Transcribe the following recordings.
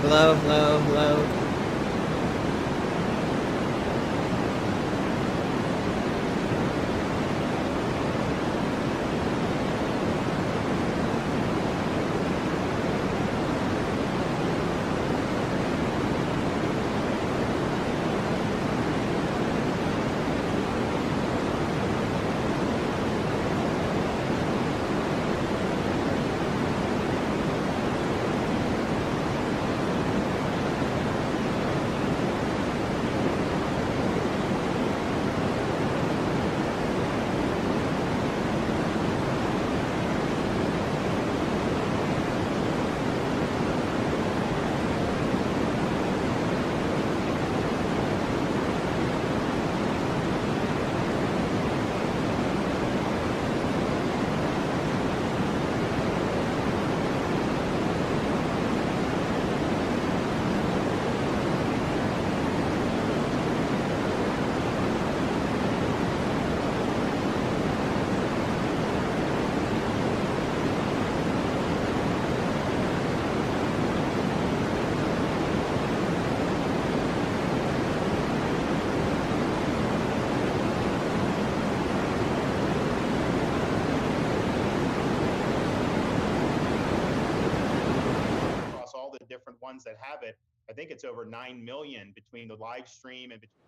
Hello, hello, hello. Across all the different ones that have it, I think it's over 9 million between the live stream and between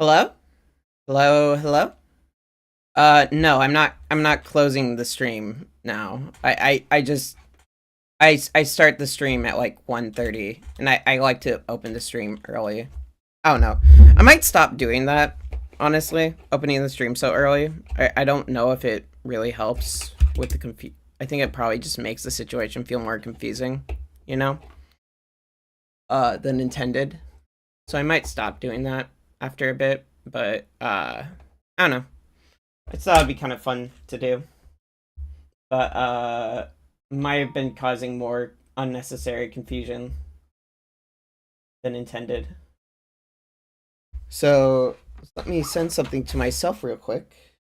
Hello? Hello, hello? No, I'm not closing the stream now. I start the stream at like 1:30, and I like to open the stream early. I don't know. I might stop doing that, honestly, opening the stream so early. I don't know if it really helps with the I think it probably just makes the situation feel more confusing, you know? Than intended. So I might stop doing that after a bit, but I don't know. I thought it'd be kind of fun to do, but might have been causing more unnecessary confusion than intended. So let me send something to myself real quick,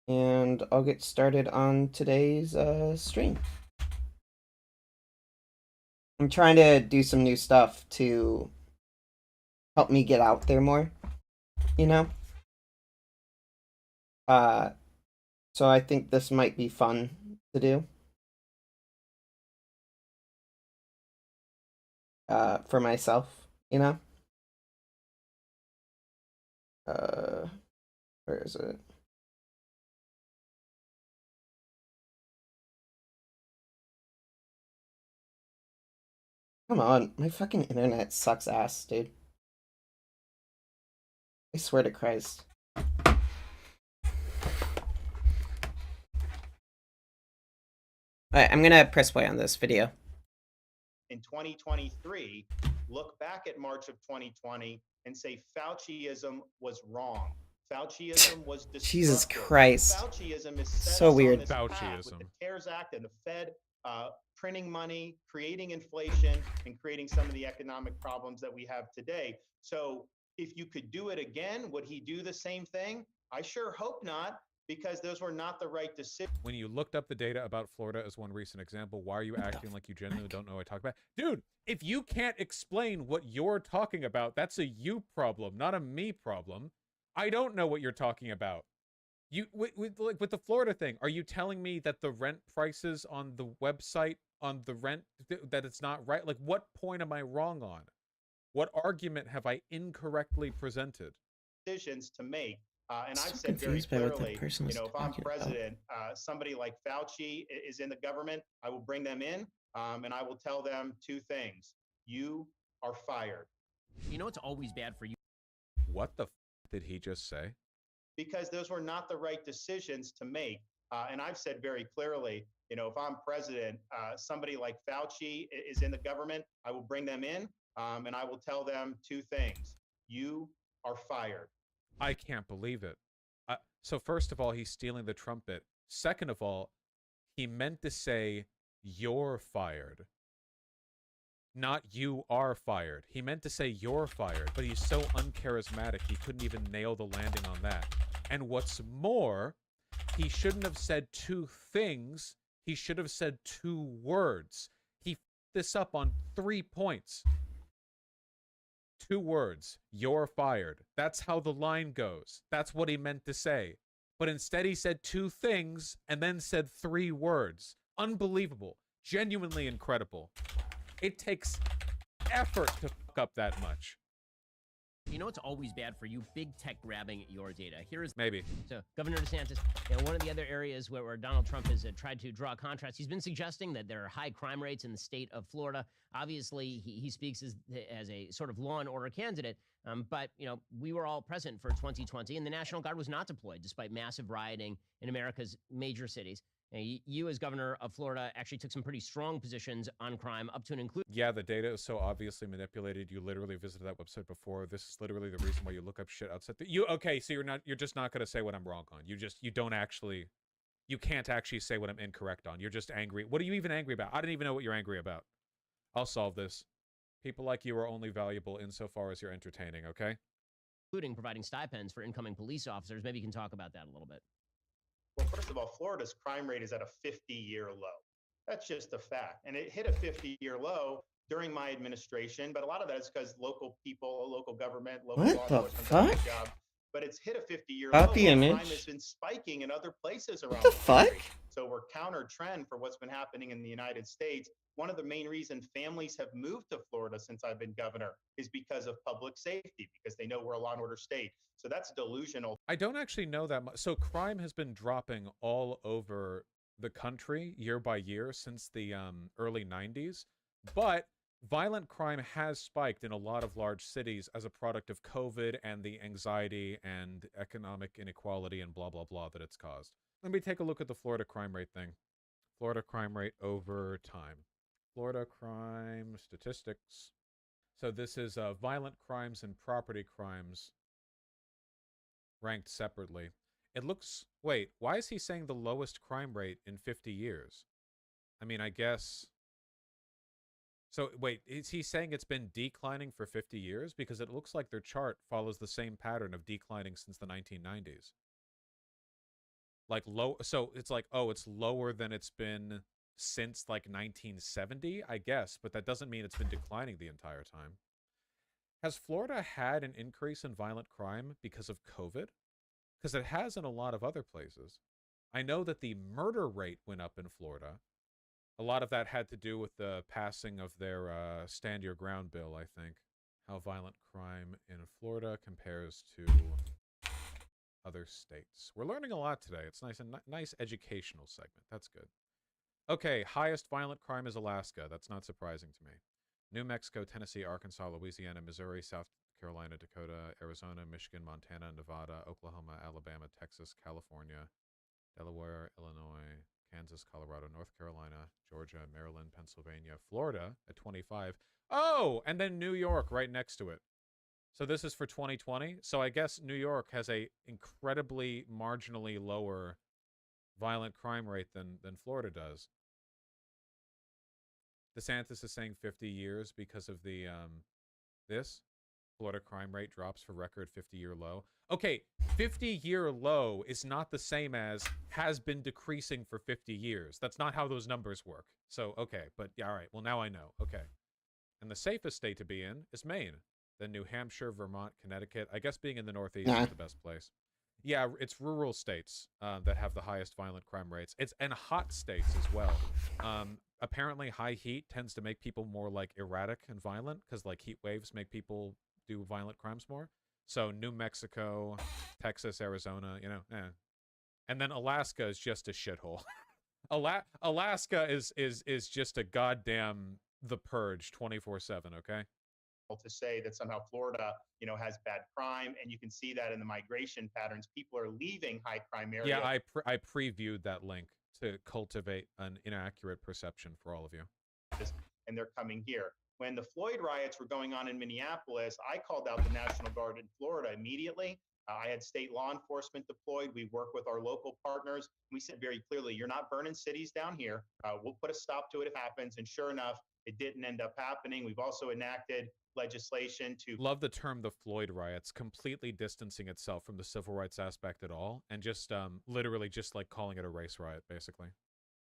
and I'll get started on today's stream. I'm trying to do some new stuff to help me get out there more, you know? So I think this might be fun to do. For myself, you know? Where is it? Come on, my fucking internet sucks ass, dude. I swear to Christ. Alright, I'm gonna press play on this video. In 2023, look back at March of 2020 and say Fauciism was wrong. Fauciism was destructive. Jesus Christ. Fauciism is set so us weird. on this path with the CARES Act and the Fed printing money, creating inflation, and creating some of the economic problems that we have today. So if you could do it again, would he do the same thing? I sure hope not, because those were not the right decisions. When you looked up the data about Florida as one recent example, why are you acting like you genuinely don't know what I talk about? Dude, if you can't explain what you're talking about, that's a you problem, not a me problem. I don't know what you're talking about. You with the Florida thing, are you telling me that the rent prices on the website on the rent that it's not right? Like, what point am I wrong on? What argument have I incorrectly presented? Decisions to make. And I've said very clearly, you know, if I'm president, somebody like Fauci is in the government, I will bring them in and I will tell them two things. You are fired. You know, it's always bad for you. What the f did he just say? Because those were not the right decisions to make. And I've said very clearly, you know, if I'm president, somebody like Fauci is in the government, I will bring them in and I will tell them two things. You are fired. I can't believe it. So first of all, he's stealing the trumpet. Second of all, he meant to say, you're fired. Not you are fired. He meant to say you're fired, but he's so uncharismatic, he couldn't even nail the landing on that. And what's more, he shouldn't have said two things. He should have said two words. He f***ed this up on 3 points. 2 words. You're fired. That's how the line goes. That's what he meant to say. But instead he said 2 things and then said 3 words. Unbelievable. Genuinely incredible. It takes effort to fuck up that much. You know, it's always bad for you, big tech grabbing your data. Here is maybe. So Governor DeSantis, you know, one of the other areas where Donald Trump has tried to draw contrast, he's been suggesting that there are high crime rates in the state of Florida. Obviously, he speaks as a sort of law and order candidate. But, you know, we were all present for 2020, and the National Guard was not deployed despite massive rioting in America's major cities. You, as governor of Florida, actually took some pretty strong positions on crime, up to and including. Yeah, the data is so obviously manipulated. You literally visited that website before. This is literally the reason why you look up shit outside. Okay, so you're just not gonna say what I'm wrong on. You can't actually say what I'm incorrect on. You're just angry. What are you even angry about? I don't even know what you're angry about. I'll solve this. People like you are only valuable insofar as you're entertaining, okay? Including providing stipends for incoming police officers. Maybe you can talk about that a little bit. Well, first of all, Florida's crime rate is at a 50-year low. That's just a fact. And it hit a 50-year low during my administration, but a lot of that is because local people, local government, local law enforcement did a good job but it's hit a 50-year About low. the while crime image. has been spiking in other places around What the country. fuck? So we're counter trend for what's been happening in the United States. One of the main reasons families have moved to Florida since I've been governor is because of public safety, because they know we're a law and order state. So that's delusional. I don't actually know that much. So crime has been dropping all over the country year by year since the early 90s, but violent crime has spiked in a lot of large cities as a product of COVID and the anxiety and economic inequality and blah, blah, blah that it's caused. Let me take a look at the Florida crime rate thing. Florida crime rate over time. Florida crime statistics. So this is violent crimes and property crimes ranked separately. It looks... Wait, why is he saying the lowest crime rate in 50 years? I mean, I guess... So, wait, is he saying it's been declining for 50 years? Because it looks like their chart follows the same pattern of declining since the 1990s. Like, low... So, it's like, oh, it's lower than it's been since, like, 1970, I guess. But that doesn't mean it's been declining the entire time. Has Florida had an increase in violent crime because of COVID? Because it has in a lot of other places. I know that the murder rate went up in Florida. A lot of that had to do with the passing of their Stand Your Ground bill, I think. How violent crime in Florida compares to other states. We're learning a lot today. It's nice, and nice educational segment. That's good. Okay, highest violent crime is Alaska. That's not surprising to me. New Mexico, Tennessee, Arkansas, Louisiana, Missouri, South Carolina, Dakota, Arizona, Michigan, Montana, Nevada, Oklahoma, Alabama, Texas, California, Delaware, Illinois, Kansas, Colorado, North Carolina, Georgia, Maryland, Pennsylvania, Florida at 25. Oh, and then New York right next to it. So this is for 2020. So I guess New York has a incredibly marginally lower violent crime rate than Florida does. DeSantis is saying 50 years because of the this Florida crime rate drops for record 50-year low. Okay, 50-year low is not the same as has been decreasing for 50 years. That's not how those numbers work. So, okay, but yeah, all right. Well, now I know. Okay. And the safest state to be in is Maine, then New Hampshire, Vermont, Connecticut. I guess being in the Northeast is the best place. Yeah, it's rural states that have the highest violent crime rates. And hot states as well. Apparently, high heat tends to make people more like erratic and violent because like heat waves make people do violent crimes more. So New Mexico, Texas, Arizona, you know, and then Alaska is just a shithole. Alaska is just a goddamn The Purge 24/7. Okay. To say that somehow Florida, has bad crime, and you can see that in the migration patterns. People are leaving high crime areas. Yeah, I previewed that link to cultivate an inaccurate perception for all of you. And they're coming here. When the Floyd riots were going on in Minneapolis, I called out the National Guard in Florida immediately. I had state law enforcement deployed. We work with our local partners. We said very clearly, you're not burning cities down here. We'll put a stop to it if it happens. And sure enough, it didn't end up happening. We've also enacted legislation to... Love the term the Floyd riots, completely distancing itself from the civil rights aspect at all, and just literally just like calling it a race riot, basically.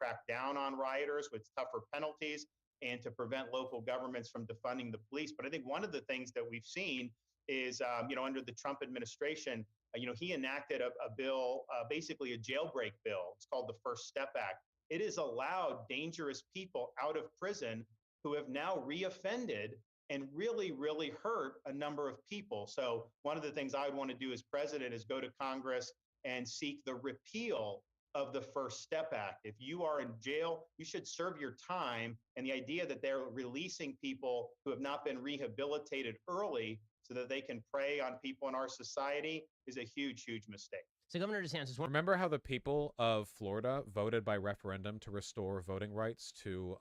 Crack down on rioters with tougher penalties and to prevent local governments from defunding the police. But I think one of the things that we've seen is, under the Trump administration, he enacted a bill, basically a jailbreak bill. It's called the First Step Act. It has allowed dangerous people out of prison who have now reoffended and really, really hurt a number of people. So one of the things I would want to do as president is go to Congress and seek the repeal of the First Step Act. If you are in jail, you should serve your time. And the idea that they're releasing people who have not been rehabilitated early so that they can prey on people in our society is a huge, huge mistake. So Governor DeSantis, remember how the people of Florida voted by referendum to restore voting rights to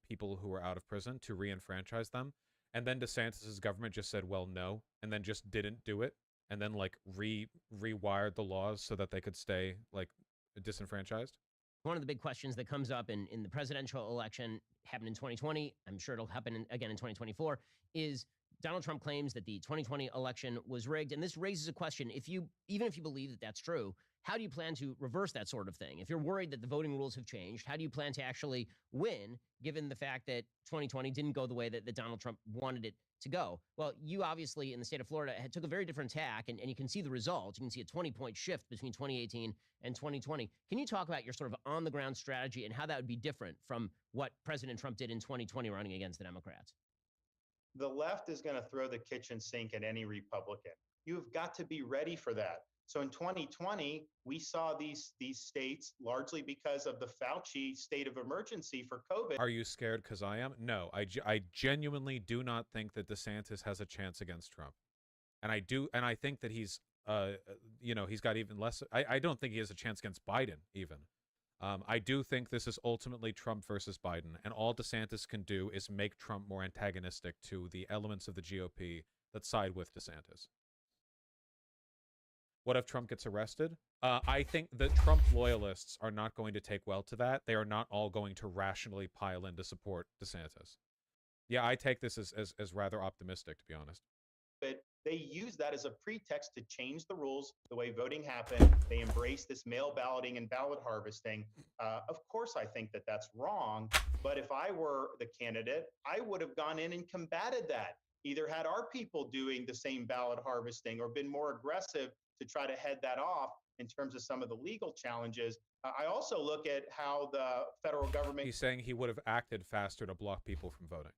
people who were out of prison, to re-enfranchise them? And then DeSantis' government just said, well, no, and then just didn't do it, and then like rewired the laws so that they could stay like disenfranchised? One of the big questions that comes up in the presidential election, happened in 2020, I'm sure it'll happen again in 2024, is Donald Trump claims that the 2020 election was rigged. And this raises a question. Even if you believe that that's true, how do you plan to reverse that sort of thing? If you're worried that the voting rules have changed, how do you plan to actually win, given the fact that 2020 didn't go the way that Donald Trump wanted it to go. Well, you obviously in the state of Florida took a very different tack, and you can see the results. You can see a 20-point shift between 2018 and 2020. Can you talk about your sort of on the ground strategy and how that would be different from what President Trump did in 2020 running against the Democrats? The left is going to throw the kitchen sink at any Republican. You've got to be ready for that. So in 2020, we saw these states largely because of the Fauci state of emergency for COVID. Are you scared because I am? No, I genuinely do not think that DeSantis has a chance against Trump. And I think that he's, he's got even less. I don't think he has a chance against Biden even. I do think this is ultimately Trump versus Biden, and all DeSantis can do is make Trump more antagonistic to the elements of the GOP that side with DeSantis. What if Trump gets arrested? I think that Trump loyalists are not going to take well to that. They are not all going to rationally pile in to support DeSantis. Yeah, I take this as rather optimistic, to be honest. But they use that as a pretext to change the rules, the way voting happened. They embrace this mail balloting and ballot harvesting. Of course, I think that that's wrong. But if I were the candidate, I would have gone in and combated that. Either had our people doing the same ballot harvesting or been more aggressive to try to head that off in terms of some of the legal challenges. I also look at how the federal government— He's saying he would have acted faster to block people from voting.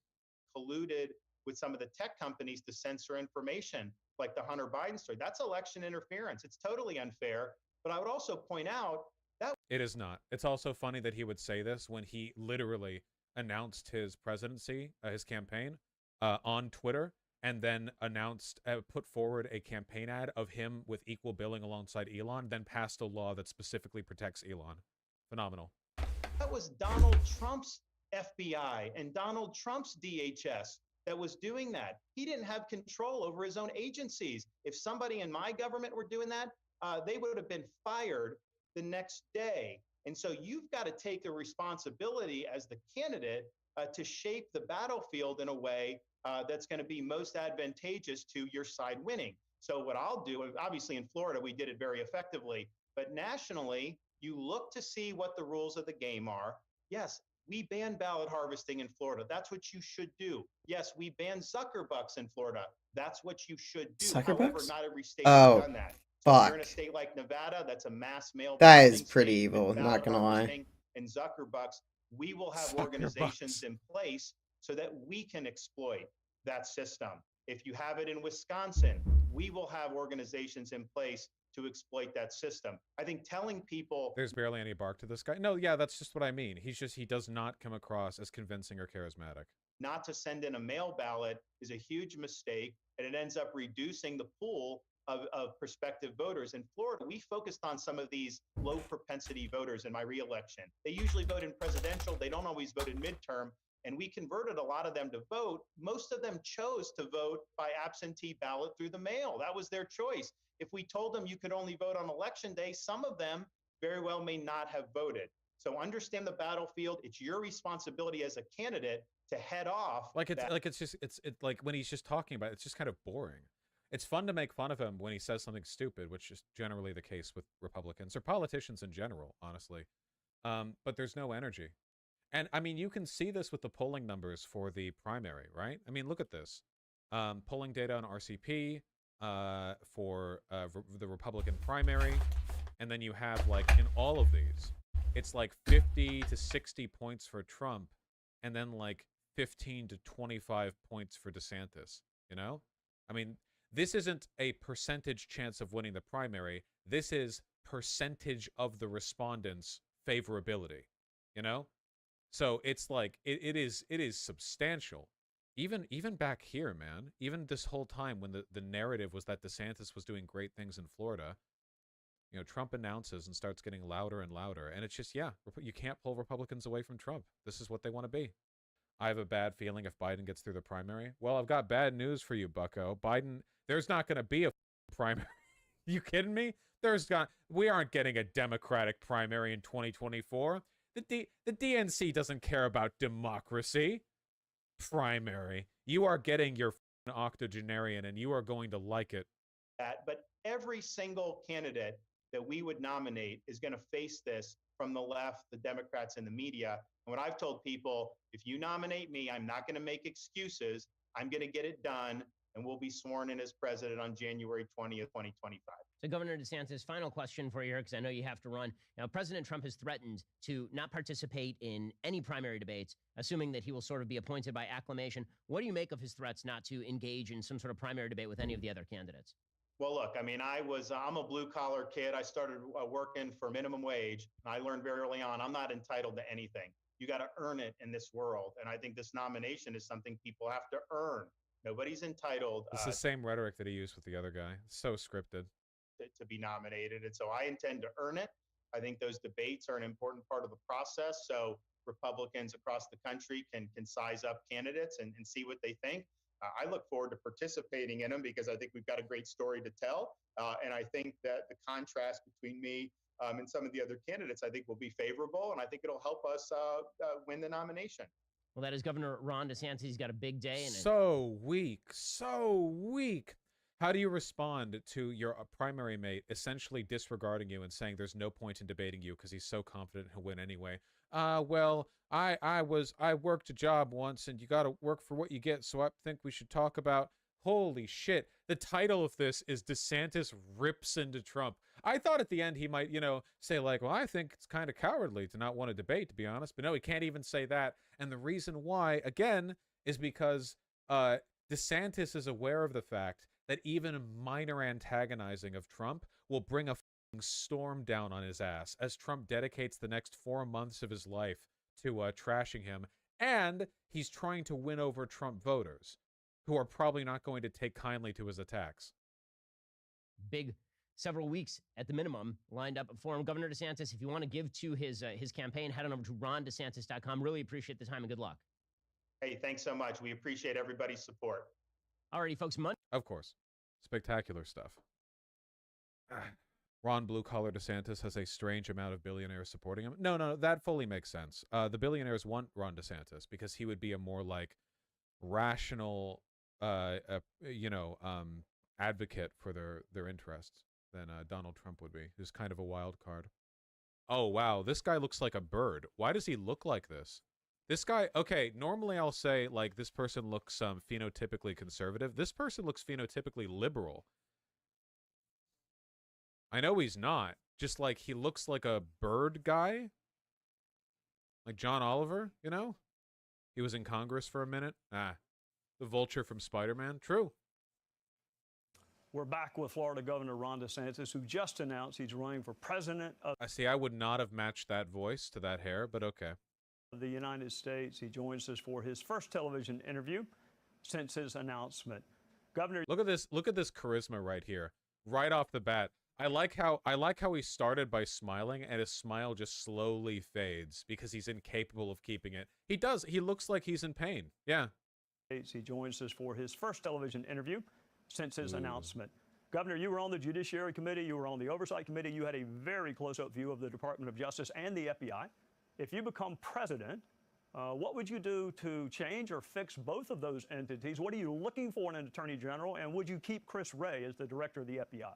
—colluded with some of the tech companies to censor information, like the Hunter Biden story. That's election interference. It's totally unfair. But I would also point out that it is not. It's also funny that he would say this when he literally announced his presidency, his campaign, on Twitter, and then put forward a campaign ad of him with equal billing alongside Elon, then passed a law that specifically protects Elon. Phenomenal. that was Donald Trump's FBI and Donald Trump's DHS that was doing that. He didn't have control over his own agencies. If somebody in my government were doing that, they would have been fired the next day. And so you've got to take the responsibility as the candidate to shape the battlefield in a way that's going to be most advantageous to your side winning. So what I'll do, obviously in Florida, we did it very effectively, but nationally, you look to see what the rules of the game are. Yes, we banned ballot harvesting in Florida. That's what you should do. Yes, we banned Zuckerbucks in Florida. That's what you should do. However, not every state has done that. So if you're in a state like Nevada, that's a mass mail. That is pretty evil, not gonna lie. And Zuckerbucks, we will have organizations in place so that we can exploit that system. If you have it in Wisconsin, we will have organizations in place to exploit that system. I think telling people— There's barely any bark to this guy. No, yeah, that's just what I mean. He does not come across as convincing or charismatic. Not to send in a mail ballot is a huge mistake, and it ends up reducing the pool of prospective voters. In Florida, we focused on some of these low propensity voters in my reelection. They usually vote in presidential. They don't always vote in midterm. And we converted a lot of them to vote. Most of them chose to vote by absentee ballot through the mail. That was their choice. If we told them you could only vote on election day, some of them very well may not have voted. So understand the battlefield. It's your responsibility as a candidate to head off. It's like when he's just talking about it, it's just kind of boring. It's fun to make fun of him when he says something stupid, which is generally the case with Republicans or politicians in general, honestly. But there's no energy. And I mean, you can see this with the polling numbers for the primary, right? I mean, look at this. Polling data on RCP for the Republican primary. And then you have, like, in all of these, it's like 50 to 60 points for Trump and then like 15 to 25 points for DeSantis, you know? I mean, this isn't a percentage chance of winning the primary. This is percentage of the respondents' favorability, you know? So it's like it is substantial. Even back here, man. Even this whole time when the narrative was that DeSantis was doing great things in Florida, you know, Trump announces and starts getting louder and louder, and it's just, yeah, you can't pull Republicans away from Trump. This is what they want to be. I have a bad feeling if Biden gets through the primary. Well, I've got bad news for you, bucko. Biden, there's not going to be a primary. You kidding me? We aren't getting a Democratic primary in 2024. The DNC doesn't care about democracy. Primary. You are getting your octogenarian, and you are going to like it. But every single candidate that we would nominate is going to face this from the left, the Democrats, and the media. And what I've told people, if you nominate me, I'm not going to make excuses. I'm going to get it done, and we'll be sworn in as president on January 20th, 2025. So, Governor DeSantis, final question for you here, because I know you have to run. Now, President Trump has threatened to not participate in any primary debates, assuming that he will sort of be appointed by acclamation. What do you make of his threats not to engage in some sort of primary debate with any of the other candidates? Well, look, I mean, I'm a blue collar kid. I started working for minimum wage. And I learned very early on, I'm not entitled to anything. You got to earn it in this world. And I think this nomination is something people have to earn. Nobody's entitled It's the same rhetoric that he used with the other guy. So scripted. to be nominated. And so I intend to earn it. I think those debates are an important part of the process. So Republicans across the country can size up candidates and see what they think. I look forward to participating in them because I think we've got a great story to tell. And I think that the contrast between me and some of the other candidates, I think will be favorable. And I think it'll help us win the nomination. Well, that is Governor Ron DeSantis. He's got a big day. And so weak. So weak. How do you respond to your primary mate essentially disregarding you and saying there's no point in debating you because he's so confident he'll win anyway? Well, I worked a job once and you got to work for what you get. So I think we should talk about, holy shit. The title of this is DeSantis rips into Trump. I thought at the end he might, say like, well, I think it's kind of cowardly to not want to debate, to be honest. But no, he can't even say that. And the reason why, again, is because DeSantis is aware of the fact that even minor antagonizing of Trump will bring a storm down on his ass as Trump dedicates the next 4 months of his life to trashing him. And he's trying to win over Trump voters who are probably not going to take kindly to his attacks. Big several weeks at the minimum lined up for him. Governor DeSantis, if you want to give to his campaign, head on over to rondesantis.com. Really appreciate the time and good luck. Hey, thanks so much. We appreciate everybody's support. Alrighty, folks. Monday. Of course. Spectacular stuff. Ron Blue Collar DeSantis has a strange amount of billionaires supporting him. No, that fully makes sense. The billionaires want Ron DeSantis because he would be a more like rational, advocate for their interests than Donald Trump would be, who's kind of a wild card. Oh, wow. This guy looks like a bird. Why does he look like this? This guy, okay, normally I'll say, like, this person looks phenotypically conservative. This person looks phenotypically liberal. I know he's not. Just, like, he looks like a bird guy. Like John Oliver, He was in Congress for a minute. The vulture from Spider-Man. True. We're back with Florida Governor Ron DeSantis, who just announced he's running for president of I see. I would not have matched that voice to that hair, but okay. The United States. He joins us for his first television interview since his announcement. Governor, look at this charisma right here. Right off the bat. I like how he started by smiling and his smile just slowly fades because he's incapable of keeping it. He does. He looks like he's in pain. Yeah. He joins us for his first television interview since his announcement. Governor, you were on the Judiciary Committee. You were on the Oversight Committee. You had a very close-up view of the Department of Justice and the FBI. If you become president, what would you do to change or fix both of those entities? What are you looking for in an attorney general? And would you keep Chris Wray as the director of the FBI?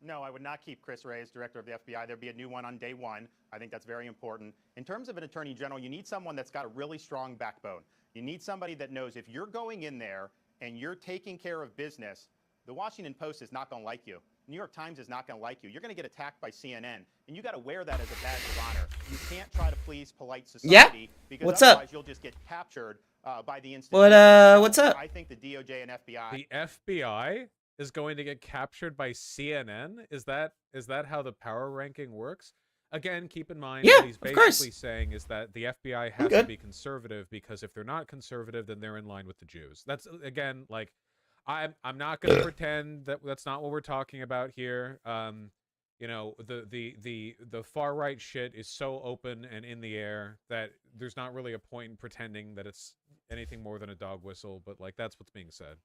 No, I would not keep Chris Wray as director of the FBI. There'd be a new one on day one. I think that's very important. In terms of an attorney general, you need someone that's got a really strong backbone. You need somebody that knows if you're going in there and you're taking care of business, the Washington Post is not going to like you. New York Times is not going to like you. You're going to get attacked by CNN, and you got to wear that as a badge of honor. You can't try to please polite society because What's otherwise up? You'll just get captured by the institution. What's up? I think the DOJ and FBI. The FBI is going to get captured by CNN? Is that how the power ranking works? Again, keep in mind Yeah, what he's of course. basically saying is that the FBI has to be conservative because if they're not conservative, then they're in line with the Jews. That's again like I'm not going to pretend that that's not what we're talking about here. The far right shit is so open and in the air that there's not really a point in pretending that it's anything more than a dog whistle, but like that's what's being said.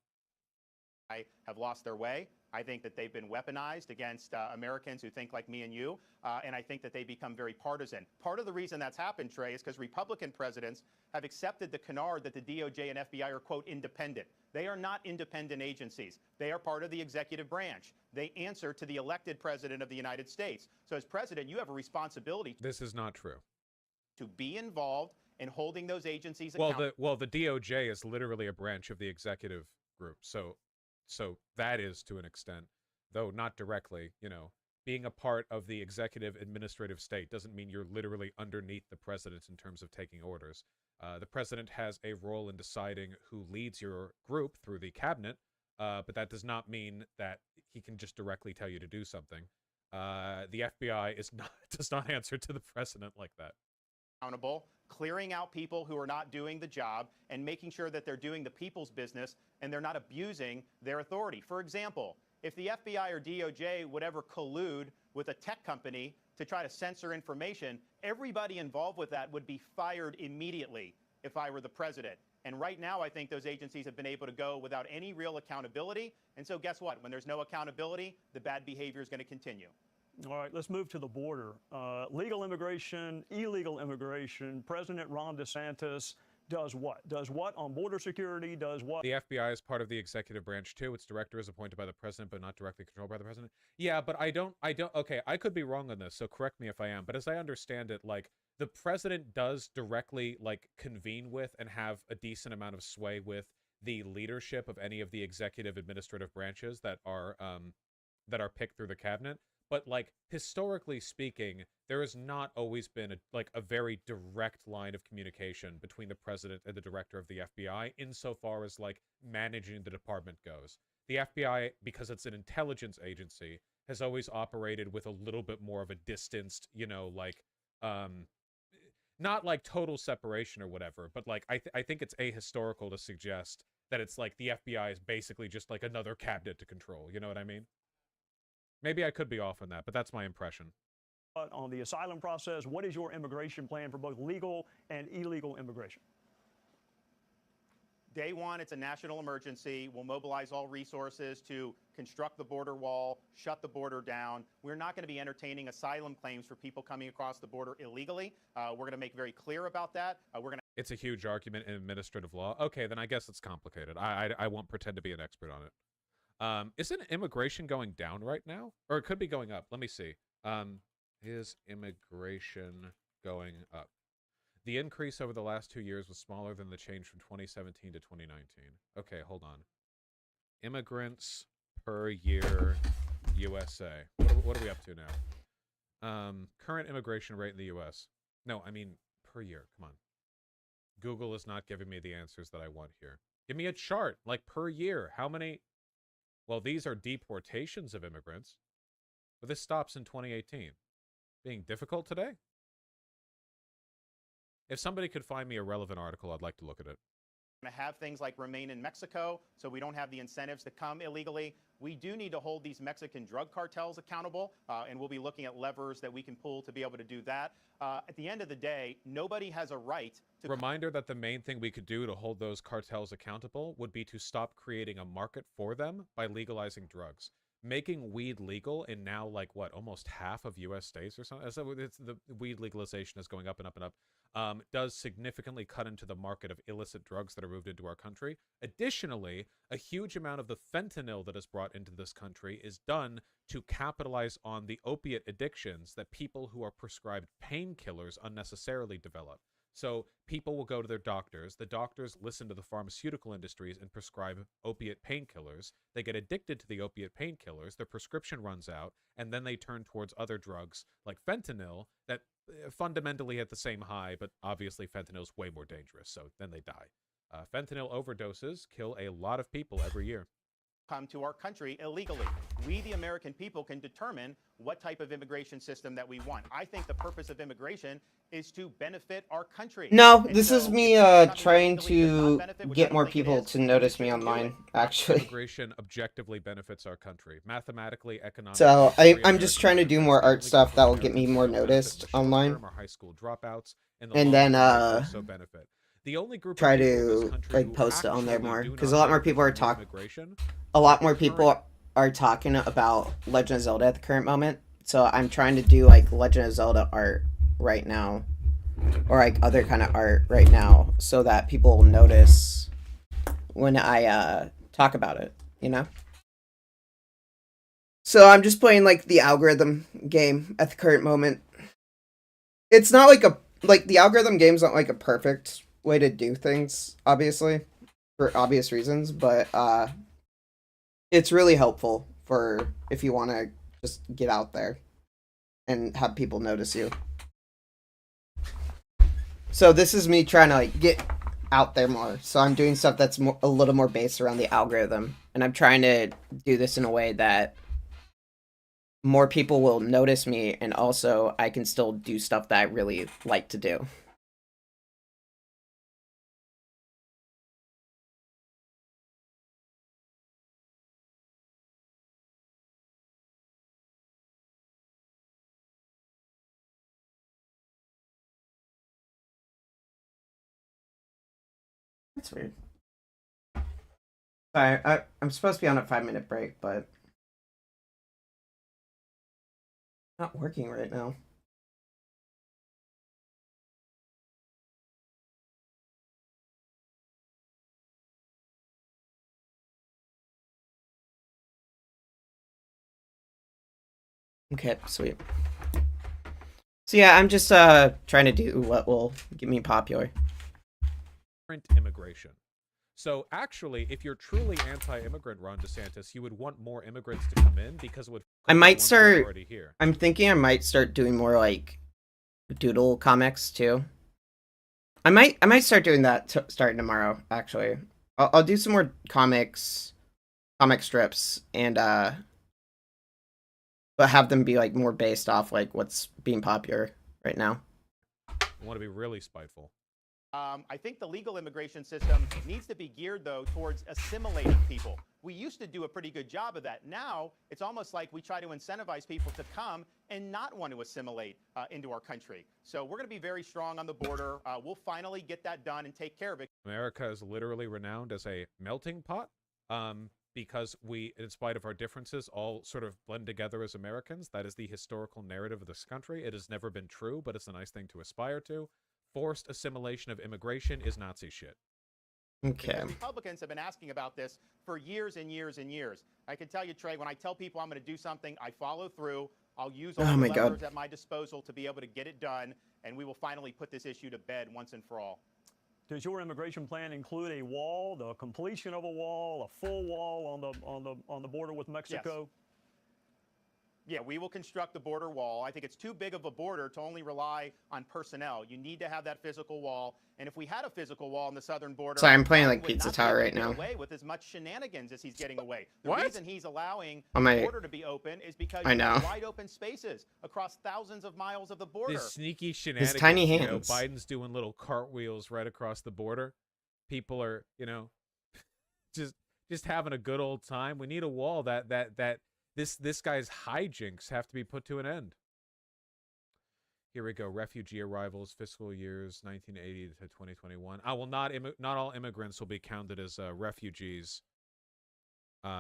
Have lost their way. I think that they've been weaponized against Americans who think like me and you, and I think that they become very partisan. Part of the reason that's happened, Trey, is because Republican presidents have accepted the canard that the DOJ and FBI are, quote, independent. They are not independent agencies. They are part of the executive branch. They answer to the elected president of the United States. So as president, you have a responsibility. This is not true. To be involved and holding those agencies Well, accountable. the DOJ is literally a branch of the executive group, so that is to an extent, though not directly. You know, being a part of the executive administrative state doesn't mean you're literally underneath the president in terms of taking orders. The president has a role in deciding who leads your group through the cabinet, but that does not mean that he can just directly tell you to do something. The FBI does not answer to the president like that. Accountable, clearing out people who are not doing the job, and making sure that they're doing the people's business and they're not abusing their authority. For example, if the FBI or DOJ would ever collude with a tech company to try to censor information, everybody involved with that would be fired immediately if I were the president. And right now, I think those agencies have been able to go without any real accountability. And so guess what? When there's no accountability, the bad behavior is going to continue. All right, let's move to the border. Legal immigration, illegal immigration. President Ron DeSantis does what? Does what on border security? Does what? The FBI is part of the executive branch too. Its director is appointed by the president, but not directly controlled by the president. Yeah, but I don't, okay, I could be wrong on this, so correct me if I am. But as I understand it, like, the president does directly, like, convene with and have a decent amount of sway with the leadership of any of the executive administrative branches that are picked through the cabinet. But, like, historically speaking, there has not always been a very direct line of communication between the president and the director of the FBI insofar as, like, managing the department goes. The FBI, because it's an intelligence agency, has always operated with a little bit more of a distanced, you know, like, not like total separation or whatever, but, like, I think it's ahistorical to suggest that it's like the FBI is basically just like another cabinet to control. You know what I mean? Maybe I could be off on that, but that's my impression. On the asylum process, what is your immigration plan for both legal and illegal immigration? Day one, it's a national emergency. We'll mobilize all resources to construct the border wall, shut the border down. We're not going to be entertaining asylum claims for people coming across the border illegally. We're going to make very clear about that. It's a huge argument in administrative law. Okay, then I guess it's complicated. I won't pretend to be an expert on it. Isn't immigration going down right now? Or it could be going up. Let me see. Is immigration going up? The increase over the last 2 years was smaller than the change from 2017 to 2019. Okay, hold on. Immigrants per year, USA. What are we up to now? Current immigration rate in the US. No, I mean per year. Come on. Google is not giving me the answers that I want here. Give me a chart, like per year. How many... Well, these are deportations of immigrants, but this stops in 2018. Being difficult today? If somebody could find me a relevant article, I'd like to look at it. Going to have things like remain in Mexico, so we don't have the incentives to come illegally. We do need to hold these Mexican drug cartels accountable, and we'll be looking at levers that we can pull to be able to do that. At the end of the day, nobody has a right to... Reminder that the main thing we could do to hold those cartels accountable would be to stop creating a market for them by legalizing drugs. Making weed legal in now, like, what, almost half of U.S. states or something? So the weed legalization is going up and up and up. Does significantly cut into the market of illicit drugs that are moved into our country. Additionally, a huge amount of the fentanyl that is brought into this country is done to capitalize on the opiate addictions that people who are prescribed painkillers unnecessarily develop. So people will go to their doctors. The doctors listen to the pharmaceutical industries and prescribe opiate painkillers. They get addicted to the opiate painkillers. Their prescription runs out, and then they turn towards other drugs like fentanyl that fundamentally at the same high, but obviously fentanyl is way more dangerous, so then they die. Fentanyl overdoses kill a lot of people every year. Come to our country illegally. We, the American people, can determine what type of immigration system that we want. I think the purpose of immigration is to benefit our country. No, And this so is me if something trying illegally does to not benefit, which I get don't more think it people is, to then we notice me shouldn't do online, it. actually. Immigration objectively benefits our country. Mathematically, economically. So, every I'm just American trying to do benefits. more The art only stuff group that of will get me Americans more who don't benefit noticed in the short online. term are high school dropouts. In the And long then, term, they also benefit. The only group try of people in this to, country like, who post it on there actually more. do Because not a lot more benefit people are from immigration a lot are more the people current are talking about Legend of Zelda at the current moment. So I'm trying to do, like, Legend of Zelda art right now. Or, like, other kind of art right now. So that people will notice when I, talk about it, you know? So I'm just playing, like, the algorithm game at the current moment. It's not like like the algorithm game's not like a perfect way to do things, obviously, for obvious reasons, but it's really helpful for if you want to just get out there and have people notice you. So this is me trying to like get out there more. So I'm doing stuff that's more, a little more based around the algorithm, and I'm trying to do this in a way that more people will notice me, and also I can still do stuff that I really like to do. That's weird. Sorry, I'm supposed to be on a 5-minute break, but not working right now. Okay, sweet. So yeah, I'm just trying to do what will get me popular. Immigration. So actually, if you're truly anti-immigrant, Ron DeSantis, you would want more immigrants to come in because it would. I might start. Already here. I'm thinking I might start doing more like doodle comics too. I might start doing that starting tomorrow. Actually, I'll do some more comic strips, and but have them be like more based off like what's being popular right now. I want to be really spiteful. I think the legal immigration system needs to be geared, though, towards assimilating people. We used to do a pretty good job of that. Now, it's almost like we try to incentivize people to come and not want to assimilate into our country. So we're going to be very strong on the border. We'll finally get that done and take care of it. America is literally renowned as a melting pot because we, in spite of our differences, all sort of blend together as Americans. That is the historical narrative of this country. It has never been true, but it's a nice thing to aspire to. Forced assimilation of immigration is Nazi shit. Okay. Because Republicans have been asking about this for years and years and years. I can tell you, Trey, when I tell people I'm going to do something, I follow through. I'll use all the levers at my disposal to be able to get it done, and we will finally put this issue to bed once and for all. Does your immigration plan include a wall, the completion of a wall, a full wall on the border with Mexico? Yes. Yeah, we will construct the border wall. I think it's too big of a border to only rely on personnel. You need to have that physical wall. And if we had a physical wall on the southern border, sorry, I'm playing like would Pizza not be Tower able to right get now. Away with as much shenanigans as he's getting away. The What? reason he's allowing On the my- border to be open is because I you know. have wide open spaces across thousands of miles of the border. These sneaky shenanigans. tiny You know, hands. Biden's doing little cartwheels right across the border. People are, just having a good old time. We need a wall that this guy's hijinks have to be put to an end. Here we go. Refugee arrivals, fiscal years 1980 to 2021. Not all immigrants will be counted as refugees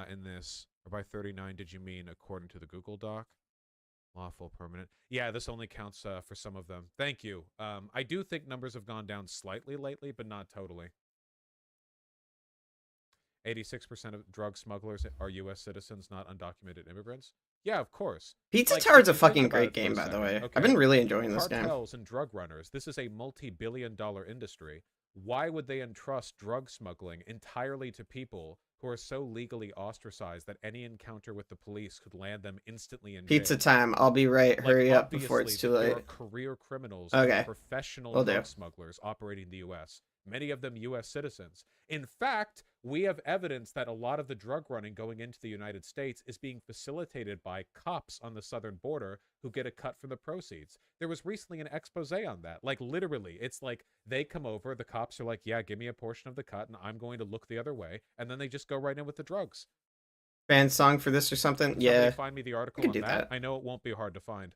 in this. Or by 39, did you mean according to the Google Doc? Lawful permanent. Yeah, this only counts for some of them. Thank you. I do think numbers have gone down slightly lately, but not totally. 86% of drug smugglers are U.S. citizens, not undocumented immigrants. Yeah, of course. Pizza Like, Tower's a if you think fucking about great it for a game, by the second, way. okay? I've been really enjoying this game. Cartels and drug runners. This is a multi-billion-dollar industry. Why would they entrust drug smuggling entirely to people who are so legally ostracized that any encounter with the police could land them instantly in Pizza jail? time. I'll be right. Like, Hurry up before it's too obviously, late. there are career criminals Okay. and professional Will do. drug smugglers operating in the U.S., many of them U.S. citizens. In fact, we have evidence that a lot of the drug running going into the United States is being facilitated by cops on the southern border who get a cut from the proceeds. There was recently an expose on that. Like, literally, it's like they come over, the cops are like, yeah, give me a portion of the cut, and I'm going to look the other way, and then they just go right in with the drugs. Fan song for this or something? Can Yeah. somebody find me the article could on do that? that. I know it won't be hard to find.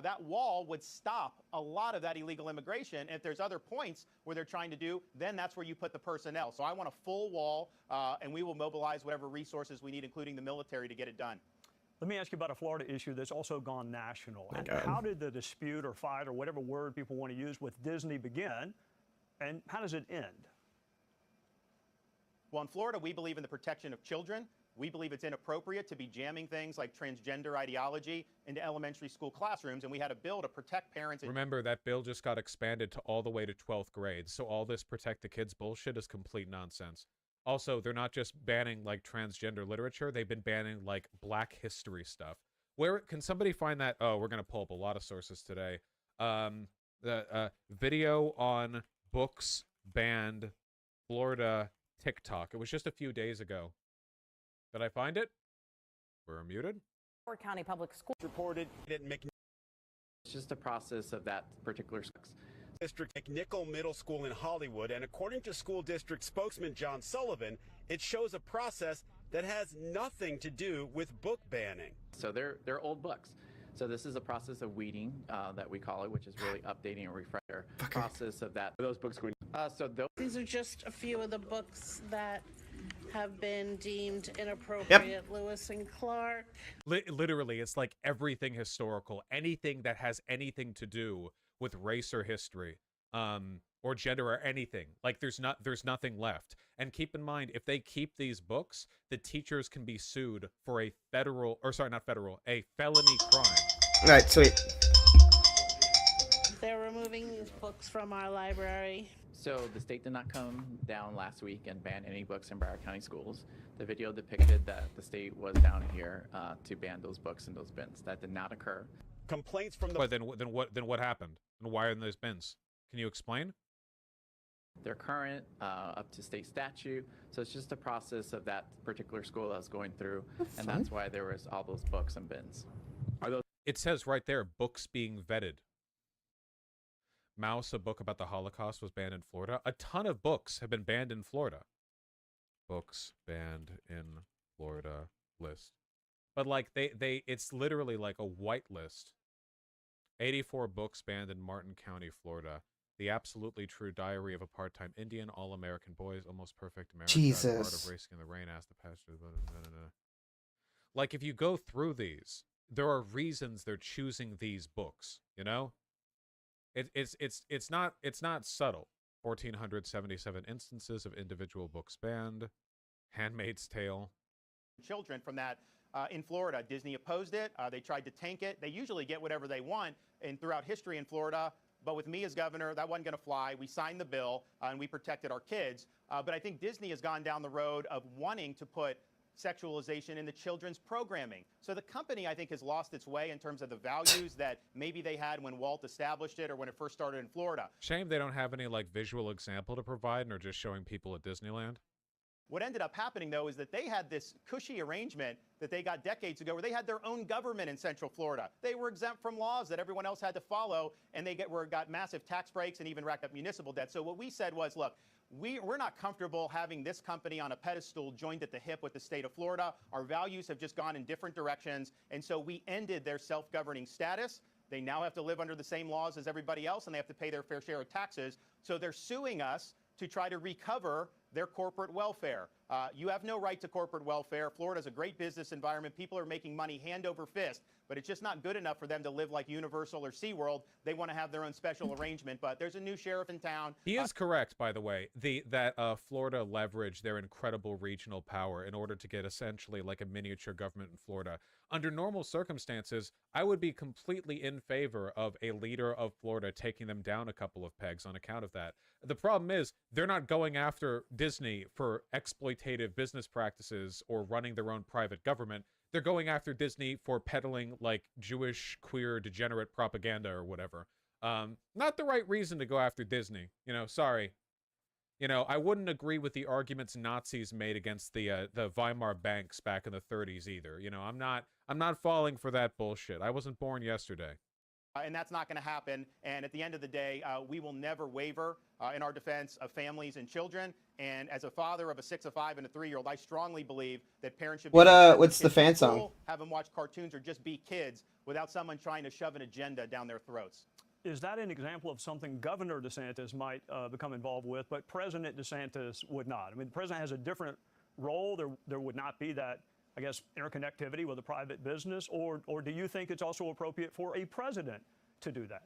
That wall would stop a lot of that illegal immigration. And if there's other points where they're trying to do, then that's where you put the personnel. So I want a full wall, and we will mobilize whatever resources we need, including the military, to get it done. Let me ask you about a Florida issue that's also gone national. My God. How did the dispute or fight or whatever word people want to use with Disney begin, and how does it end? Well, in Florida, we believe in the protection of children. We believe it's inappropriate to be jamming things like transgender ideology into elementary school classrooms, and we had a bill to protect parents. Remember, that bill just got expanded to all the way to 12th grade, so all this protect the kids bullshit is complete nonsense. Also, they're not just banning, like, transgender literature, they've been banning, like, Black history stuff. Where can somebody find that? Oh, we're going to pull up a lot of sources today. The video on books banned Florida TikTok. It was just a few days ago. Did I find it? We're muted. Howard County Public Schools reported at It's just a process of that particular District McNichol Middle School in Hollywood, and according to school district spokesman John Sullivan, it shows a process that has nothing to do with book banning. So they're old books. So this is a process of weeding that we call it, which is really updating and refresher process of that. Those books going. These are just a few of the books that have been deemed inappropriate. Lewis and Clark. Literally, it's like everything historical, anything that has anything to do with race or history, or gender or anything. Like there's nothing left. And keep in mind, if they keep these books, the teachers can be sued for a felony crime. All right, sweet. They're removing these books from our library. So the state did not come down last week and ban any books in Broward County schools. The video depicted that the state was down here to ban those books in those bins. That did not occur. Complaints from the. But then what happened? And why are in those bins? Can you explain? They're current, up to state statute. So it's just a process of that particular school that was going through, and that's why there was all those books and bins. It says right there, books being vetted. Mouse, a book about the Holocaust, was banned in Florida. A ton of books have been banned in Florida. Books banned in Florida list. But like it's literally like a white list. 84 books banned in Martin County, Florida. The Absolutely True Diary of a Part-Time Indian, All-American Boys, Almost Perfect America, Jesus. Art of Racing in the Rain, Ask the Pastor. Like if you go through these, there are reasons they're choosing these books, you know? It's not subtle. 1,477 instances of individual books banned. Handmaid's Tale. Children from that in Florida. Disney opposed it. They tried to tank it. They usually get whatever they want throughout history in Florida. But with me as governor, that wasn't going to fly. We signed the bill and we protected our kids. But I think Disney has gone down the road of wanting to put sexualization in the children's programming. So the company, I think, has lost its way in terms of the values that maybe they had when Walt established it or when it first started in Florida. Shame they don't have any like visual example to provide and are just showing people at Disneyland. What ended up happening, though, is that they had this cushy arrangement that they got decades ago where they had their own government in Central Florida. They were exempt from laws that everyone else had to follow, and they got massive tax breaks and even racked up municipal debt. So what we said was, look, we're not comfortable having this company on a pedestal joined at the hip with the state of Florida. Our values have just gone in different directions, and so we ended their self-governing status. They now have to live under the same laws as everybody else, and they have to pay their fair share of taxes. So they're suing us to try to recover their corporate welfare. You have no right to corporate welfare. Florida's a great business environment. People are making money hand over fist, but it's just not good enough for them to live like Universal or SeaWorld. They want to have their own special arrangement, but there's a new sheriff in town. He is correct, by the way, that Florida leveraged their incredible regional power in order to get essentially like a miniature government in Florida. Under normal circumstances, I would be completely in favor of a leader of Florida taking them down a couple of pegs on account of that. The problem is they're not going after Disney for exploitative business practices or running their own private government. They're going after Disney for peddling like Jewish, queer, degenerate propaganda or whatever. Not the right reason to go after Disney. You know, sorry. You know, I wouldn't agree with the arguments Nazis made against the Weimar banks back in the 30s either. You know, I'm not falling for that bullshit. I wasn't born yesterday. And that's not going to happen. And at the end of the day, we will never waver in our defense of families and children. And as a father of a 6, a 5, and a 3-year-old, I strongly believe that parents should. What's the fan song? Have them watch cartoons or just be kids without someone trying to shove an agenda down their throats. Is that an example of something Governor DeSantis might become involved with, but President DeSantis would not? I mean, the president has a different role. There would not be that, I guess, interconnectivity with a private business, or do you think it's also appropriate for a president to do that?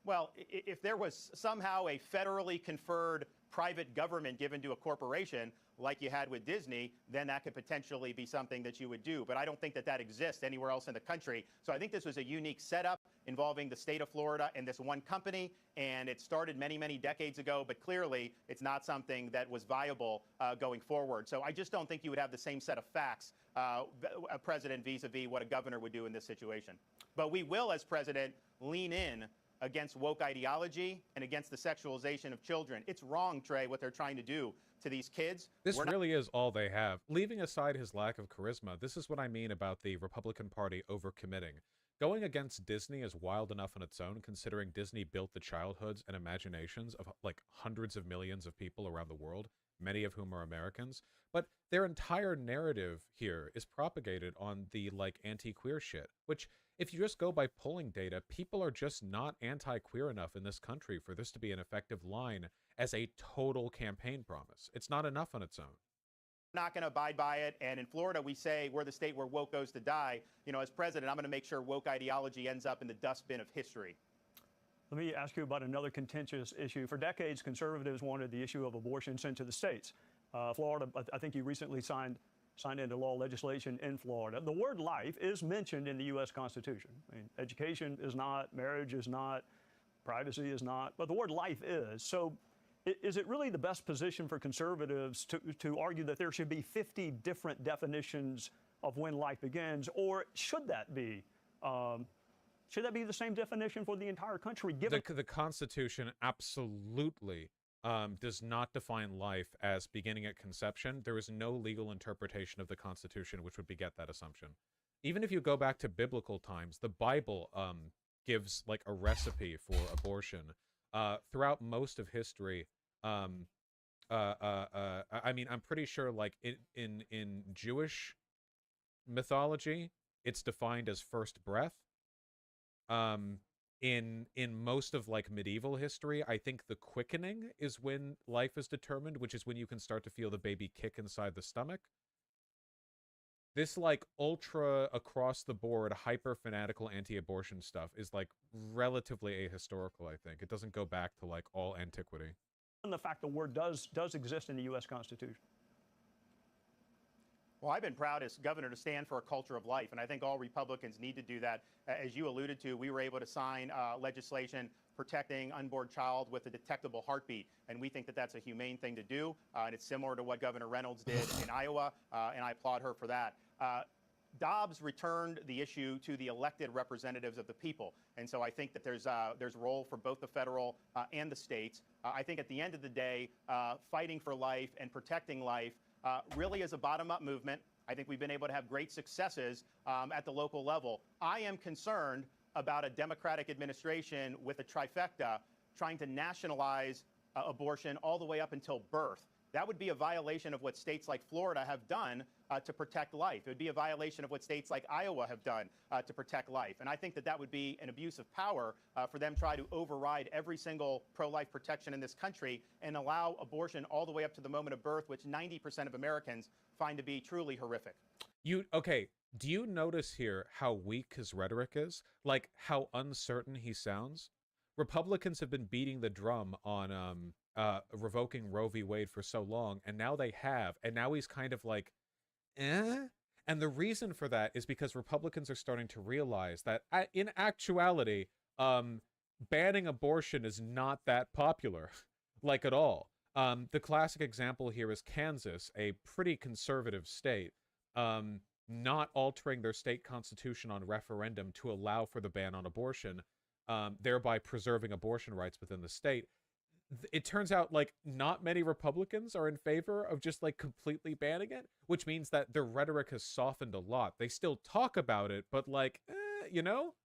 Well, if there was somehow a federally conferred private government given to a corporation, like you had with Disney, then that could potentially be something that you would do. But I don't think that that exists anywhere else in the country. So I think this was a unique setup involving the state of Florida and this one company, and it started many, many decades ago, but clearly it's not something that was viable going forward. So I just don't think you would have the same set of facts, a president vis-a-vis what a governor would do in this situation. But we will, as president, lean in against woke ideology and against the sexualization of children. It's wrong, Trey, what they're trying to do to these kids. This really is all they have. Leaving aside his lack of charisma, this is what I mean about the Republican Party overcommitting. Going against Disney is wild enough on its own, considering Disney built the childhoods and imaginations of like hundreds of millions of people around the world, many of whom are Americans. But their entire narrative here is propagated on the like anti-queer shit, which if you just go by polling data, people are just not anti-queer enough in this country for this to be an effective line as a total campaign promise. It's not enough on its own. Not going to abide by it. And in Florida, we say we're the state where woke goes to die. You know, as president, I'm going to make sure woke ideology ends up in the dustbin of history. Let me ask you about another contentious issue. For decades, conservatives wanted the issue of abortion sent to the states. Florida, I think you recently signed into law legislation in Florida. The word life is mentioned in the U.S. Constitution. I mean, education is not, marriage is not, privacy is not, but the word life is. So is it really the best position for conservatives to argue that there should be 50 different definitions of when life begins, or should that be the same definition for the entire country? Given The Constitution absolutely does not define life as beginning at conception. There is no legal interpretation of the Constitution which would beget that assumption. Even if you go back to biblical times, the Bible gives like a recipe for abortion. Throughout most of history, I mean, I'm pretty sure like in Jewish mythology, it's defined as first breath. In most of like medieval history, I think the quickening is when life is determined, which is when you can start to feel the baby kick inside the stomach. This like ultra across the board hyper fanatical anti-abortion stuff is like relatively ahistorical, I think. It doesn't go back to like all antiquity. the fact the word does exist in the U.S. Constitution. Well, I've been proud as governor to stand for a culture of life, and I think all Republicans need to do that. As you alluded to, we were able to sign legislation protecting unborn child with a detectable heartbeat, and we think that that's a humane thing to do, and it's similar to what Governor Reynolds did in Iowa, and I applaud her for that. Dobbs returned the issue to the elected representatives of the people, and so I think that there's role for both the federal and the states. I think at the end of the day, fighting for life and protecting life really is a bottom-up movement. I think we've been able to have great successes at the local level. I am concerned about a Democratic administration with a trifecta trying to nationalize abortion all the way up until birth. That would be a violation of what states like Florida have done to protect life. It would be a violation of what states like Iowa have done to protect life. And I think that that would be an abuse of power for them to try to override every single pro-life protection in this country and allow abortion all the way up to the moment of birth, which 90% of Americans find to be truly horrific. Okay, do you notice here how weak his rhetoric is? Like, how uncertain he sounds? Republicans have been beating the drum on revoking Roe v. Wade for so long, and now they have, and now he's kind of like, eh? And the reason for that is because Republicans are starting to realize that, in actuality, banning abortion is not that popular, like at all. The classic example here is Kansas, a pretty conservative state, not altering their state constitution on referendum to allow for the ban on abortion, thereby preserving abortion rights within the state. It turns out, like, not many Republicans are in favor of just, like, completely banning it, which means that their rhetoric has softened a lot. They still talk about it, but, like, you know?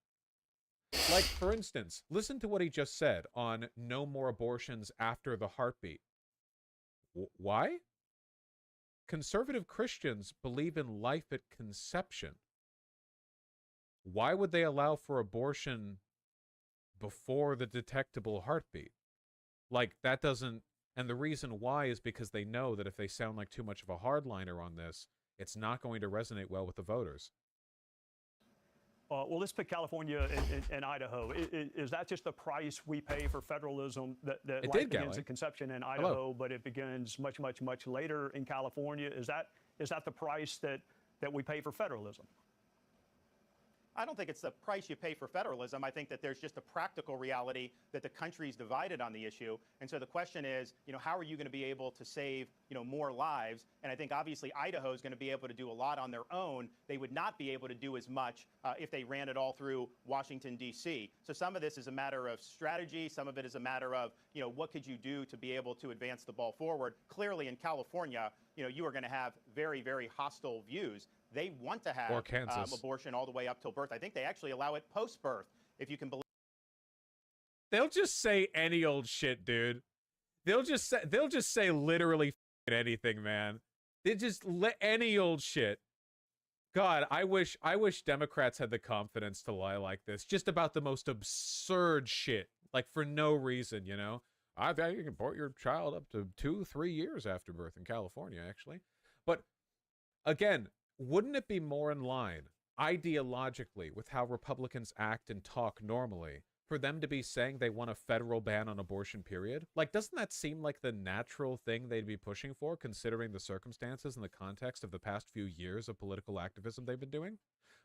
Like, for instance, listen to what he just said on no more abortions after the heartbeat. Why? Conservative Christians believe in life at conception. Why would they allow for abortion before the detectable heartbeat? Like, that doesn't... And the reason why is because they know that if they sound like too much of a hardliner on this, it's not going to resonate well with the voters. Well, let's pick California and Idaho. Is that just the price we pay for federalism? That It life did, begins Kelly. at conception in Idaho, but it begins much, much, much later in California. Is that the price that we pay for federalism? I don't think it's the price you pay for federalism. I think that there's just a practical reality that the country's divided on the issue. And so the question is, how are you going to be able to save, more lives? And I think obviously Idaho is going to be able to do a lot on their own. They would not be able to do as much if they ran it all through Washington, D.C. So some of this is a matter of strategy. Some of it is a matter of, what could you do to be able to advance the ball forward? Clearly in California, you are going to have very, very hostile views. They want to have abortion all the way up till birth. I think they actually allow it post-birth, if you can believe. They'll just say any old shit, dude. They'll just say literally anything, man. They just any old shit. God, I wish Democrats had the confidence to lie like this, just about the most absurd shit, like for no reason, I think you can abort your child up to 2-3 years after birth in California, actually. But again, wouldn't it be more in line ideologically with how Republicans act and talk normally for them to be saying they want a federal ban on abortion, period? Like, doesn't that seem like the natural thing they'd be pushing for, considering the circumstances and the context of the past few years of political activism they've been doing?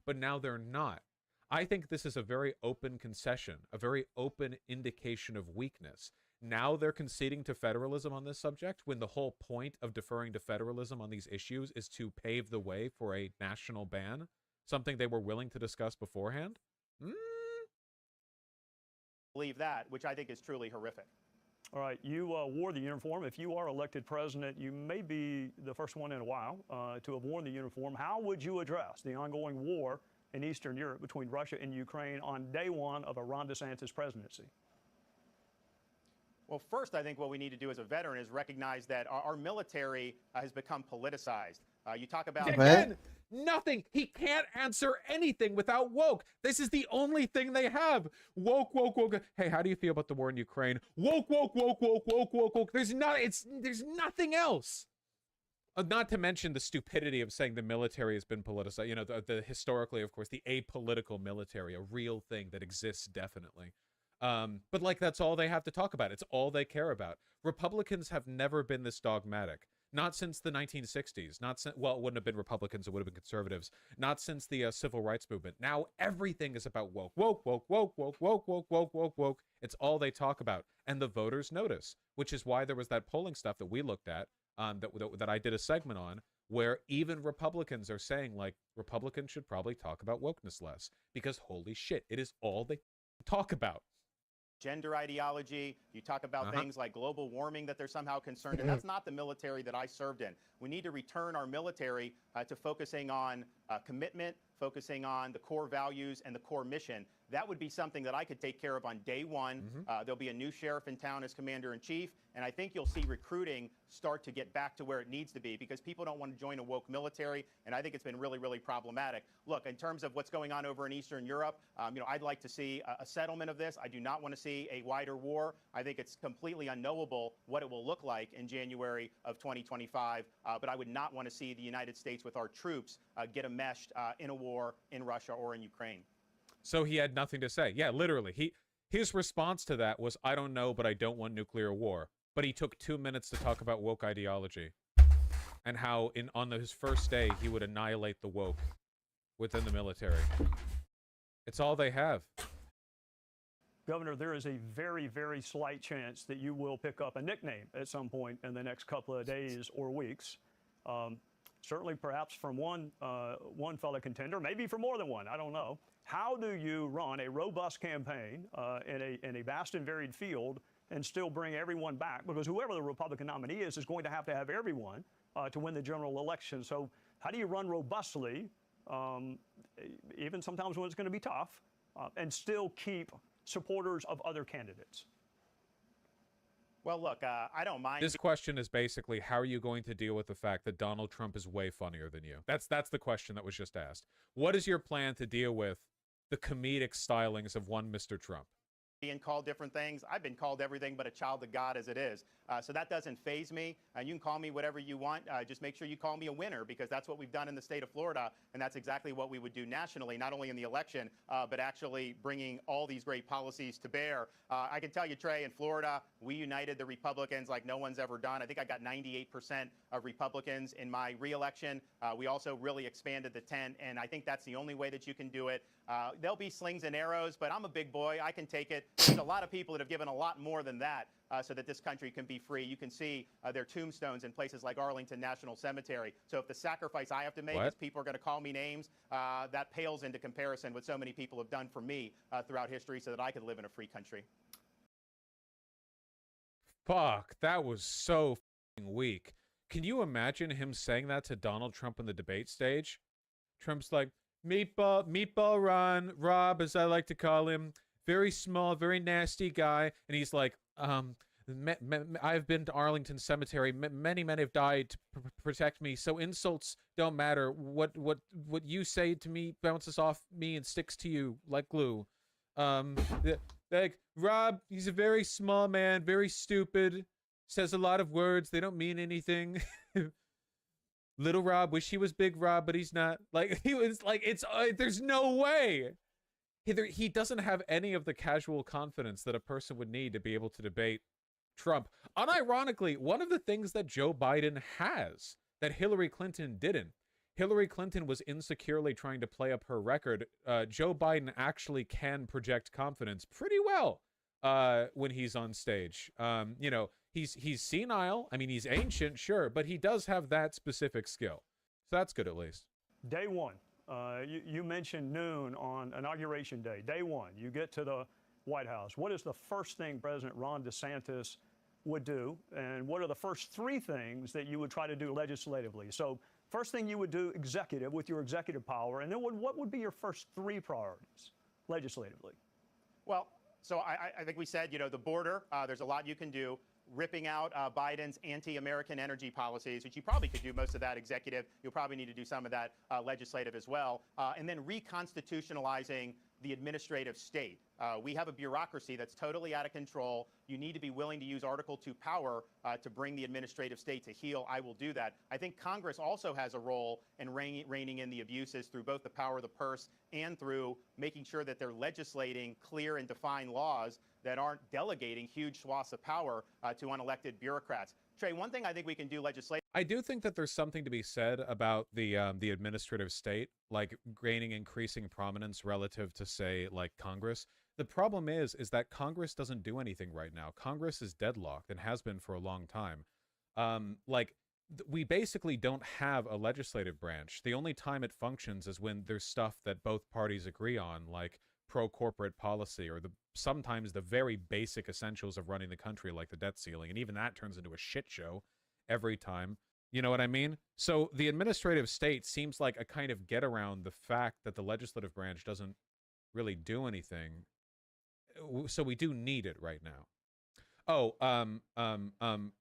But now they're not. I think this is a very open concession, a very open indication of weakness. Now they're conceding to federalism on this subject when the whole point of deferring to federalism on these issues is to pave the way for a national ban, something they were willing to discuss beforehand. Believe that, which I think is truly horrific. All right, you wore the uniform. If you are elected president, you may be the first one in a while to have worn the uniform. How would you address the ongoing war in Eastern Europe between Russia and Ukraine on day one of a Ron DeSantis presidency? Well, first, I think what we need to do as a veteran is recognize that our military has become politicized. You talk about... Again, nothing. He can't answer anything without woke. This is the only thing they have. Woke, woke, woke. Hey, how do you feel about the war in Ukraine? Woke, woke, woke, woke, woke, woke, woke. There's nothing else. Not to mention the stupidity of saying the military has been politicized. The historically, of course, the apolitical military, a real thing that exists, definitely. But like, that's all they have to talk about. It's all they care about. Republicans have never been this dogmatic. Not since the 1960s. Well, it wouldn't have been Republicans. It would have been conservatives. Not since the civil rights movement. Now everything is about woke, woke, woke, woke, woke, woke, woke, woke, woke, woke. It's all they talk about, and the voters notice. Which is why there was that polling stuff that we looked at, that I did a segment on, where even Republicans are saying, like, Republicans should probably talk about wokeness less, because holy shit, it is all they talk about. Gender ideology, you talk about things like global warming that they're somehow concerned, and that's not the military that I served in. We need to return our military to focusing on commitment, focusing on the core values and the core mission. That would be something that I could take care of on day one. There'll be a new sheriff in town as commander-in-chief, and I think you'll see recruiting start to get back to where it needs to be, because people don't want to join a woke military, and I think it's been really, really problematic. Look, in terms of what's going on over in Eastern Europe, I'd like to see a settlement of this. I do not want to see a wider war. I think it's completely unknowable what it will look like in January of 2025, but I would not want to see the United States with our troops get enmeshed in a war in Russia or in Ukraine. So he had nothing to say. Yeah, literally. His response to that was, I don't know, but I don't want nuclear war. But he took 2 minutes to talk about woke ideology and how on his first day he would annihilate the woke within the military. It's all they have. Governor, there is a very, very slight chance that you will pick up a nickname at some point in the next couple of days or weeks. Certainly, perhaps from one fellow contender, maybe from more than one, I don't know. How do you run a robust campaign in a vast and varied field and still bring everyone back? Because whoever the Republican nominee is going to have everyone to win the general election. So how do you run robustly, even sometimes when it's going to be tough, and still keep supporters of other candidates? Well, look, I don't mind. This question is basically, how are you going to deal with the fact that Donald Trump is way funnier than you? That's the question that was just asked. What is your plan to deal with the comedic stylings of one Mr. Trump? Being called different things. I've been called everything but a child of God as it is. So that doesn't faze me. You can call me whatever you want. Just make sure you call me a winner, because that's what we've done in the state of Florida, and that's exactly what we would do nationally, not only in the election, but actually bringing all these great policies to bear. I can tell you, Trey, in Florida, we united the Republicans like no one's ever done. I think I got 98% of Republicans in my reelection. We also really expanded the tent, and I think that's the only way that you can do it. There'll be slings and arrows, but I'm a big boy. I can take it. There's a lot of people that have given a lot more than that so that this country can be free. You can see their tombstones in places like Arlington National Cemetery. So if the sacrifice I have to make is people are going to call me names, that pales into comparison what so many people have done for me throughout history so that I could live in a free country. Fuck, that was so fucking weak. Can you imagine him saying that to Donald Trump on the debate stage? Trump's like, Meatball Rob, as I like to call him, very small, very nasty guy. And he's like, I've been to Arlington Cemetery. Many men have died to protect me. So insults don't matter. What you say to me bounces off me and sticks to you like glue. Like Rob, he's a very small man, very stupid, says a lot of words. They don't mean anything. Little Rob, wish he was Big Rob, but he's not. Like, he was like, it's there's no way. He doesn't have any of the casual confidence that a person would need to be able to debate Trump. Unironically, one of the things that Joe Biden has that Hillary Clinton didn't. Hillary Clinton was insecurely trying to play up her record. Joe Biden actually can project confidence pretty well when he's on stage. You know, he's senile. I mean, he's ancient, sure, but he does have that specific skill. So that's good, at least. Day one, you mentioned noon on Inauguration Day. Day one, you get to the White House. What is the first thing President Ron DeSantis would do? And what are the first three things that you would try to do legislatively? So first thing you would do executive with your executive power, and then what would be your first three priorities legislatively? Well, so I think we said, you know, the border, there's a lot you can do. Ripping out Biden's anti-American energy policies, which you probably could do most of that executive. You'll probably need to do some of that legislative as well. And then reconstitutionalizing the administrative state. We have a bureaucracy that's totally out of control. You need to be willing to use Article 2 power to bring the administrative state to heel. I will do that. I think Congress also has a role in reining in the abuses through both the power of the purse and through making sure that they're legislating clear and defined laws that aren't delegating huge swaths of power to unelected bureaucrats. Trey, one thing I think we can do legislatively. I do think that there's something to be said about the administrative state, like gaining increasing prominence relative to, say, like Congress. The problem is that Congress doesn't do anything right now. Congress is deadlocked and has been for a long time. We basically don't have a legislative branch. The only time it functions is when there's stuff that both parties agree on, like pro-corporate policy, or sometimes the very basic essentials of running the country, like the debt ceiling, and even that turns into a shit show every time. You know what I mean? So the administrative state seems like a kind of get around the fact that the legislative branch doesn't really do anything. So we do need it right now.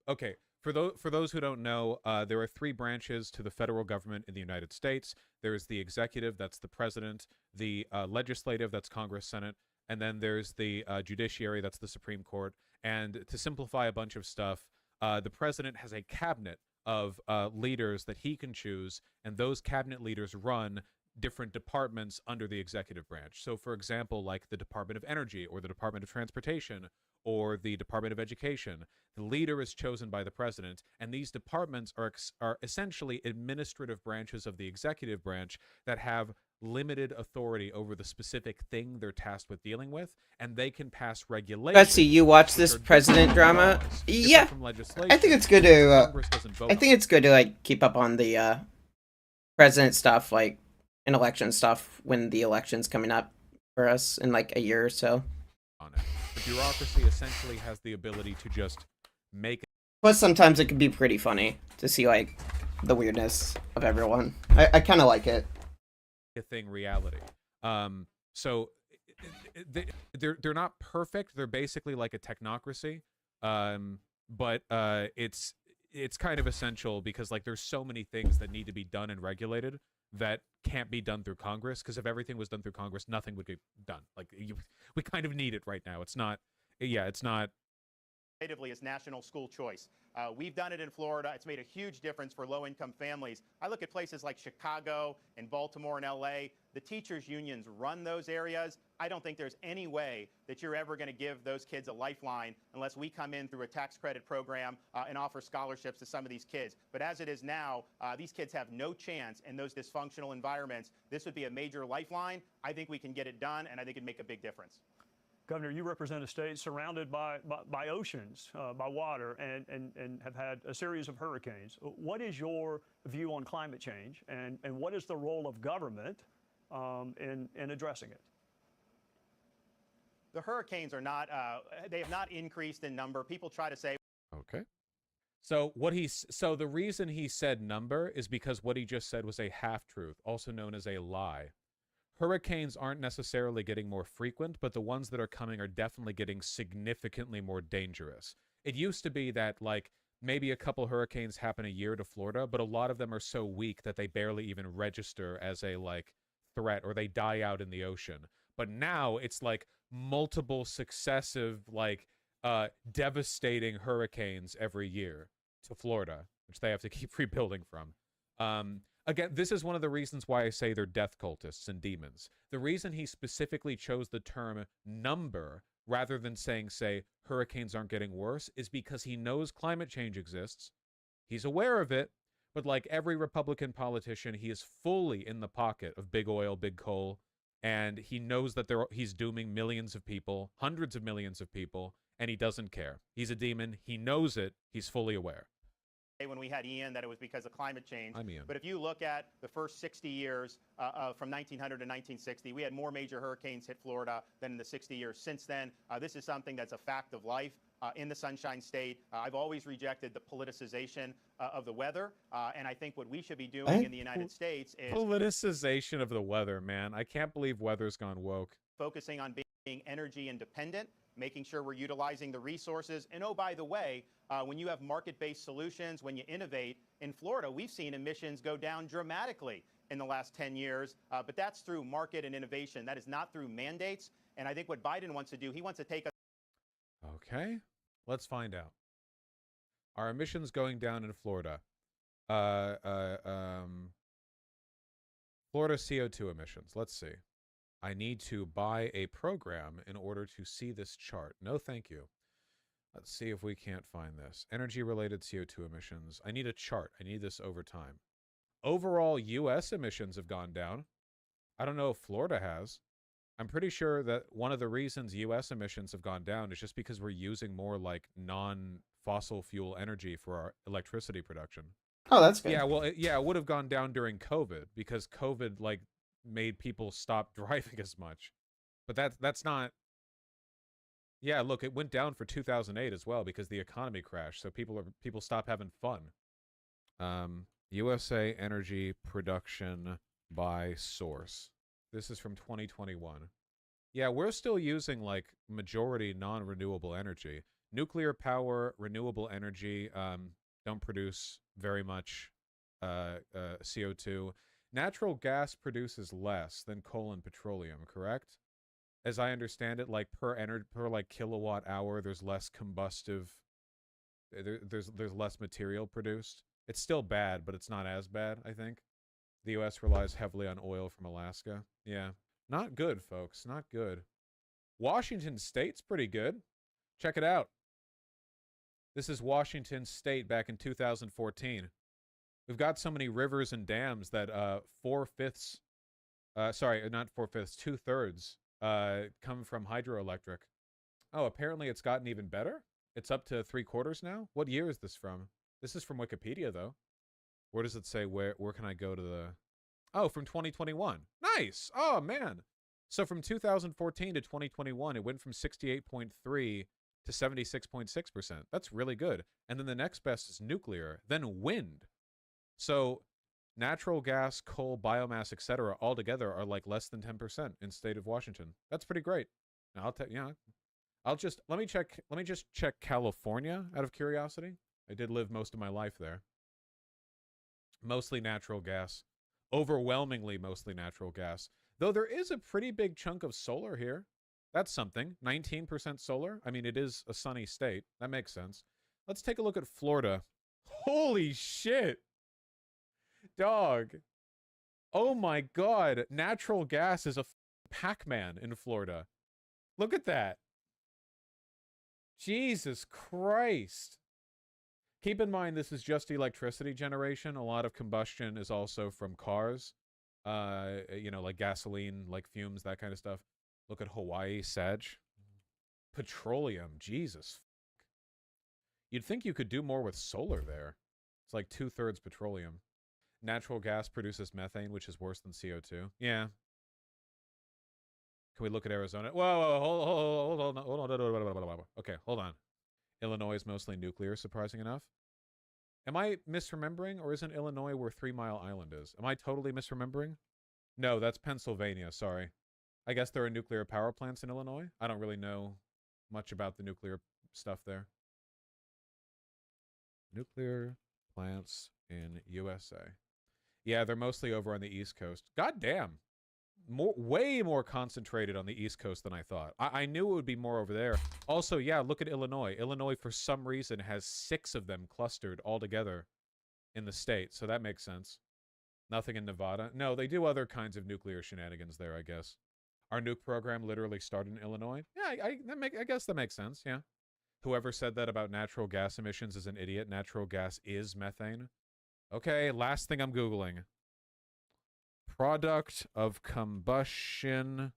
Okay. For those who don't know, there are three branches to the federal government in the United States. There is the executive, that's the president, the legislative, that's Congress, Senate, and then there's the judiciary, that's the Supreme Court. And to simplify a bunch of stuff, the president has a cabinet of leaders that he can choose, and those cabinet leaders run different departments under the executive branch. So, for example, like the Department of Energy or the Department of Transportation or the Department of Education, the leader is chosen by the president, and these departments are essentially administrative branches of the executive branch that have limited authority over the specific thing they're tasked with dealing with, and they can pass regulations. Betsy, you watch this president drama? Yeah, I think it's good to. I think it's good to like keep up on the president stuff, like and election stuff when the election's coming up for us in like a year or so. On it. The bureaucracy essentially has the ability to just make. Plus, sometimes it can be pretty funny to see like the weirdness of everyone. I kind of like it. A thing reality. So they're not perfect. They're basically like a technocracy. But it's kind of essential because like there's so many things that need to be done and regulated that can't be done through Congress, because if everything was done through Congress, nothing would get done. Like we kind of need it right now. It's not Is national school choice. We've done it in Florida. It's made a huge difference for low-income families. I look at places like Chicago and Baltimore and LA. The teachers' unions run those areas. I don't think there's any way that you're ever going to give those kids a lifeline unless we come in through a tax credit program and offer scholarships to some of these kids. But as it is now, these kids have no chance in those dysfunctional environments. This would be a major lifeline. I think we can get it done, and I think it'd make a big difference. Governor, you represent a state surrounded by oceans, by water, and have had a series of hurricanes. What is your view on climate change, and what is the role of government in addressing it? The hurricanes are not, they have not increased in number. People try to say. Okay. So so the reason he said number is because what he just said was a half-truth, also known as a lie. Hurricanes aren't necessarily getting more frequent, but the ones that are coming are definitely getting significantly more dangerous. It used to be that, like, maybe a couple hurricanes happen a year to Florida, but a lot of them are so weak that they barely even register as a, like, threat, or they die out in the ocean. But now it's, like, multiple successive, like, devastating hurricanes every year to Florida, which they have to keep rebuilding from. Again, this is one of the reasons why I say they're death cultists and demons. The reason he specifically chose the term number rather than saying, say, hurricanes aren't getting worse is because he knows climate change exists. He's aware of it, but like every Republican politician, he is fully in the pocket of big oil, big coal, and he knows that he's dooming millions of people, hundreds of millions of people, and he doesn't care. He's a demon. He knows it. He's fully aware. When we had Ian, that it was because of climate change. I'm Ian. But if you look at the first 60 years from 1900 to 1960, we had more major hurricanes hit Florida than in the 60 years since then. This is something that's a fact of life in the Sunshine State. I've always rejected the politicization of the weather, and I think what we should be doing in the United States is politicization of the weather, man. I can't believe weather's gone woke. Focusing on being energy independent, making sure we're utilizing the resources. And oh, by the way, when you have market-based solutions, when you innovate, in Florida, we've seen emissions go down dramatically in the last 10 years, but that's through market and innovation. That is not through mandates. And I think what Biden wants to do, he wants to take us. Okay, let's find out. Are emissions going down in Florida? Florida CO2 emissions. Let's see. I need to buy a program in order to see this chart. No, thank you. Let's see if we can't find this. Energy-related CO2 emissions. I need a chart. I need this over time. Overall, U.S. emissions have gone down. I don't know if Florida has. I'm pretty sure that one of the reasons U.S. emissions have gone down is just because we're using more, like, non-fossil fuel energy for our electricity production. Oh, that's good. Yeah, well, it would have gone down during COVID because COVID, like, made people stop driving as much. But that's not. Yeah, look, it went down for 2008 as well because the economy crashed, so people stop having fun. USA energy production by source. This is from 2021. Yeah, we're still using like majority non-renewable energy. Nuclear power, renewable energy don't produce very much CO2. Natural gas produces less than coal and petroleum, correct? As I understand it, like per like kilowatt hour, there's less combustive. There's less material produced. It's still bad, but it's not as bad, I think. The U.S. relies heavily on oil from Alaska. Yeah, not good, folks. Not good. Washington State's pretty good. Check it out. This is Washington State back in 2014. We've got so many rivers and dams that 2/3 come from hydroelectric. Oh, apparently it's gotten even better? It's up to 3/4 now? What year is this from? This is from Wikipedia, though. Where does it say where can I go to the... Oh, from 2021. Nice! Oh, man. So from 2014 to 2021, it went from 68.3 to 76.6%. That's really good. And then the next best is nuclear, then wind. So natural gas, coal, biomass, etc., all together are like less than 10% in state of Washington. That's pretty great. Now let me just check California out of curiosity. I did live most of my life there. Mostly natural gas. Overwhelmingly mostly natural gas. Though there is a pretty big chunk of solar here. That's something. 19% solar. I mean, it is a sunny state. That makes sense. Let's take a look at Florida. Holy shit. Dog. Oh my god. Natural gas is a Pac-Man in Florida. Look at that. Jesus Christ. Keep in mind, this is just electricity generation. A lot of combustion is also from cars. You know, like gasoline, like fumes, that kind of stuff. Look at Hawaii, Sag. Petroleum, Jesus. You'd think you could do more with solar there. It's like 2/3 petroleum. Natural gas produces methane, which is worse than CO2. Yeah. Can we look at Arizona? Whoa, hold on. Okay, hold on. Illinois is mostly nuclear, surprising enough. Am I misremembering, or isn't Illinois where 3 Mile Island is? Am I totally misremembering? No, that's Pennsylvania, sorry. I guess there are nuclear power plants in Illinois. I don't really know much about the nuclear stuff there. Nuclear plants in USA. Yeah, they're mostly over on the East Coast. God damn. Way more concentrated on the East Coast than I thought. I knew it would be more over there. Also, yeah, look at Illinois. Illinois, for some reason, has 6 of them clustered all together in the state, so that makes sense. Nothing in Nevada. No, they do other kinds of nuclear shenanigans there, I guess. Our nuke program literally started in Illinois. Yeah, I guess that makes sense, yeah. Whoever said that about natural gas emissions is an idiot. Natural gas is methane. Okay, last thing I'm Googling. Product of combustion,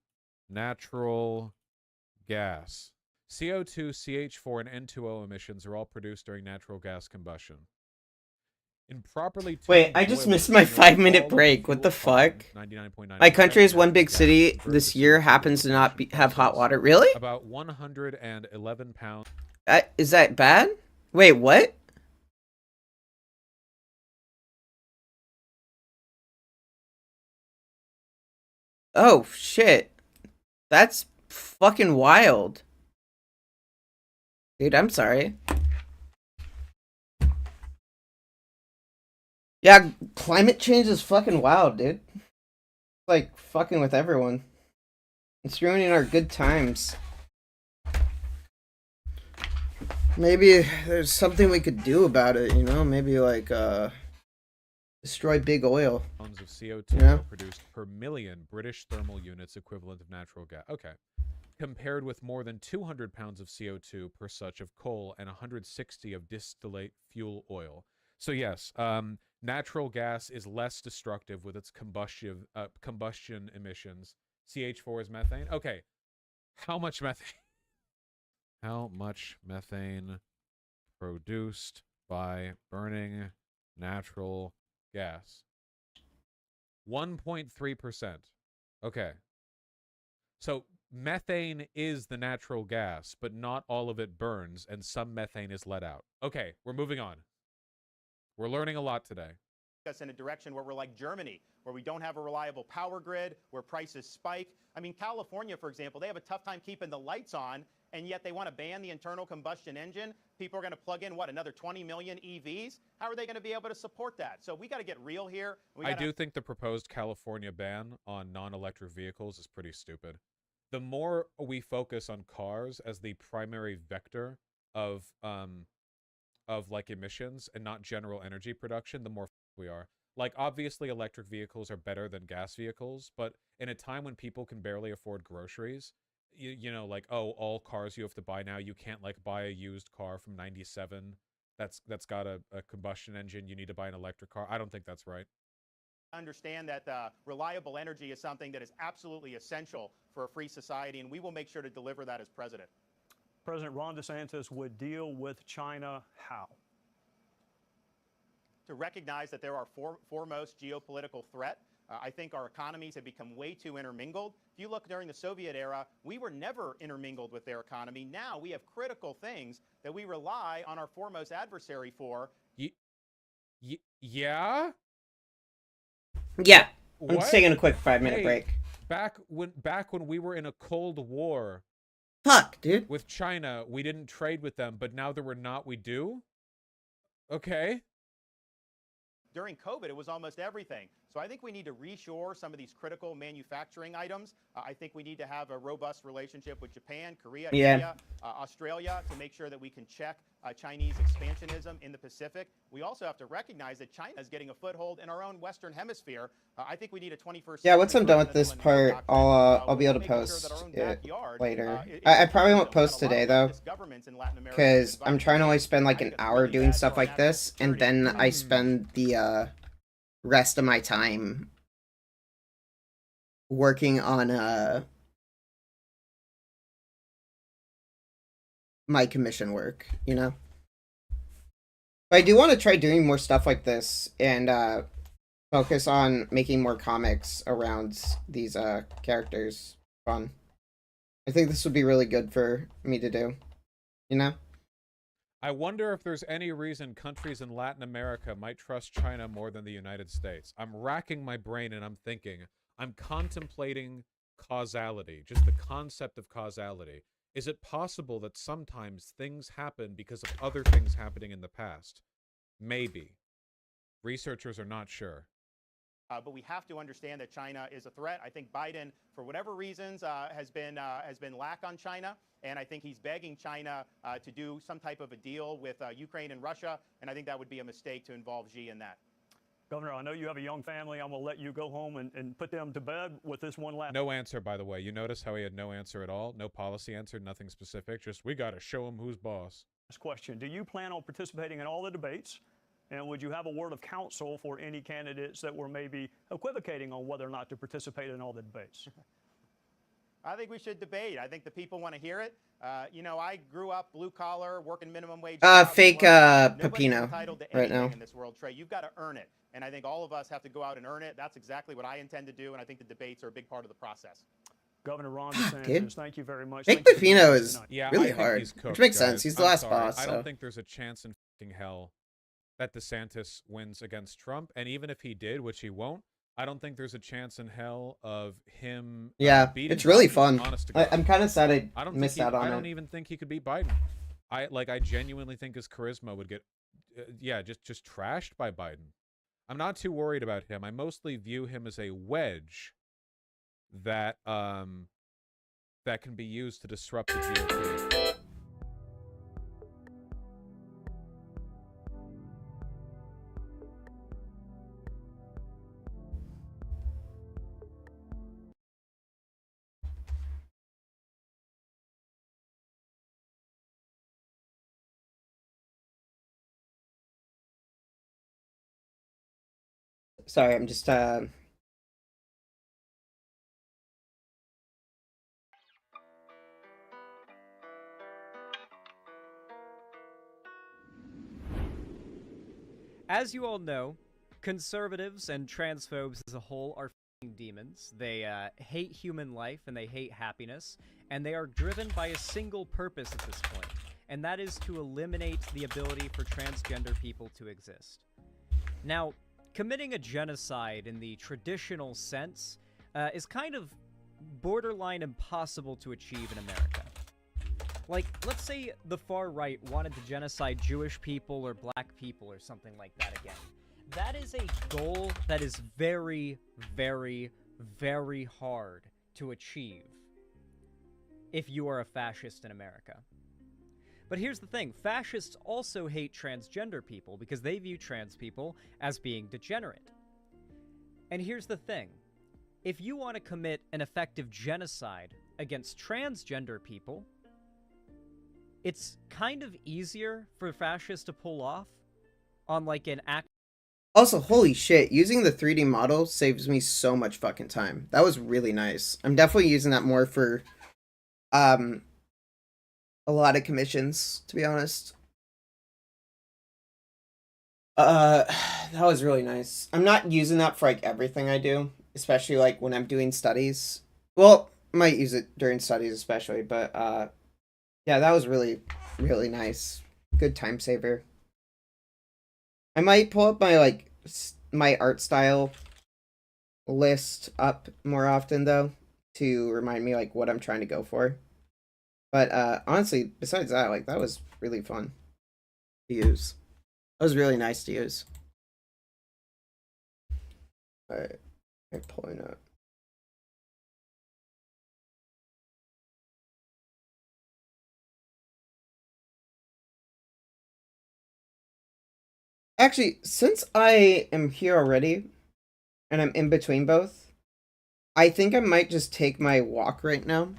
natural gas. CO2, CH4, and N2O emissions are all produced during natural gas combustion. Improperly Wait, I just missed my 5-minute break. What the fuck? 99.9%. My country's one big city this year happens to not have hot water. Really? About 111 pounds. Is that bad? Wait, what? Oh, shit. That's fucking wild. Dude, I'm sorry. Yeah, climate change is fucking wild, dude. Like, fucking with everyone. It's ruining our good times. Maybe there's something we could do about it, you know? Maybe, like, destroy big oil. Pounds of CO2 Yeah. are produced per million British thermal units equivalent of natural gas. Okay. Compared with more than 200 pounds of CO2 per such of coal and 160 of distillate fuel oil. So yes, natural gas is less destructive with its combustion emissions. CH4 is methane. Okay. How much methane? How much methane produced by burning natural gas? 1.3%. Okay. So methane is the natural gas, but not all of it burns, and some methane is let out. Okay, we're moving on. We're learning a lot today. Us in a direction where we're like Germany, where we don't have a reliable power grid, where prices spike. I mean, California, for example, they have a tough time keeping the lights on, and yet they want to ban the internal combustion engine. People are going to plug in, what, another 20 million EVs? How are they going to be able to support that? So we got to get real here. I do think the proposed California ban on non-electric vehicles is pretty stupid. The more we focus on cars as the primary vector of like emissions and not general energy production, the more we are. Like, obviously electric vehicles are better than gas vehicles, but in a time when people can barely afford groceries, you know, like, oh, all cars you have to buy now, you can't like buy a used car from 97 that's got a combustion engine. You need to buy an electric car. I don't think that's right. Understand that reliable energy is something that is absolutely essential for a free society, and we will make sure to deliver that as president. President Ron DeSantis would deal with China how? To recognize that they're our foremost geopolitical threat. I think our economies have become way too intermingled. If you look during the Soviet era, we were never intermingled with their economy. Now we have critical things that we rely on our foremost adversary for. Yeah? Yeah. I'm What? just taking a quick 5-minute Hey, break. Back when we were in a Cold War Fuck, dude. with China, we didn't trade with them, but now that we're not, we do? Okay. During COVID, it was almost everything. So I think we need to reshore some of these critical manufacturing items. I think we need to have a robust relationship with Japan, Korea, Yeah. India, Australia to make sure that we can check Chinese expansionism in the Pacific. We also have to recognize that China is getting a foothold in our own Western Hemisphere. I think we need a 21st Yeah, once century I'm done with version of this the Monroe part, Doctrine, I'll be able to making sure post that our own it backyard, later. is I a probably won't freedom that post a lot today of though, leftist governments in Latin America because have I'm trying to only spend like I an think it's hour really doing bad stuff for our like this, and national then I spend the rest of my time working on my commission work, you know? But I do want to try doing more stuff like this and focus on making more comics around these characters. Fun. I think this would be really good for me to do, you know? I wonder if there's any reason countries in Latin America might trust China more than the United States. I'm racking my brain and I'm thinking, I'm contemplating causality, just the concept of causality. Is it possible that sometimes things happen because of other things happening in the past? Maybe. Researchers are not sure. But we have to understand that China is a threat. I think Biden, for whatever reasons, has been lack on China, and I think he's begging China to do some type of a deal with Ukraine and Russia, and I think that would be a mistake to involve Xi in that. Governor, I know you have a young family. I'm going to let you go home and put them to bed with this one last. No answer, by the way. You notice how he had no answer at all? No policy answer, nothing specific. Just, we got to show him who's boss. Question. Do you plan on participating in all the debates? And would you have a word of counsel for any candidates that were maybe equivocating on whether or not to participate in all the debates? I think we should debate. I think the people want to hear it. You know, I grew up blue collar, working minimum wage. Fake Nobody's Pepino entitled to right anything now. in this world, Trey. You've got to earn it. And I think all of us have to go out and earn it. That's exactly what I intend to do. And I think the debates are a big part of the process. Governor Ron Fuck, DeSantis, dude. thank you very much. Fake Thank you for joining Pepino us is tonight. Yeah, really I think hard, he's cooked, which makes guys. sense. He's the I'm last sorry. boss. I So. don't think there's a chance in fucking hell that DeSantis wins against Trump. And even if he did, which he won't, I don't think there's a chance in hell of him Yeah, beating it's really Biden, fun. honest to God. I'm kind of sad I don't missed think out on I it. don't even think he could beat Biden. I genuinely think his charisma would get just trashed by Biden. I'm not too worried about him. I mostly view him as a wedge that that can be used to disrupt the GOP. Sorry, I'm just As you all know, conservatives and transphobes as a whole are f***ing demons. They hate human life and they hate happiness, and they are driven by a single purpose at this point, and that is to eliminate the ability for transgender people to exist. Now, committing a genocide in the traditional sense is kind of borderline impossible to achieve in America. Like, let's say the far right wanted to genocide Jewish people or black people or something like that again. That is a goal that is very, very, very hard to achieve if you are a fascist in America. But here's the thing, fascists also hate transgender people because they view trans people as being degenerate. And here's the thing, if you want to commit an effective genocide against transgender people, it's kind of easier for fascists to pull off on like an act. Also, holy shit, using the 3D model saves me so much fucking time. That was really nice. I'm definitely using that more for a lot of commissions, to be honest. That was really nice. I'm not using that for like everything I do, especially like when I'm doing studies. Well, I might use it during studies especially, but yeah, that was really, really nice. Good time saver. I might pull up my, like, my art style list up more often, though, to remind me, like, what I'm trying to go for. But, honestly, besides that, like, that was really fun to use. That was really nice to use. Alright, I'm pulling up. Actually, since I am here already, and I'm in between both, I think I might just take my walk right now.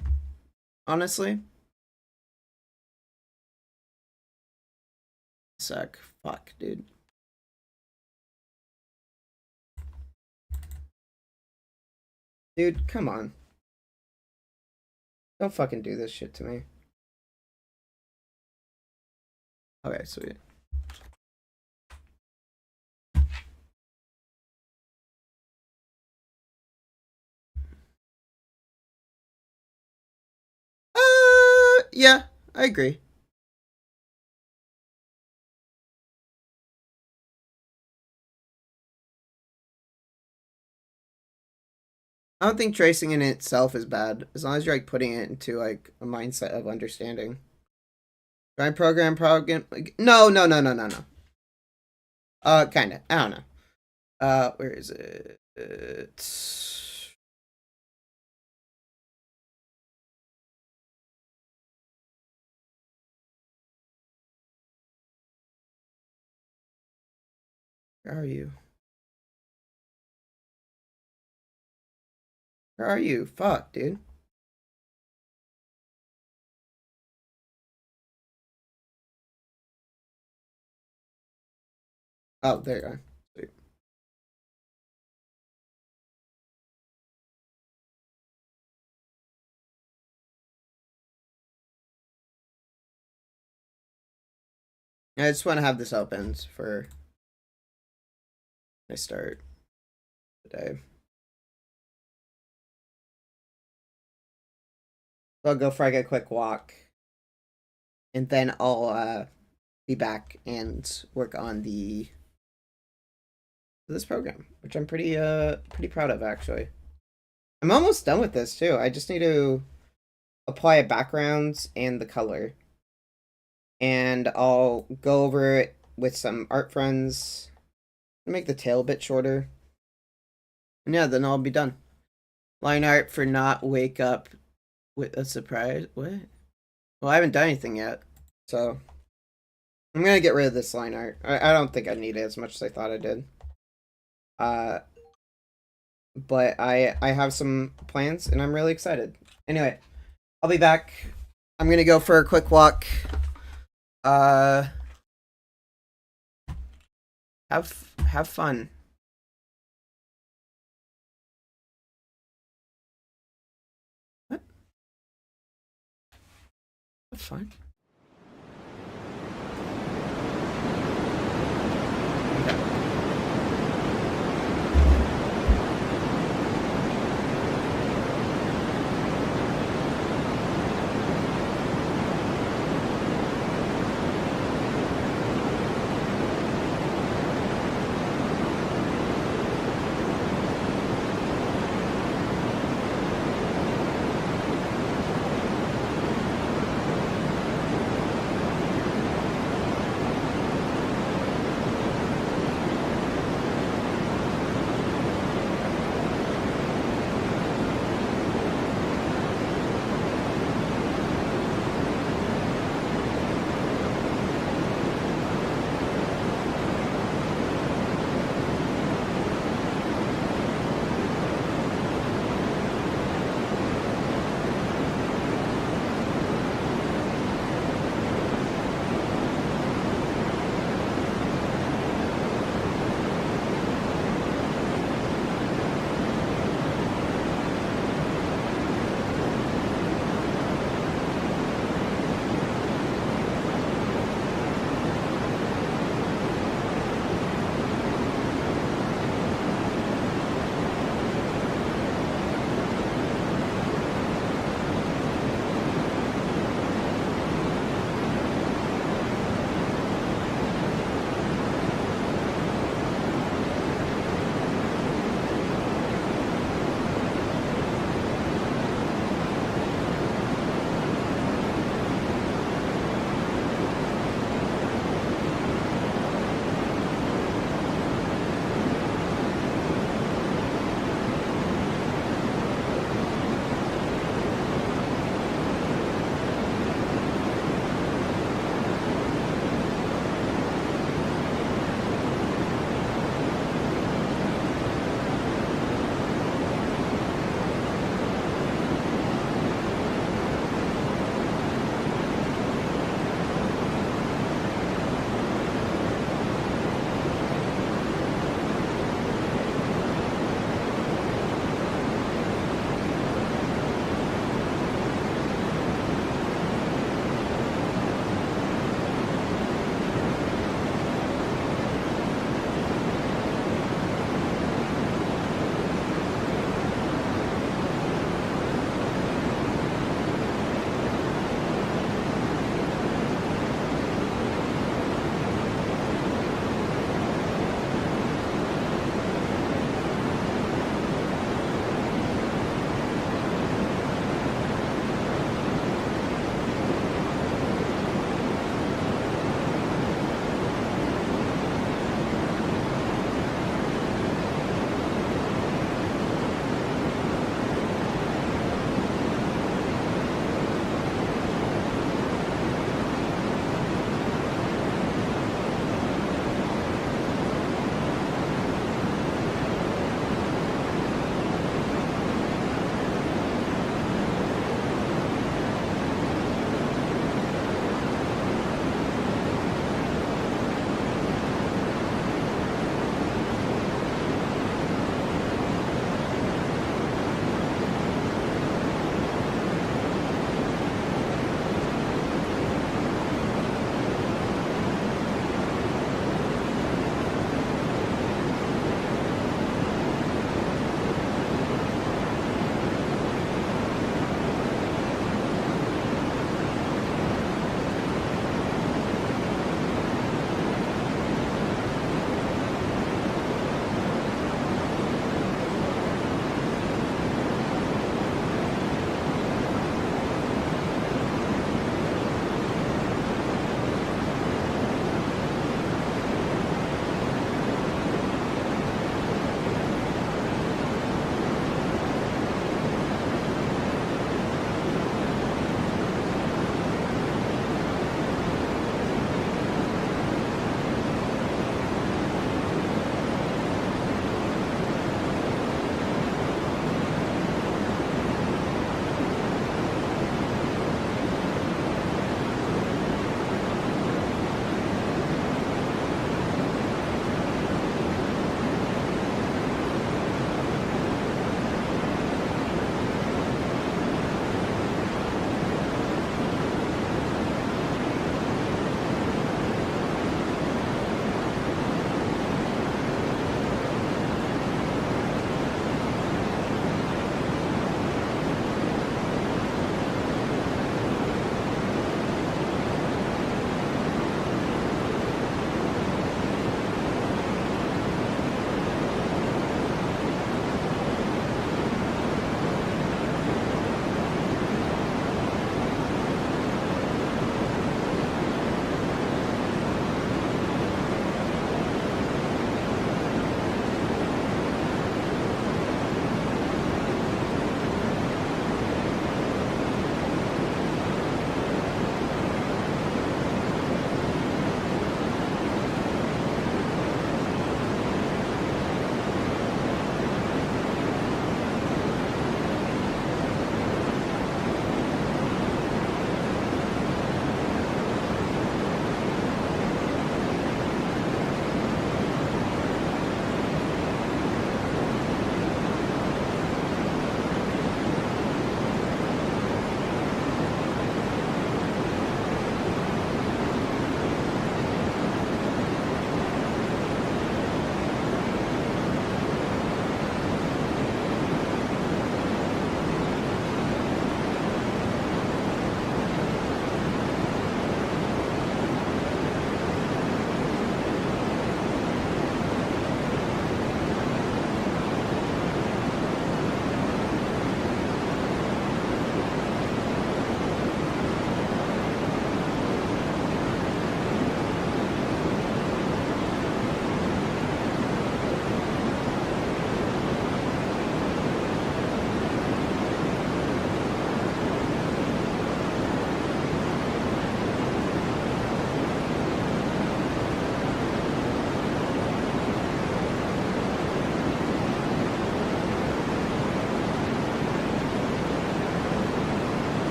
Honestly. Suck. Fuck, dude. Dude, come on. Don't fucking do this shit to me. Okay, sweet. Yeah, I agree. I don't think tracing in itself is bad, as long as you're like putting it into like a mindset of understanding. Try program. No. Kinda. I don't know. Where is it? Where are you? Where are you? Fuck, dude. Oh, there you are. Sweet. I just want to have this opened for I start the day. So I'll go for like a quick walk, and then I'll be back and work on this program, which I'm pretty proud of actually. I'm almost done with this too. I just need to apply a background and the color, and I'll go over it with some art friends. Make the tail a bit shorter, and yeah, then I'll be done. Line art for not wake up with a surprise. What? Well, I haven't done anything yet, so I'm gonna get rid of this line art. I don't think I need it as much as I thought I did. But I have some plans, and I'm really excited. Anyway, I'll be back. I'm gonna go for a quick walk. Have fun. What? That's fine.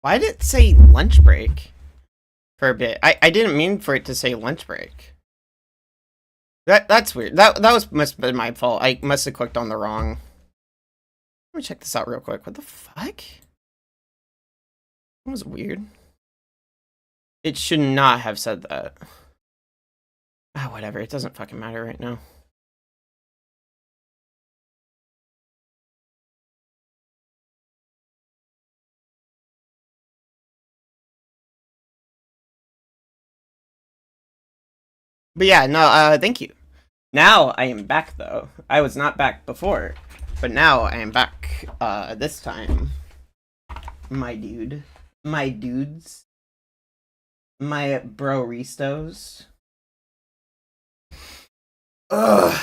Why did it say lunch break for a bit? I didn't mean for it to say lunch break. That's weird. That must have been my fault. I must have clicked on the wrong. Let me check this out real quick. What the fuck? That was weird. It should not have said that. Ah, whatever. It doesn't fucking matter right now. But yeah, no, thank you. Now I am back, though. I was not back before, but now I am back, this time. My dude. My dudes. My bro-ristos. Ugh.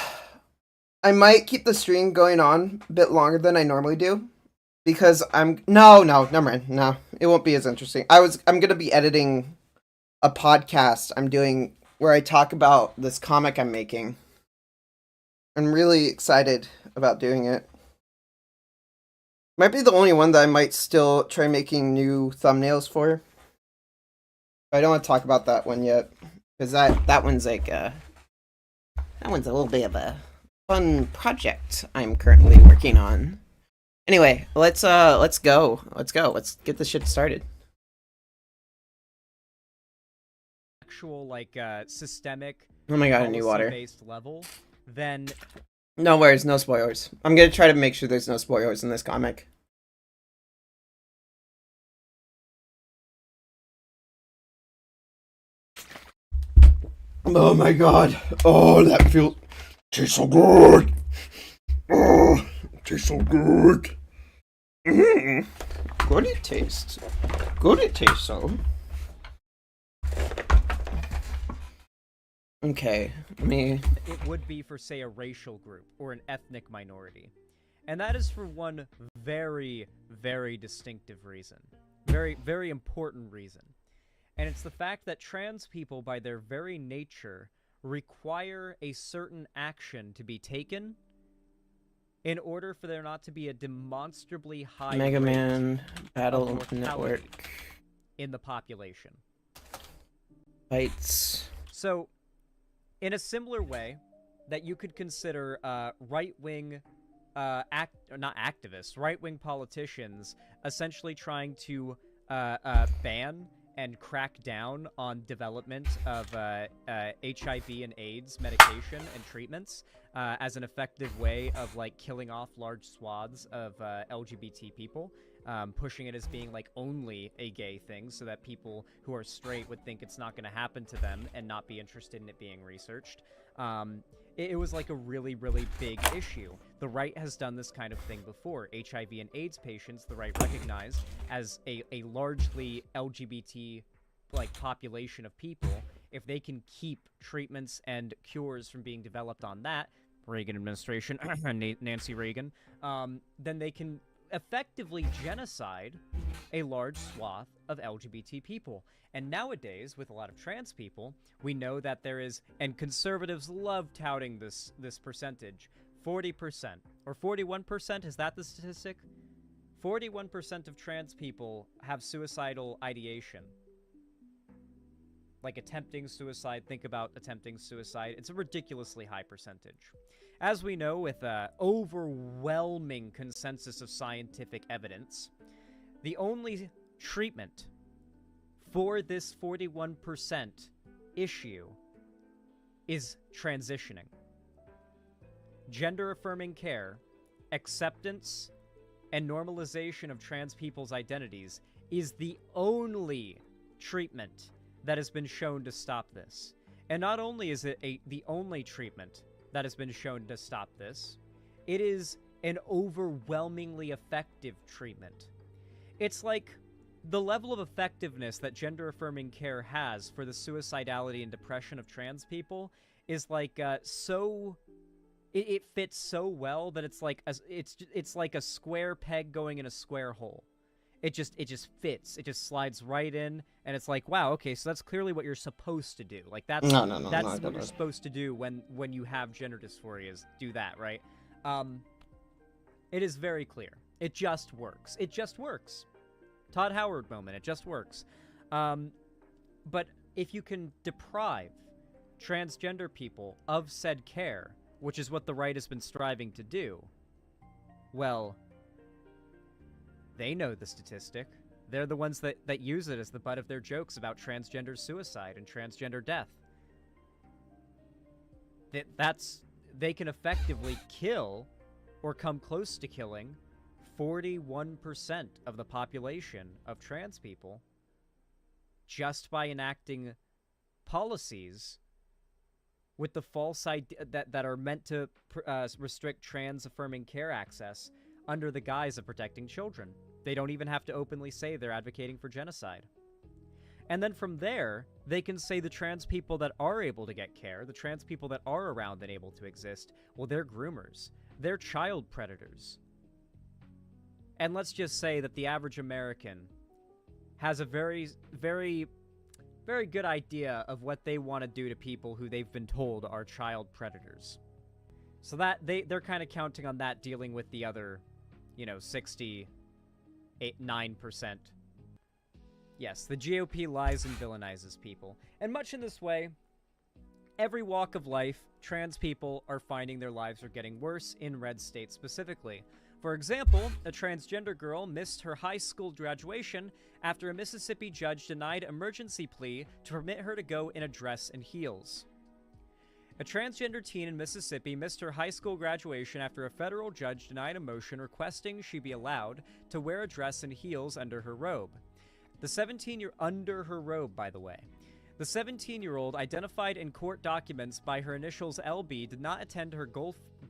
I might keep the stream going on a bit longer than I normally do. Because no, never mind. No, it won't be as interesting. I'm gonna be editing a podcast I'm doing where I talk about this comic I'm making. I'm really excited about doing it. Might be the only one that I might still try making new thumbnails for. I don't want to talk about that one yet, because that one's like that one's a little bit of a fun project I'm currently working on. Anyway, let's go. Let's get this shit started. Actual like systemic. Oh my god, I need water. Based level, then no worries, no spoilers. I'm gonna try to make sure there's no spoilers in this comic. Oh my god. Oh, that tastes so good. Oh, it tastes so good. Good it tastes. Good it tastes so. Okay, it would be for, say, a racial group or an ethnic minority. And that is for one very, very distinctive reason. Very, very important reason. And it's the fact that trans people, by their very nature, require a certain action to be taken in order for there not to be a demonstrably high Mega rate Man Battle of mortality Network in the population. Fights. So, in a similar way that you could consider right-wing not activists, right-wing politicians essentially trying to ban and crack down on development of HIV and AIDS medication and treatments as an effective way of like killing off large swaths of LGBT people, pushing it as being like only a gay thing so that people who are straight would think it's not going to happen to them and not be interested in it being researched. It was like a really, really big issue. The right has done this kind of thing before. HIV and AIDS patients, the right recognized as a largely LGBT like population of people. If they can keep treatments and cures from being developed on that, Reagan administration, Nancy Reagan, then they can effectively genocide a large swath of LGBT people. And nowadays, with a lot of trans people, we know that there is, and conservatives love touting this percentage, 40% or 41%, is that the statistic? 41% of trans people have suicidal ideation. Like attempting suicide, think about attempting suicide. It's a ridiculously high percentage. As we know, with overwhelming consensus of scientific evidence, the only treatment for this 41% issue is transitioning. Gender-affirming care, acceptance, and normalization of trans people's identities is the only treatment that has been shown to stop this. And not only is it the only treatment that has been shown to stop this, it is an overwhelmingly effective treatment. It's like the level of effectiveness that gender-affirming care has for the suicidality and depression of trans people is like it fits so well that it's like it's like a square peg going in a square hole. It just fits. It just slides right in, and it's like, wow, okay, so that's clearly what you're supposed to do. Like that's what you're supposed to do when you have gender dysphoria, is do that, right? It is very clear. It just works. It just works. Todd Howard moment. It just works. But if you can deprive transgender people of said care, which is what the right has been striving to do, well, they know the statistic. They're the ones that use it as the butt of their jokes about transgender suicide and transgender death. They can effectively kill or come close to killing 41% of the population of trans people just by enacting policies with the false idea that are meant to restrict trans-affirming care access under the guise of protecting children. They don't even have to openly say they're advocating for genocide. And then from there, they can say the trans people that are able to get care, the trans people that are around and able to exist, well, they're groomers. They're child predators. And let's just say that the average American has a very, very, very good idea of what they want to do to people who they've been told are child predators. So that they're kind of counting on that, dealing with the other, 9%. Yes, the GOP lies and villainizes people. And much in this way, every walk of life, trans people are finding their lives are getting worse in red states specifically. For example, a transgender girl missed her high school graduation after a Mississippi judge denied emergency plea to permit her to go in a dress and heels. A transgender teen in Mississippi missed her high school graduation after a federal judge denied a motion requesting she be allowed to wear a dress and heels under her robe. The 17-year-old, identified in court documents by her initials LB, did not attend her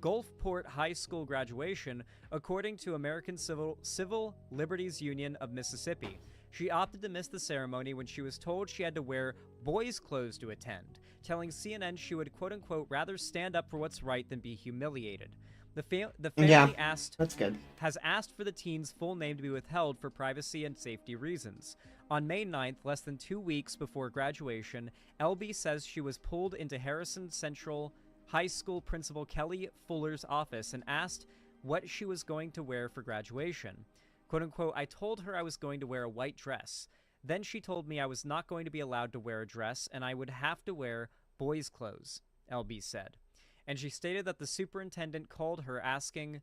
Gulfport High School graduation, according to American Civil Liberties Union of Mississippi. She opted to miss the ceremony when she was told she had to wear boys' clothes to attend, telling CNN she would, quote-unquote, rather stand up for what's right than be humiliated. The family that's good. has asked for the teen's full name to be withheld for privacy and safety reasons. On May 9th, less than 2 weeks before graduation, LB says she was pulled into Harrison Central High School Principal Kelly Fuller's office and asked what she was going to wear for graduation. Quote-unquote, I told her I was going to wear a white dress. Then she told me I was not going to be allowed to wear a dress and I would have to wear boys' clothes, LB said. And she stated that the superintendent called her asking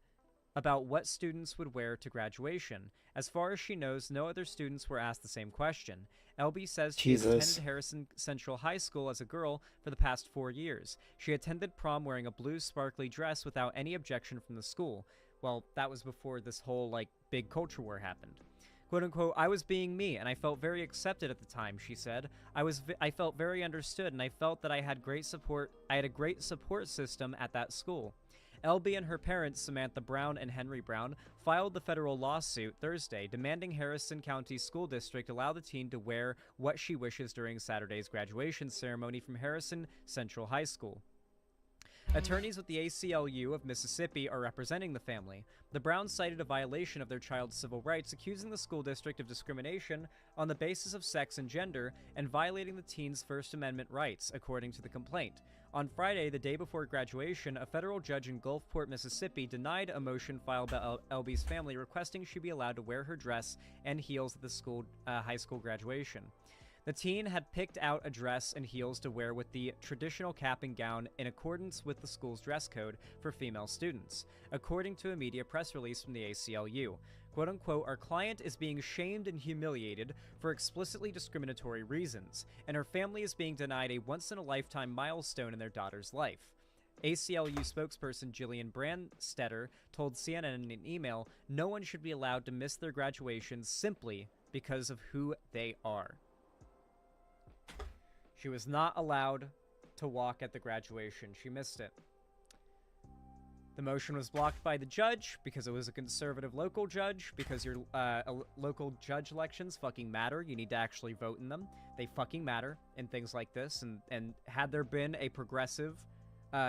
about what students would wear to graduation. As far as she knows, no other students were asked the same question. LB says she has attended Harrison Central High School as a girl for the past 4 years. She attended prom wearing a blue sparkly dress without any objection from the school. Well, that was before this whole, big culture war happened. Quote-unquote, I was being me, and I felt very accepted at the time, she said. I felt very understood, and I felt that I had great support. I had a great support system at that school. LB and her parents, Samantha Brown and Henry Brown, filed the federal lawsuit Thursday, demanding Harrison County School District allow the teen to wear what she wishes during Saturday's graduation ceremony from Harrison Central High School. Attorneys with the ACLU of Mississippi are representing the family. The Browns cited a violation of their child's civil rights, accusing the school district of discrimination on the basis of sex and gender and violating the teen's First Amendment rights, according to the complaint. On Friday, the day before graduation, a federal judge in Gulfport, Mississippi, denied a motion filed by LB's family requesting she be allowed to wear her dress and heels at the high school graduation. The teen had picked out a dress and heels to wear with the traditional cap and gown in accordance with the school's dress code for female students, according to a media press release from the ACLU. Quote-unquote, our client is being shamed and humiliated for explicitly discriminatory reasons, and her family is being denied a once-in-a-lifetime milestone in their daughter's life. ACLU spokesperson Jillian Brandstetter told CNN in an email, no one should be allowed to miss their graduations simply because of who they are. She was not allowed to walk at the graduation. She missed it. The motion was blocked by the judge because it was a conservative local judge, because your local judge elections fucking matter. You need to actually vote in them. They fucking matter in things like this. And had there been a progressive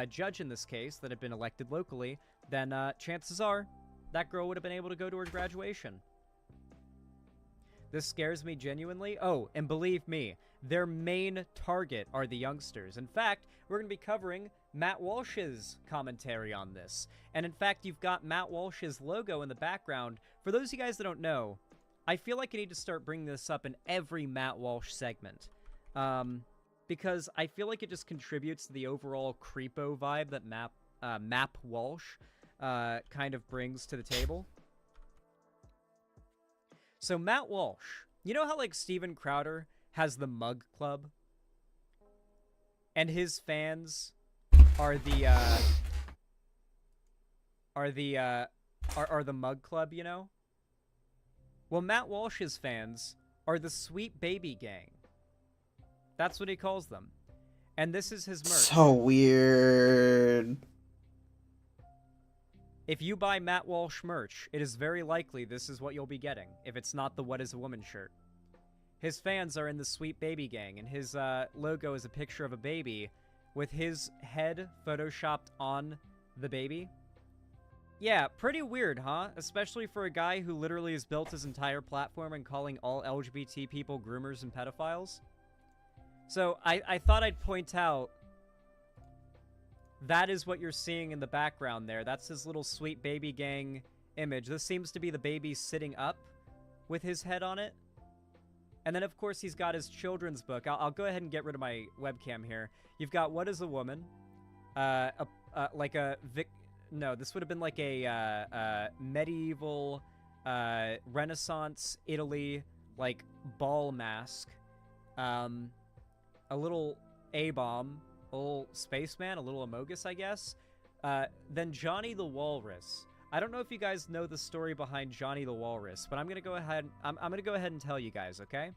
judge in this case that had been elected locally, then chances are that girl would have been able to go to her graduation. This scares me genuinely. Oh, and believe me, their main target are the youngsters. In fact, we're going to be covering Matt Walsh's commentary on this. And in fact, you've got Matt Walsh's logo in the background. For those of you guys that don't know, I feel like I need to start bringing this up in every Matt Walsh segment. Because I feel like it just contributes to the overall creepo vibe that Map Walsh kind of brings to the table. So Matt Walsh, you know how like Steven Crowder has the Mug Club? And his fans are the Mug Club, you know? Well, Matt Walsh's fans are the Sweet Baby Gang. That's what he calls them. And this is his merch. So weird. If you buy Matt Walsh merch, it is very likely this is what you'll be getting, if it's not the What is a Woman shirt. His fans are in the Sweet Baby Gang, and his logo is a picture of a baby with his head photoshopped on the baby. Yeah, pretty weird, huh? Especially for a guy who literally has built his entire platform and calling all LGBT people groomers and pedophiles. So I thought I'd point out that is what you're seeing in the background there. That's his little Sweet Baby Gang image. This seems to be the baby sitting up with his head on it. And then, of course, he's got his children's book. I'll go ahead and get rid of my webcam here. You've got What is a Woman? No, this would have been like a medieval Renaissance Italy, like, ball mask. A little A-bomb, a little spaceman, a little Amogus, I guess. Then Johnny the Walrus. I don't know if you guys know the story behind Johnny the Walrus, but I'm gonna go ahead. I'm gonna go ahead and tell you guys, okay?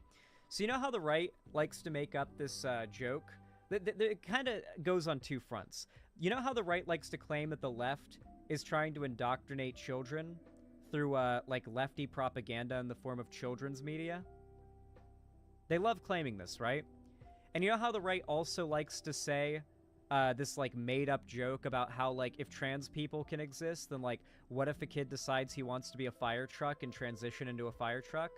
So you know how the right likes to make up this joke? It kind of goes on two fronts. You know how the right likes to claim that the left is trying to indoctrinate children through like lefty propaganda in the form of children's media? They love claiming this, right? And you know how the right also likes to say this like made-up joke about how like if trans people can exist, then like what if a kid decides he wants to be a fire truck and transition into a fire truck?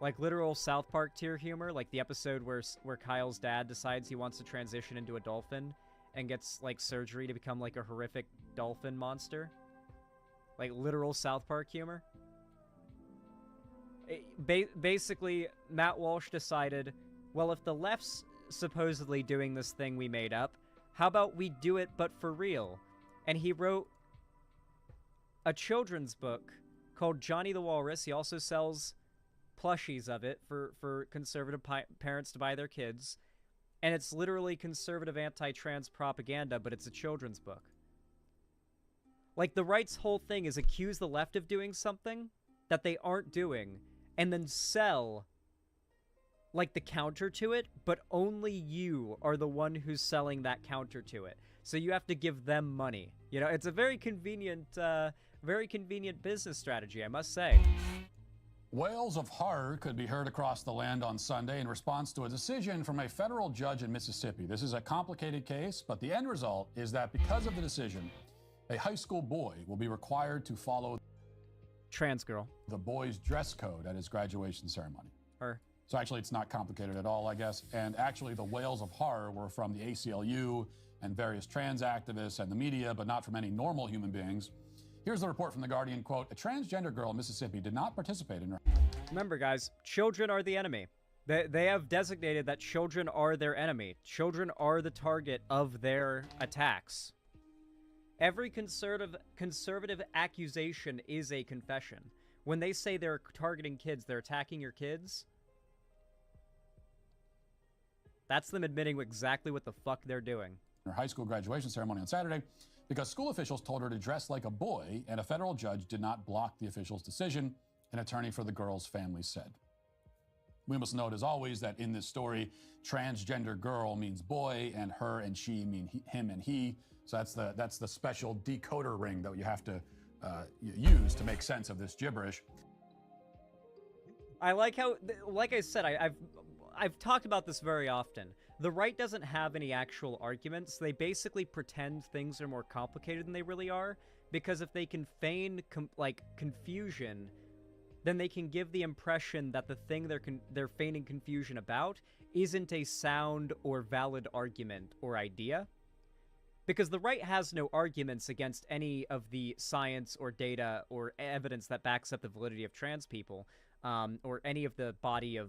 Like literal South Park tier humor, like the episode where Kyle's dad decides he wants to transition into a dolphin and gets like surgery to become like a horrific dolphin monster. Like literal South Park humor. Basically, Matt Walsh decided, well, if the left's supposedly doing this thing we made up, how about we do it but for real? And he wrote a children's book called Johnny the Walrus. He also sells plushies of it for conservative parents to buy their kids. And it's literally conservative anti-trans propaganda, but it's a children's book. Like, the right's whole thing is accuse the left of doing something that they aren't doing, and then sell like the counter to it, but only you are the one who's selling that counter to it. So you have to give them money. You know, it's a very convenient business strategy, I must say. Wails of horror could be heard across the land on Sunday in response to a decision from a federal judge in Mississippi. This is a complicated case, but the end result is that because of the decision, a high school boy will be required to follow trans girl the boys' dress code at his graduation ceremony. Her. So actually, it's not complicated at all, I guess. And actually, the wails of horror were from the ACLU and various trans activists and the media, but not from any normal human beings. Here's the report from The Guardian, quote, a transgender girl in Mississippi did not participate in... Remember, guys, children are the enemy. They have designated that children are their enemy. Children are the target of their attacks. Every conservative accusation is a confession. When they say they're targeting kids, they're attacking your kids, that's them admitting exactly what the fuck they're doing. Her high school graduation ceremony on Saturday because school officials told her to dress like a boy, and a federal judge did not block the official's decision, an attorney for the girl's family said. We must note, as always, that in this story, transgender girl means boy, and her and she mean him and he. So that's the special decoder ring that you have to use to make sense of this gibberish. I like how, like I said, I've talked about this very often. The right doesn't have any actual arguments. They basically pretend things are more complicated than they really are, because if they can feign confusion, then they can give the impression that the thing they're feigning confusion about isn't a sound or valid argument or idea. Because the right has no arguments against any of the science or data or evidence that backs up the validity of trans people, or any of the body of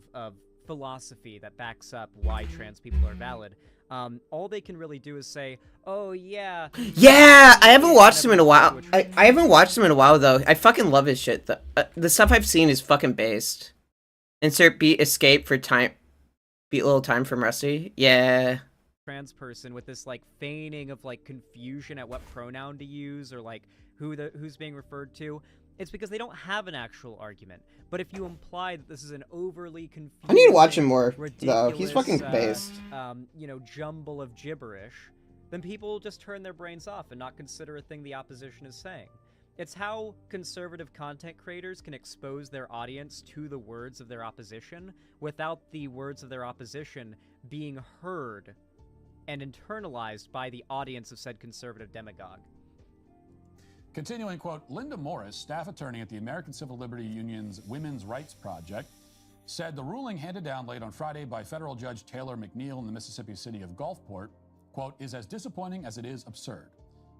philosophy that backs up why trans people are valid. All they can really do is say, oh, yeah. Yeah, I haven't watched him in a while. I haven't watched him in a while, though. I fucking love his shit. The stuff I've seen is fucking based. Insert beat escape for time. Beat little time from Rusty. Yeah. Trans person with this, like, feigning of, like, confusion at what pronoun to use or, like, who's being referred to. It's because they don't have an actual argument. But if you imply that this is an overly confusing, I need to watch him more, though. He's fucking ridiculous, based. You know, jumble of gibberish, then people will just turn their brains off and not consider a thing the opposition is saying. It's how conservative content creators can expose their audience to the words of their opposition without the words of their opposition being heard and internalized by the audience of said conservative demagogue. Continuing, quote, Linda Morris, staff attorney at the American Civil Liberty Union's Women's Rights Project, said the ruling handed down late on Friday by federal judge Taylor McNeil in the Mississippi city of Gulfport, quote, is as disappointing as it is absurd.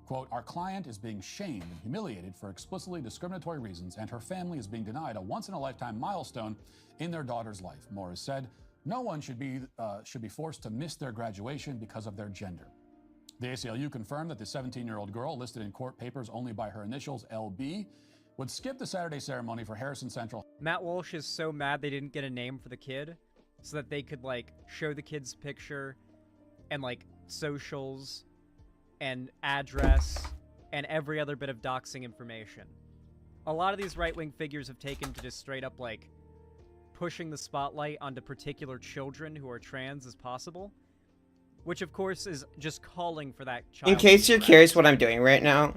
Quote, our client is being shamed and humiliated for explicitly discriminatory reasons, and her family is being denied a once-in-a-lifetime milestone in their daughter's life. Morris said, no one should be forced to miss their graduation because of their gender. The ACLU confirmed that the 17-year-old girl, listed in court papers only by her initials, LB, would skip the Saturday ceremony for Harrison Central. Matt Walsh is so mad they didn't get a name for the kid so that they could, like, show the kid's picture and, like, socials and address and every other bit of doxing information. A lot of these right-wing figures have taken to just straight up, like, pushing the spotlight onto particular children who are trans as possible. Which, of course, is just calling for that child. In case you're curious what I'm doing right now,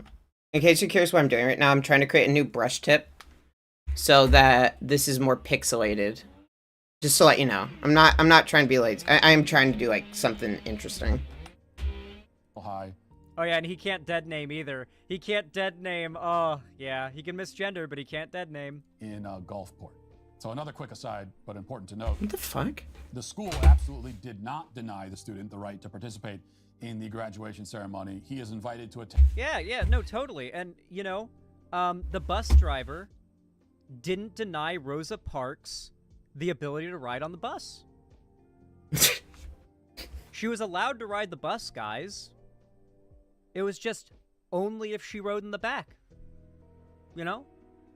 I'm trying to create a new brush tip so that this is more pixelated. Just to let you know. I'm not trying to be lazy. I am trying to do, like, something interesting. High. Oh, yeah, and he can't dead name either. He can't dead name. Oh, yeah, he can misgender, but he can't dead name. In Gulfport. So another quick aside, but important to note. What the fuck? The school absolutely did not deny the student the right to participate in the graduation ceremony. He is invited to attend. Yeah, no, totally. And, you know, the bus driver didn't deny Rosa Parks the ability to ride on the bus. She was allowed to ride the bus, guys. It was just only if she rode in the back. You know?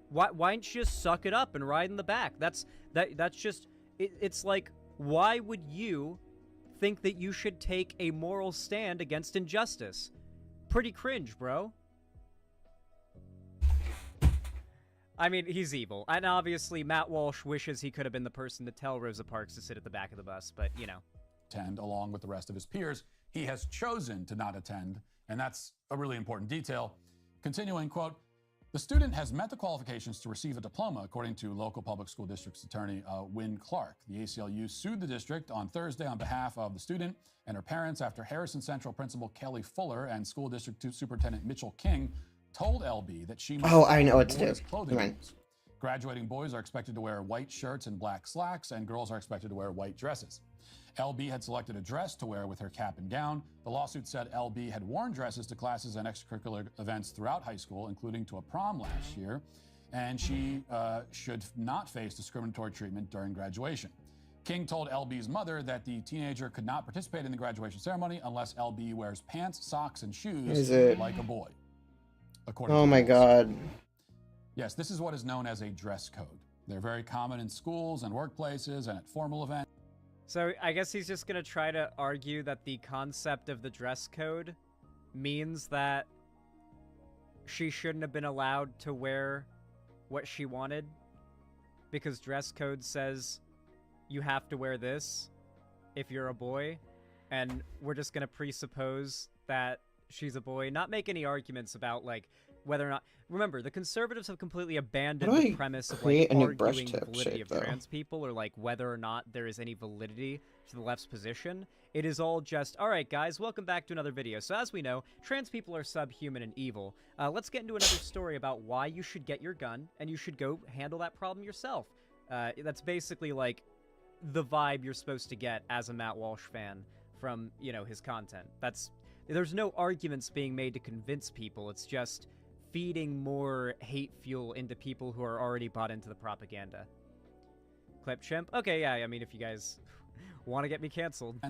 Why don't you just suck it up and ride in the back? That's just it's like, why would you think that you should take a moral stand against injustice? Pretty cringe, bro. I mean, he's evil. And obviously Matt Walsh wishes he could have been the person to tell Rosa Parks to sit at the back of the bus, but you know. Attend along with the rest of his peers. He has chosen to not attend, and that's a really important detail. Continuing, quote, the student has met the qualifications to receive a diploma, according to local public school district's attorney, Wynn Clark. The ACLU sued the district on Thursday on behalf of the student and her parents after Harrison Central Principal Kelly Fuller and School District Superintendent Mitchell King told LB that she must I know what to do. Clothing Right. rules. Graduating boys are expected to wear white shirts and black slacks, and girls are expected to wear white dresses. LB had selected a dress to wear with her cap and gown. The lawsuit said LB had worn dresses to classes and extracurricular events throughout high school, including to a prom last year, and she should not face discriminatory treatment during graduation. King told LB's mother that the teenager could not participate in the graduation ceremony unless LB wears pants, socks, and shoes like a boy. According to Oh my god. Yes, this is what is known as a dress code. They're very common in schools and workplaces and at formal events. So I guess he's just going to try to argue that the concept of the dress code means that she shouldn't have been allowed to wear what she wanted because dress code says you have to wear this if you're a boy, and we're just going to presuppose that she's a boy, not make any arguments about, like, whether or not... Remember, the conservatives have completely abandoned the premise of, like, arguing the validity of trans people or, like, whether or not there is any validity to the left's position. It is all just, all right, guys, welcome back to another video. So as we know, trans people are subhuman and evil. Let's get into another story about why you should get your gun and you should go handle that problem yourself. That's basically, like, the vibe you're supposed to get as a Matt Walsh fan from, you know, his content. That's there's no arguments being made to convince people. It's just feeding more hate fuel into people who are already bought into the propaganda. Clip chimp? Okay, yeah, I mean, if you guys want to get me canceled.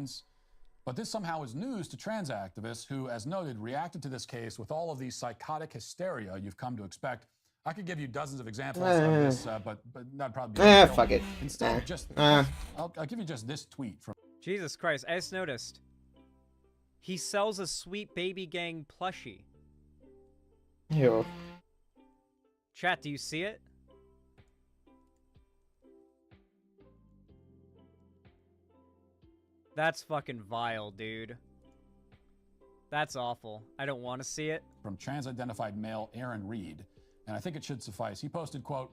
But this somehow is news to trans activists who, as noted, reacted to this case with all of the psychotic hysteria you've come to expect. I could give you dozens of examples of this, but that'd probably be fuck it. Instead, I'll give you just this tweet from. Jesus Christ, I just noticed. He sells a Sweet Baby Gang plushie. Ew. Chat, do you see it? That's fucking vile, dude. That's awful. I don't want to see it. From trans-identified male Aaron Reed, and I think it should suffice. He posted, quote,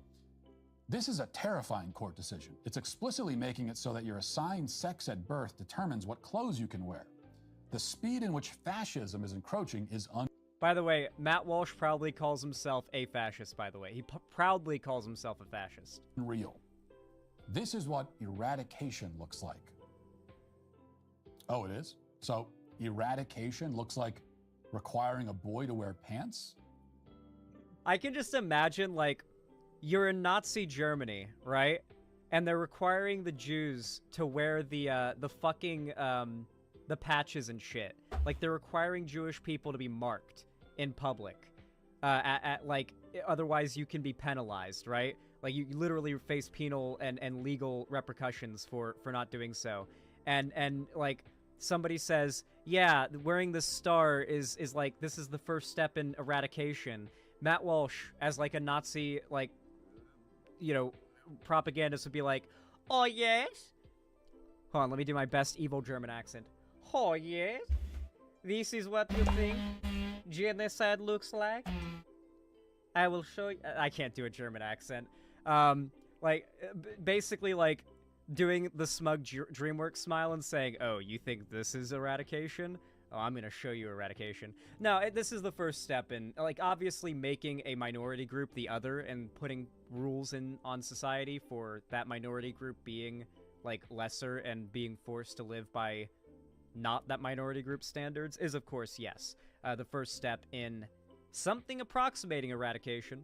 "This is a terrifying court decision. It's explicitly making it so that your assigned sex at birth determines what clothes you can wear. The speed in which fascism is encroaching is By the way, Matt Walsh proudly calls himself a fascist, by the way. He proudly calls himself a fascist. unreal. This is what eradication looks like." Oh, it is? So eradication looks like requiring a boy to wear pants? I can just imagine, like, you're in Nazi Germany, right? And they're requiring the Jews to wear the fucking, the patches and shit. Like, they're requiring Jewish people to be marked in public. Like, otherwise you can be penalized, right? Like, you literally face penal and legal repercussions for not doing so. And like, somebody says, yeah, wearing this star is like, this is the first step in eradication. Matt Walsh, as like a Nazi, like, you know, propagandist, would be like, oh yes? Hold on, let me do my best evil German accent. Oh yes? This is what you think genocide looks like? I will show you. I can't do a German accent. Like, basically, like, doing the smug DreamWorks smile and saying, oh, you think this is eradication? Oh, I'm going to show you eradication. No, this is the first step in, like, obviously making a minority group the other and putting rules on society for that minority group being, like, lesser and being forced to live by not that minority group standards is, of course, yes, the first step in something approximating eradication.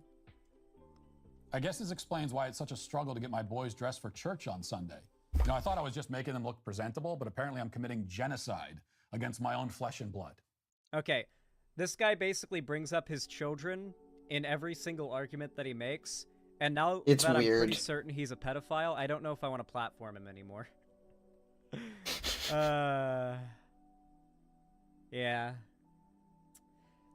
I guess this explains why it's such a struggle to get my boys dressed for church on Sunday. You know, I thought I was just making them look presentable, but apparently I'm committing genocide against my own flesh and blood. Okay, this guy basically brings up his children in every single argument that he makes, and now It's that weird. I'm pretty certain he's a pedophile, I don't know if I want to platform him anymore. Yeah.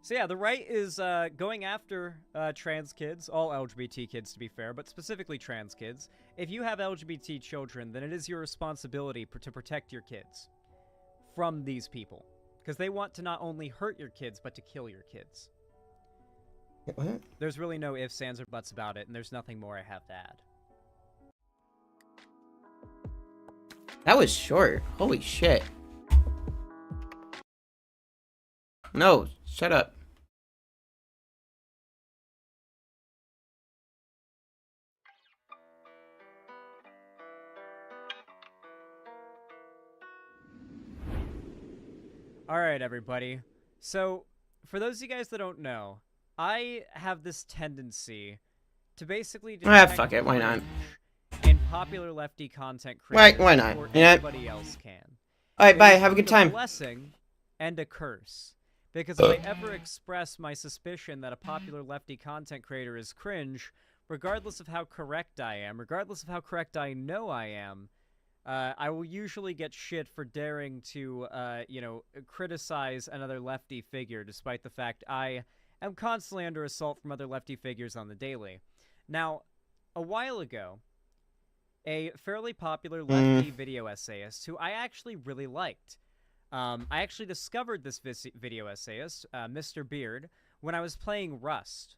So yeah, the right is going after trans kids, all LGBT kids to be fair, but specifically trans kids. If you have LGBT children, then it is your responsibility to protect your kids from these people. Because they want to not only hurt your kids, but to kill your kids. What? There's really no ifs, ands, or buts about it, and there's nothing more I have to add. That was short. Holy shit. No, shut up. Alright, everybody. So, for those of you guys that don't know, I have this tendency to basically Fuck it, why not? in popular lefty content creators Why not? before Yeah. anybody else can. Alright, bye. It is Have a good both time. blessing and a curse. Because if I ever express my suspicion that a popular lefty content creator is cringe, regardless of how correct I am, regardless of how correct I know I am, I will usually get shit for daring to, you know, criticize another lefty figure, despite the fact I am constantly under assault from other lefty figures on the daily. Now, a while ago, a fairly popular lefty video essayist who I actually really liked. I actually discovered this video essayist, Mr. Beard, when I was playing Rust.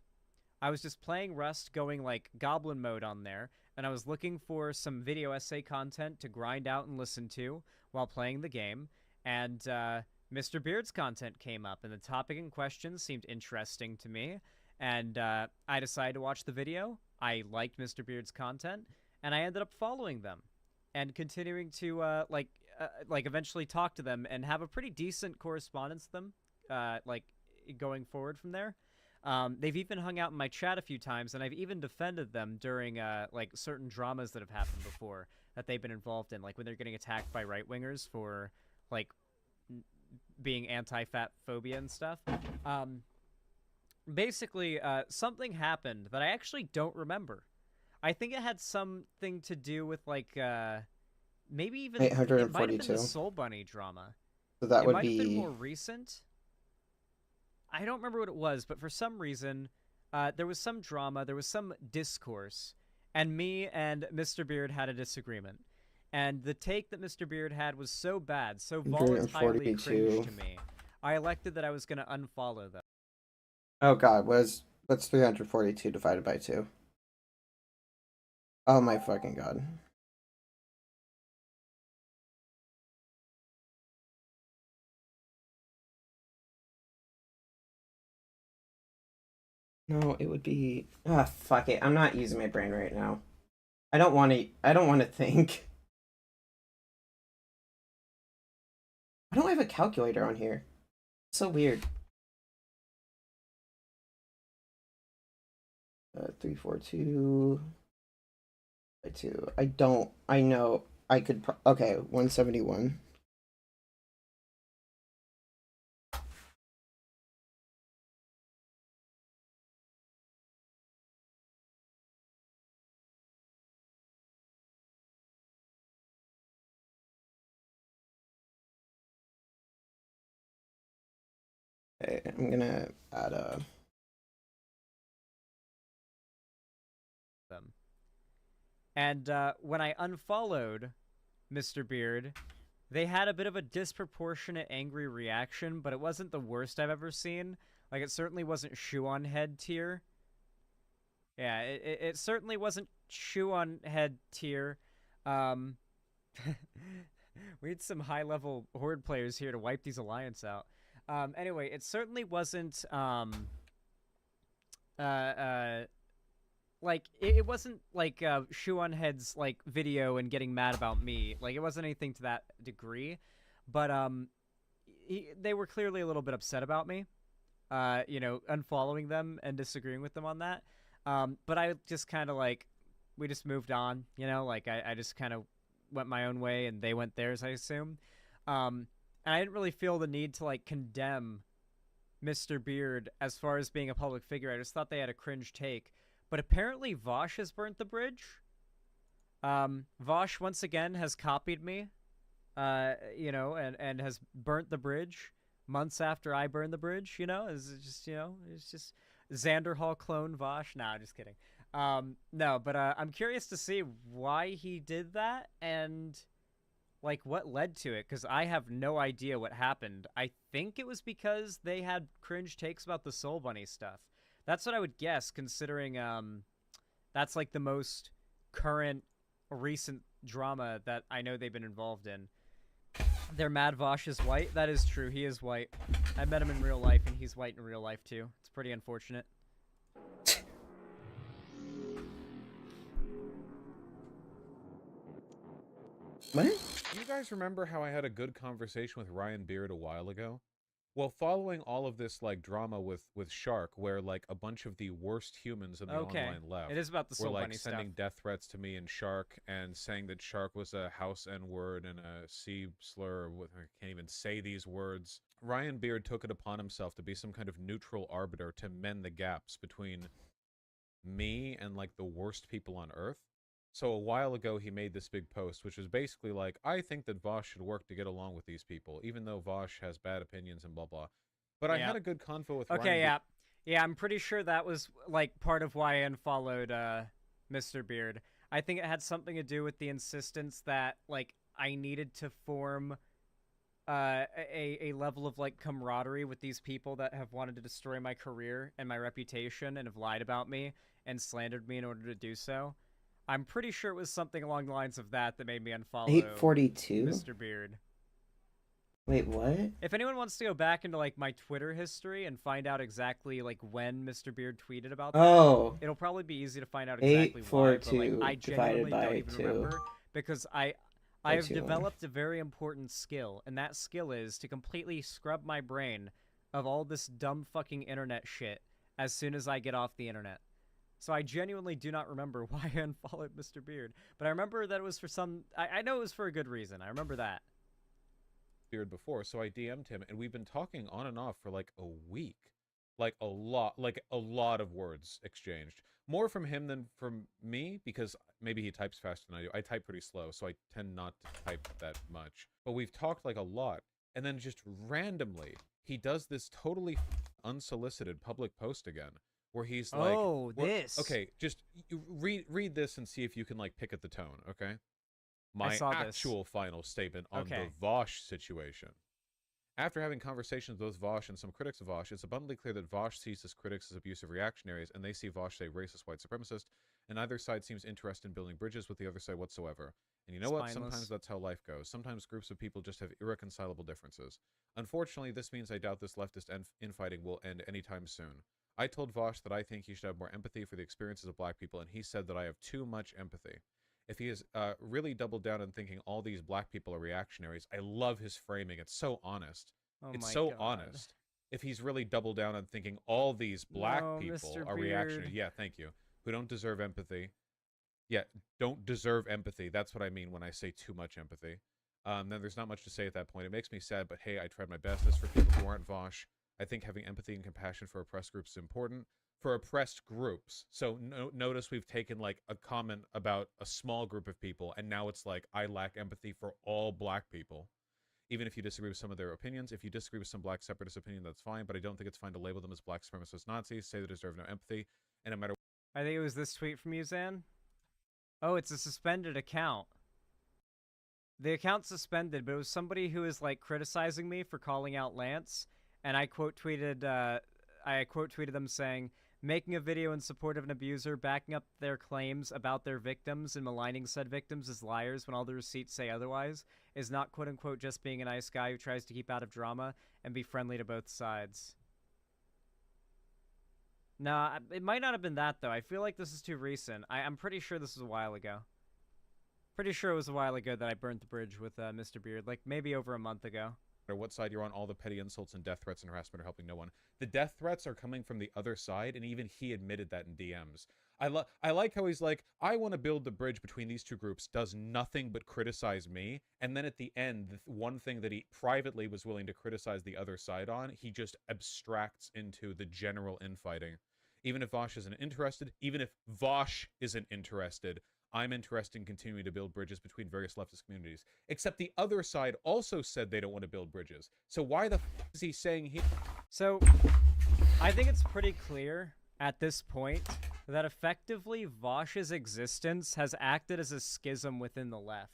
I was just playing Rust, going like goblin mode on there, and I was looking for some video essay content to grind out and listen to while playing the game, and Mr. Beard's content came up, and the topic in question seemed interesting to me, and I decided to watch the video. I liked Mr. Beard's content, and I ended up following them and continuing to, like, like eventually talk to them and have a pretty decent correspondence with them, like going forward from there. They've even hung out in my chat a few times, and I've even defended them during like certain dramas that have happened before that they've been involved in, like when they're getting attacked by right-wingers for like being anti-fat phobia and stuff. Basically, something happened that I actually don't remember. I think it had something to do with like maybe even it might have been the 842. Soul Bunny drama. So that it would might have been be more recent. I don't remember what it was, but for some reason, there was some drama, there was some discourse, and me and Mr. Beard had a disagreement. And the take that Mr. Beard had was so bad, so volatilyly 142. cringe to me, I elected that I was going to unfollow them. Oh god, what's 342 divided by 2? Oh my fucking god. No, it would be fuck it. I'm not using my brain right now. I don't want to think. I don't have a calculator on here. It's so weird. 342 by 2. I know I could okay, 171. Okay, I'm gonna add them. And when I unfollowed Mr. Beard, they had a bit of a disproportionate angry reaction, but it wasn't the worst I've ever seen. Like, it certainly wasn't shoe on head tier. Yeah, it certainly wasn't shoe on head tier. We need some high level Horde players here to wipe these alliance out. Anyway, it certainly wasn't like it wasn't like Shoe on Head's like video and getting mad about me. Like, it wasn't anything to that degree, but they were clearly a little bit upset about me. You know, unfollowing them and disagreeing with them on that. But I just kind of like, we just moved on, you know, like I just kind of went my own way and they went theirs, I assume. And I didn't really feel the need to like condemn Mr. Beard as far as being a public figure. I just thought they had a cringe take. But apparently Vosh has burnt the bridge. Vosh once again has copied me, you know, and has burnt the bridge months after I burned the bridge, you know. It's just, you know, it's just Xanderhall clone Vosh. Nah, just kidding. No, but I'm curious to see why he did that and like what led to it, because I have no idea what happened. I think it was because they had cringe takes about the Soul Bunny stuff. That's what I would guess, considering that's like the most current, recent drama that I know they've been involved in. Their Mad Vosh is white. That is true. He is white. I met him in real life, and he's white in real life too. It's pretty unfortunate. What? Do you guys remember how I had a good conversation with Ryan Beard a while ago? Well, following all of this like drama with Shark, where like a bunch of the worst humans in the online left it is about the were Soul like Bunny sending stuff. death threats to me and Shark, and saying that Shark was a house N-word and a C slur. I can't even say these words. Ryan Beard took it upon himself to be some kind of neutral arbiter to mend the gaps between me and like the worst people on Earth. So a while ago, he made this big post, which was basically like, I think that Vosh should work to get along with these people, even though Vosh has bad opinions and blah, blah. But I had a good convo with Okay, Ryan. yeah, I'm pretty sure that was, like, part of why I unfollowed Mr. Beard. I think it had something to do with the insistence that, like, I needed to form a level of, like, camaraderie with these people that have wanted to destroy my career and my reputation and have lied about me and slandered me in order to do so. I'm pretty sure it was something along the lines of that made me unfollow 842? Mr. Beard. Wait, what? If anyone wants to go back into like my Twitter history and find out exactly like when Mr. Beard tweeted about that, it'll probably be easy to find out exactly why. But, like, I genuinely don't even remember because I I have too long. developed a very important skill, and that skill is to completely scrub my brain of all this dumb fucking internet shit as soon as I get off the internet. So I genuinely do not remember why I unfollowed Mr. Beard, but I remember that it was for some... I know it was for a good reason. I remember that. Beard before, so I DM'd him, and we've been talking on and off for like a week. Like a lot of words exchanged. More from him than from me, because maybe he types faster than I do. I type pretty slow, so I tend not to type that much. But we've talked like a lot, and then just randomly, he does this totally unsolicited public post again, where he's like, Oh, this. Okay, just read this and see if you can like pick at the tone, okay? My saw this. actual final statement on Okay. the Vosh situation. After having conversations with Vosh and some critics of Vosh, it's abundantly clear that Vosh sees his critics as abusive reactionaries, and they see Vosh as a racist white supremacist, and neither side seems interested in building bridges with the other side whatsoever. And you know what? Spineless. Sometimes that's how life goes. Sometimes groups of people just have irreconcilable differences. Unfortunately, this means I doubt this leftist infighting will end anytime soon. I told Vosh that I think he should have more empathy for the experiences of black people, and he said that I have too much empathy. If he has really doubled down on thinking all these black people are reactionaries, I love his framing. It's so honest. Oh It's my so God. honest. If he's really doubled down on thinking all these black No, people Mr. are reactionary, Beard. yeah, thank you, who don't deserve empathy. Yeah, don't deserve empathy. That's what I mean when I say too much empathy. Then there's not much to say at that point. It makes me sad, but hey, I tried my best. As for people who aren't Vosh, I think having empathy and compassion for oppressed groups is important. For oppressed groups. So notice we've taken like a comment about a small group of people, and now it's like I lack empathy for all black people. Even if you disagree with some of their opinions, if you disagree with some black separatist opinion, that's fine, but I don't think it's fine to label them as black supremacist Nazis, say they deserve no empathy, and no matter I think it was this tweet from you, Zan. Oh, it's a suspended account. The account's suspended, but it was somebody who is like criticizing me for calling out Lance, and I quote tweeted them saying, making a video in support of an abuser, backing up their claims about their victims and maligning said victims as liars when all the receipts say otherwise, is not quote-unquote just being a nice guy who tries to keep out of drama and be friendly to both sides. Nah, it might not have been that, though. I feel like this is too recent. I'm pretty sure this was a while ago. Pretty sure it was a while ago that I burnt the bridge with Mr. Beard, like maybe over a month ago. what side you're on, all the petty insults and death threats and harassment are helping no one. The death threats are coming from the other side, and even he admitted that in DMs. I like how he's like, I want to build the bridge between these two groups, does nothing but criticize me, and then at the end, the one thing that he privately was willing to criticize the other side on, he just abstracts into the general infighting. Even if Vosh isn't interested, I'm interested in continuing to build bridges between various leftist communities. Except the other side also said they don't want to build bridges. So why the f is he saying he... So, I think it's pretty clear at this point that effectively Vosh's existence has acted as a schism within the left.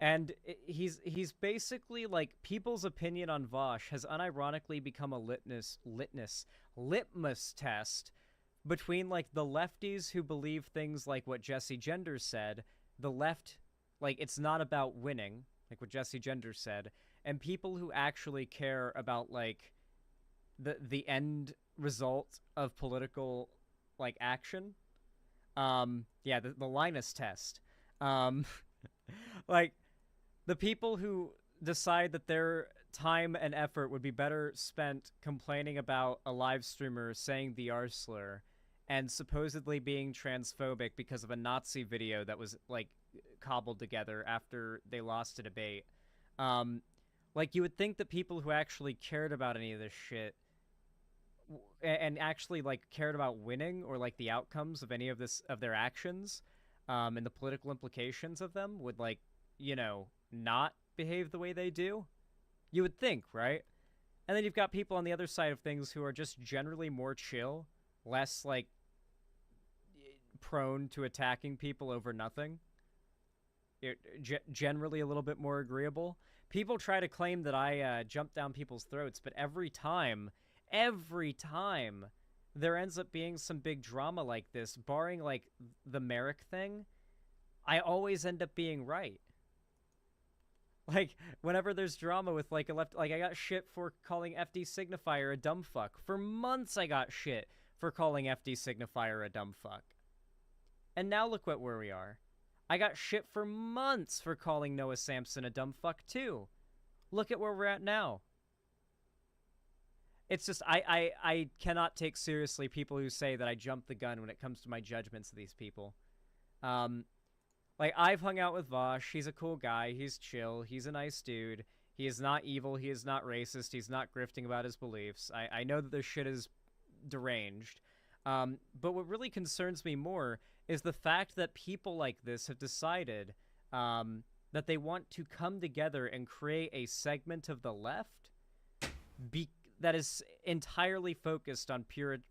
And he's basically like, people's opinion on Vosh has unironically become a litmus test between like the lefties who believe things like what Jesse Genders said, the left, like it's not about winning, like what Jesse Genders said, and people who actually care about like the end result of political like action. Yeah, the Linus test. Like the people who decide that their time and effort would be better spent complaining about a live streamer saying the R slur and supposedly being transphobic because of a Nazi video that was like cobbled together after they lost a debate. Like you would think that people who actually cared about any of this shit and actually like cared about winning or like the outcomes of any of this, of their actions, and the political implications of them would like, you know, not behave the way they do. You would think, right? And then you've got people on the other side of things who are just generally more chill, less like prone to attacking people over nothing. Generally a little bit more agreeable. People try to claim that I jump down people's throats, but every time there ends up being some big drama like this, barring like the Merrick thing, I always end up being right. Like, whenever there's drama with, like, a left... Like, I got shit for calling FD Signifier a dumb fuck. For months, I got shit for calling FD Signifier a dumb fuck. And now look where we are. I got shit for months for calling Noah Samson a dumb fuck too. Look at where we're at now. It's just, I cannot take seriously people who say that I jump the gun when it comes to my judgments of these people. Like, I've hung out with Vosh. He's a cool guy. He's chill. He's a nice dude. He is not evil. He is not racist. He's not grifting about his beliefs. I know that this shit is deranged. But what really concerns me more is the fact that people like this have decided that they want to come together and create a segment of the left that is entirely focused on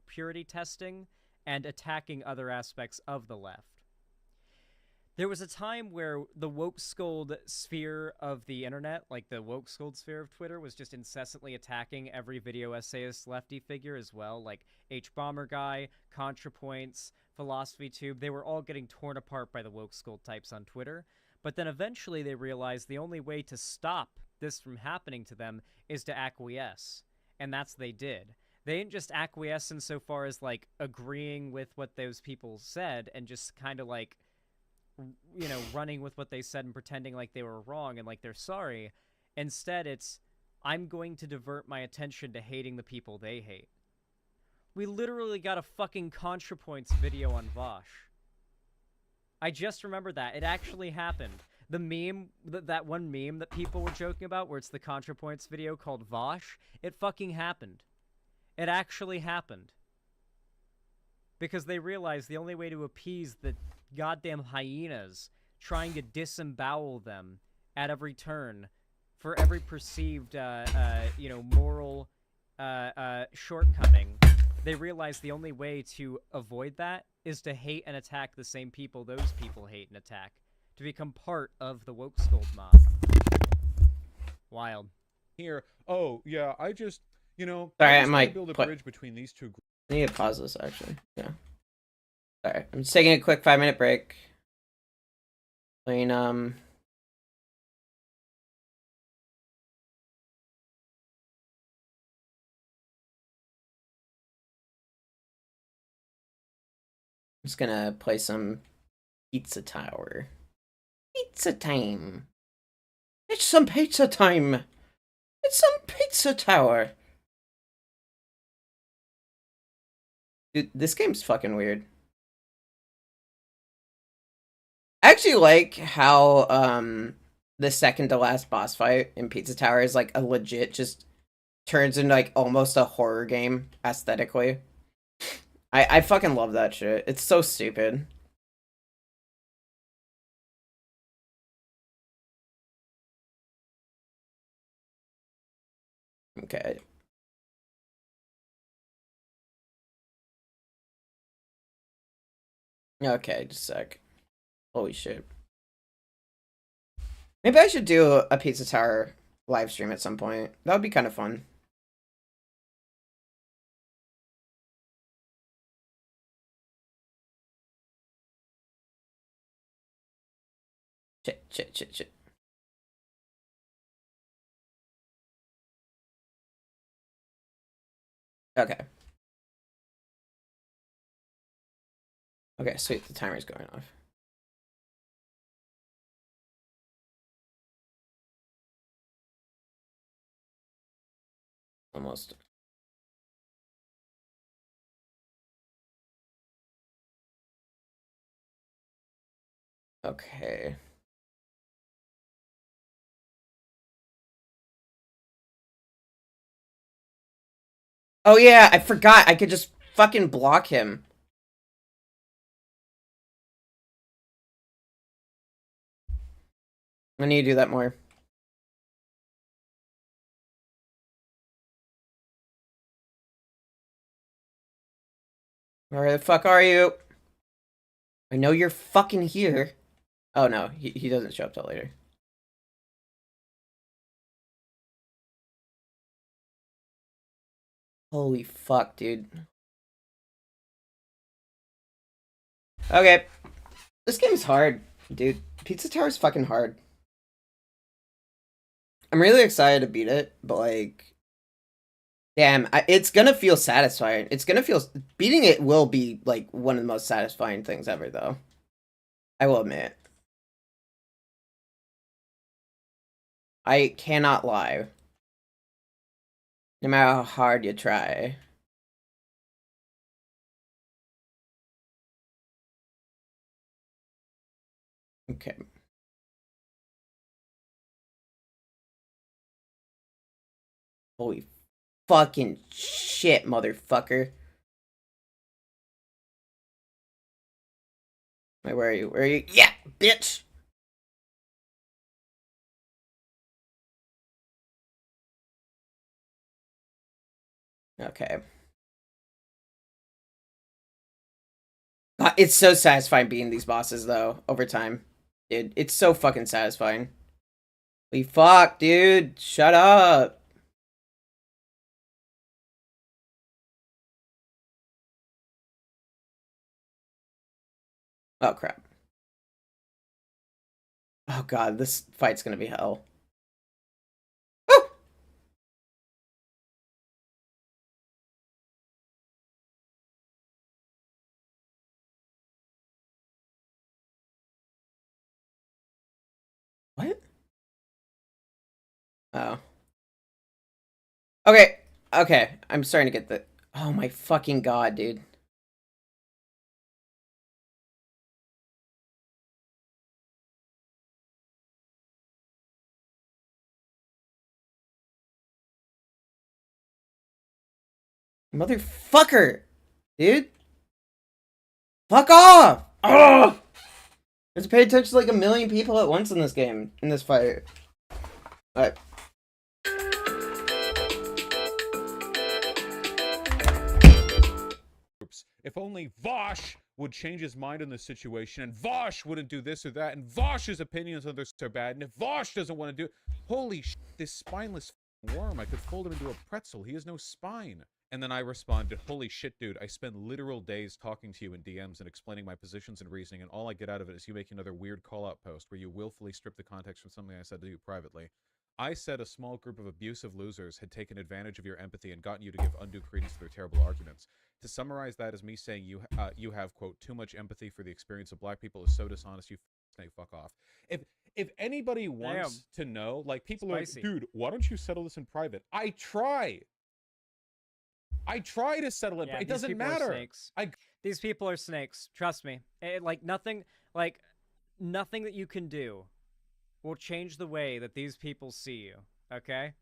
purity testing and attacking other aspects of the left. There was a time where the woke scold sphere of the internet, like the woke scold sphere of Twitter, was just incessantly attacking every video essayist lefty figure as well, like H-Bomber Guy, ContraPoints, PhilosophyTube. They were all getting torn apart by the woke scold types on Twitter. But then eventually they realized the only way to stop this from happening to them is to acquiesce. And that's what they did. They didn't just acquiesce insofar as, like, agreeing with what those people said and just kind of, like, you know, running with what they said and pretending like they were wrong and like they're sorry. Instead, it's, I'm going to divert my attention to hating the people they hate. We literally got a fucking ContraPoints video on Vosh. I just remembered that. It actually happened. The meme, that one meme that people were joking about, where it's the ContraPoints video called Vosh, it fucking happened. It actually happened. Because they realized the only way to appease the goddamn hyenas trying to disembowel them at every turn for every perceived, you know, moral shortcoming, they realized the only way to avoid that is to hate and attack the same people those people hate and attack, to become part of the woke scold mob. Wild. Here, oh yeah, I just, you know, Sorry, I just might build a put- bridge between these two groups. I need to pause this, actually. Yeah. Alright, I'm just taking a quick 5-minute break. Playing, I'm just gonna play some Pizza Tower. Pizza time! It's some pizza time! It's some Pizza Tower! Dude, this game's fucking weird. I actually like how, the second to last boss fight in Pizza Tower is, like, a legit, just turns into, like, almost a horror game, aesthetically. I fucking love that shit. It's so stupid. Okay. Okay, just a sec. Holy shit. Maybe I should do a Pizza Tower live stream at some point. That would be kind of fun. Shit. Okay. Okay, sweet. The timer's going off. Almost. Okay. Oh yeah, I forgot. I could just fucking block him. I need to do that more. Where the fuck are you? I know you're fucking here. Oh no, he doesn't show up till later. Holy fuck, dude. Okay. This game's hard, dude. Pizza Tower's fucking hard. I'm really excited to beat it, but like... Damn, it's gonna feel satisfying. It's gonna feel... Beating it will be, like, one of the most satisfying things ever, though. I will admit. I cannot lie. No matter how hard you try. Okay. Holy fucking shit, motherfucker. Wait, where are you? Where are you? Yeah, bitch! Okay. God, it's so satisfying being these bosses, though, over time. Dude, it's so fucking satisfying. Holy fuck, dude. Shut up. Oh, crap. Oh, God, this fight's gonna be hell. Woo! What? Oh. Okay, okay. I'm starting to get the... Oh my fucking god, dude. Motherfucker! Dude? Fuck off! Ugh! I have to pay attention to like a million people at once in this game, in this fight. Alright. If only Vosh would change his mind on the situation, and Vosh wouldn't do this or that, and Vosh's opinions on this are bad, and if Vosh doesn't want to do it, holy shit, this spineless worm, I could fold him into a pretzel. He has no spine. And then I responded, holy shit, dude, I spend literal days talking to you in DMs and explaining my positions and reasoning, and all I get out of it is you making another weird call-out post where you willfully strip the context from something I said to you privately. I said a small group of abusive losers had taken advantage of your empathy and gotten you to give undue credence to their terrible arguments. To summarize that as me saying you have, quote, too much empathy for the experience of black people is so dishonest, you snake, fuck off. If anybody wants to know, like, people Spicy. are like, dude, why don't you settle this in private? I try to settle it, Yeah, but it these doesn't people are matter. snakes. These people are snakes. Trust me. Nothing that you can do will change the way that these people see you. Okay?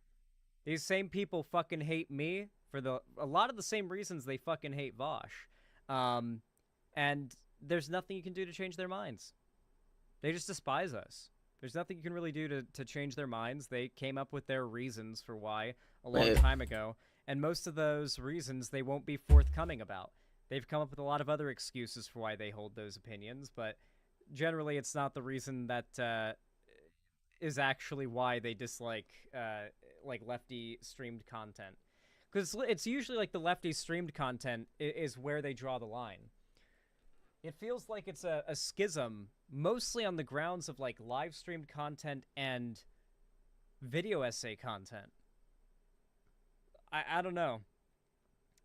These same people fucking hate me for a lot of the same reasons they fucking hate Vosh. And there's nothing you can do to change their minds. They just despise us. There's nothing you can really do to change their minds. They came up with their reasons for why a long time ago. And most of those reasons they won't be forthcoming about. They've come up with a lot of other excuses for why they hold those opinions, but generally it's not the reason that is actually why they dislike like lefty streamed content. Because it's usually like the lefty streamed content is where they draw the line. It feels like it's a schism, mostly on the grounds of like live streamed content and video essay content. I don't know.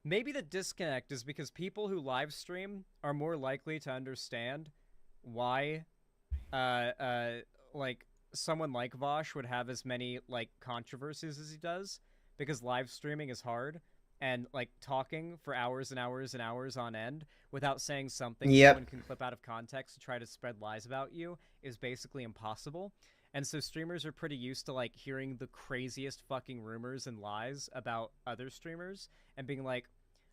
Maybe the disconnect is because people who live stream are more likely to understand why like someone like Vosh would have as many like controversies as he does, because live streaming is hard, and like talking for hours and hours and hours on end without saying something someone can clip out of context to try to spread lies about you is basically impossible. And so streamers are pretty used to like hearing the craziest fucking rumors and lies about other streamers and being like,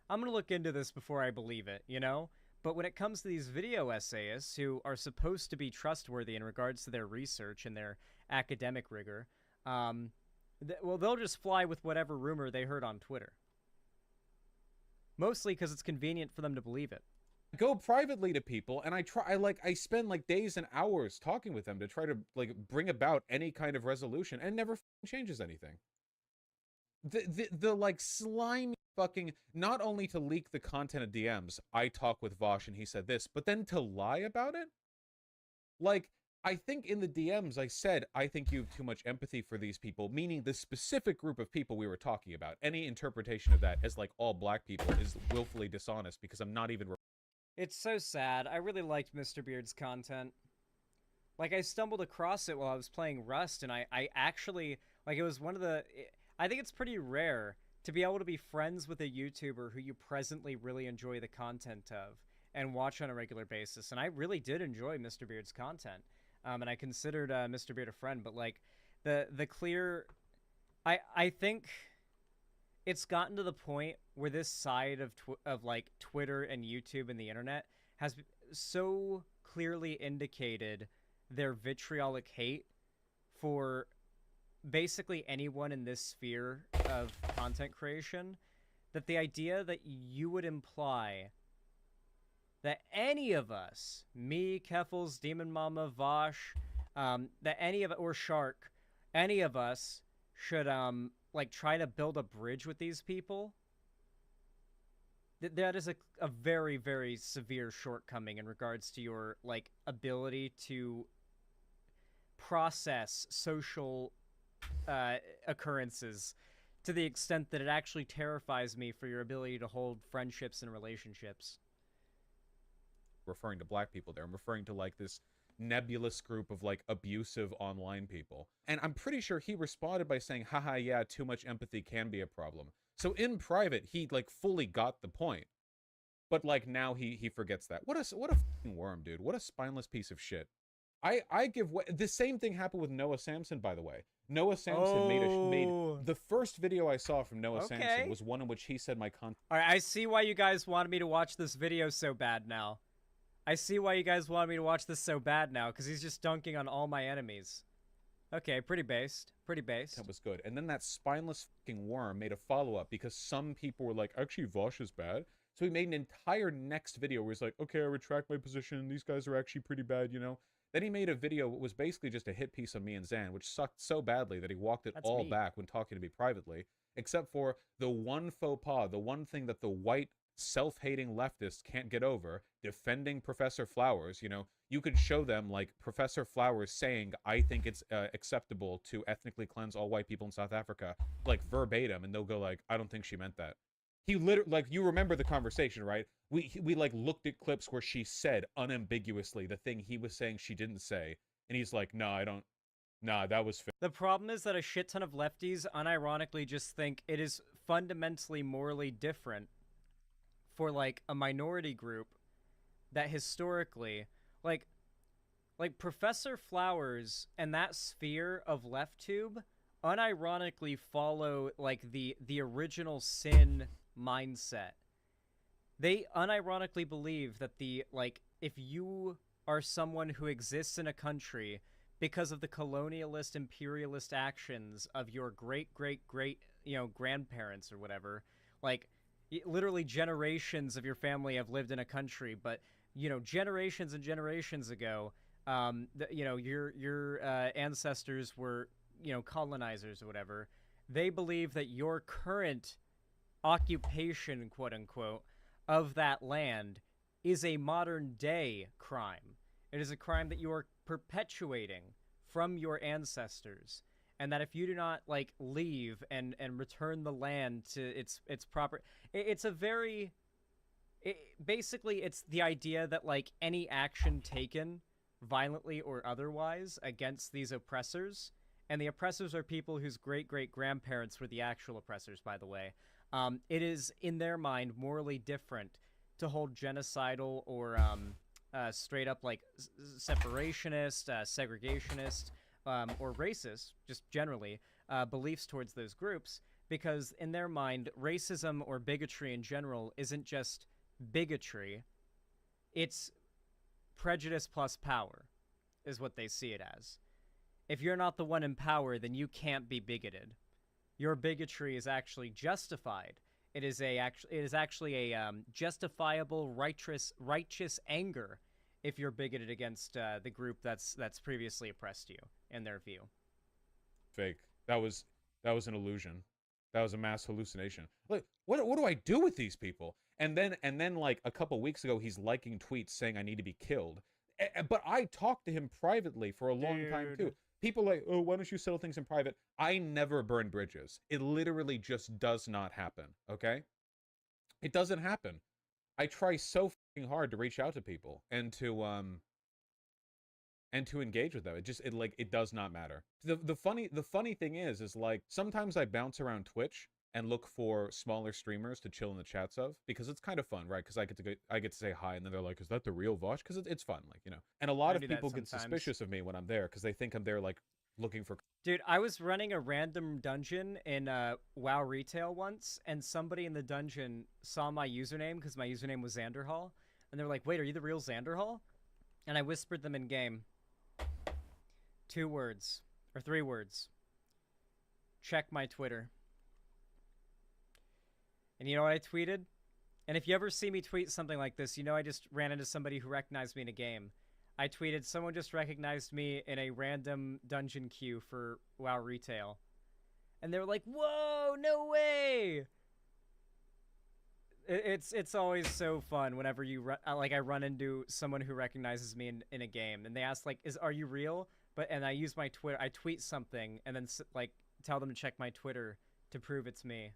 I'm gonna look into this before I believe it, you know? But when it comes to these video essayists who are supposed to be trustworthy in regards to their research and their academic rigor, well, they'll just fly with whatever rumor they heard on Twitter. Mostly because it's convenient for them to believe it. Go privately to people, and I spend like days and hours talking with them to try to like bring about any kind of resolution, and never changes anything. The like slimy fucking, not only to leak the content of DMs, I talk with Vosh and he said this, but then to lie about it? Like, I think in the DMs I said, I think you have too much empathy for these people, meaning the specific group of people we were talking about. Any interpretation of that as like all black people is willfully dishonest, because I'm not even... It's so sad. I really liked Mr. Beard's content. Like, I stumbled across it while I was playing Rust, and I actually, like, it was one of the, I think it's pretty rare to be able to be friends with a YouTuber who you presently really enjoy the content of and watch on a regular basis. And I really did enjoy Mr. Beard's content. And I considered Mr. Beard a friend, but, like, the clear, I think it's gotten to the point where this side of like Twitter and YouTube and the internet has so clearly indicated their vitriolic hate for basically anyone in this sphere of content creation, that the idea that you would imply that any of us, me, Keffels, Demon Mama, Vosh, that any of, or Shark, any of us should like try to build a bridge with these people, that is a very, very severe shortcoming in regards to your, like, ability to process social occurrences to the extent that it actually terrifies me for your ability to hold friendships and relationships. Referring to black people there. I'm referring to, like, this nebulous group of, like, abusive online people. And I'm pretty sure he responded by saying, haha, yeah, too much empathy can be a problem. So in private, he, like, fully got the point. But, like, now he forgets that. What a fucking worm, dude. What a spineless piece of shit. I give the same thing happened with Noah Samson, by the way. Noah Samson made the first video I saw from Noah Samson was one in which he said my content. All right, I see why you guys wanted me to watch this video so bad now. I see why you guys wanted me to watch this so bad now, because he's just dunking on all my enemies. Okay, pretty based. Pretty based. That was good. And then that spineless fucking worm made a follow-up because some people were like, actually, Vosh is bad. So he made an entire next video where he's like, okay, I retract my position. These guys are actually pretty bad, you know? Then he made a video that was basically just a hit piece on me and Zan, which sucked so badly that he walked it all back when talking to me privately, except for the one faux pas, the one thing that the white self-hating leftists can't get over, defending Professor Flowers. You know, you could show them, like, Professor Flowers saying, I think it's acceptable to ethnically cleanse all white people in South Africa, like, verbatim, and they'll go like, I don't think she meant that. He literally, like, you remember the conversation, right? We like looked at clips where she said unambiguously the thing he was saying she didn't say, and he's like, no, I don't. Nah, that was The problem is that a shit ton of lefties unironically just think it is fundamentally morally different for, like, a minority group that historically, like Professor Flowers and that sphere of LeftTube unironically follow, like, the original sin mindset. They unironically believe that if you are someone who exists in a country because of the colonialist, imperialist actions of your great, you know, grandparents or whatever, like, literally generations of your family have lived in a country, but, you know, generations and generations ago, you know, your ancestors were, you know, colonizers or whatever. They believe that your current occupation, quote unquote, of that land is a modern day crime. It is a crime that you are perpetuating from your ancestors, and that if you do not, like, leave and return the land to its proper, it's a very, basically it's the idea that, like, any action taken violently or otherwise against these oppressors, and the oppressors are people whose great-great-grandparents were the actual oppressors, by the way, it is, in their mind, morally different to hold genocidal or straight up, like, separationist, segregationist, or racist, just generally, beliefs towards those groups, because in their mind, racism or bigotry in general isn't just bigotry, it's prejudice plus power, is what they see it as. If you're not the one in power, then you can't be bigoted. Your bigotry is actually justified. It is actually a justifiable, righteous anger if you're bigoted against the group that's previously oppressed you, in their view. Fake. That was an illusion. That was a mass hallucination. Like, what do I do with these people? And then like a couple weeks ago, he's liking tweets saying I need to be killed. But I talked to him privately for a long time too. People like, oh, why don't you settle things in private? I never burn bridges. It literally just does not happen, okay? It doesn't happen. I try so fucking hard to reach out to people and and to engage with them. It does not matter. The funny thing is like sometimes I bounce around Twitch and look for smaller streamers to chill in the chats of, because it's kind of fun, right? Because I get to say hi, and then they're like, "Is that the real Vosh?" Because it's fun, like, you know. And a lot I of do that people get sometimes. suspicious of me when I'm there because they think I'm there like looking for. Dude, I was running a random dungeon in WoW Retail once, and somebody in the dungeon saw my username because my username was Xanderhall, and they were like, "Wait, are you the real Xanderhall?" And I whispered them in game. 2 words or 3 words. Check my Twitter. And you know what I tweeted? And if you ever see me tweet something like this, you know I just ran into somebody who recognized me in a game. I tweeted, "Someone just recognized me in a random dungeon queue for WoW Retail." And they were like, "Whoa, no way!" It's always so fun whenever I run into someone who recognizes me in a game, and they ask like, "Are you real?" And I use my Twitter. I tweet something and then like tell them to check my Twitter to prove it's me.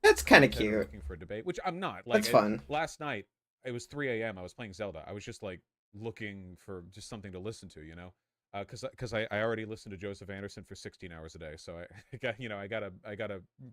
That's kind of That are cute. looking for a debate, which I'm not. Like, That's fun. Last night, it was 3 a.m. I was playing Zelda. I was just like looking for just something to listen to, you know, because I already listened to Joseph Anderson for 16 hours a day, so I got, you know, I gotta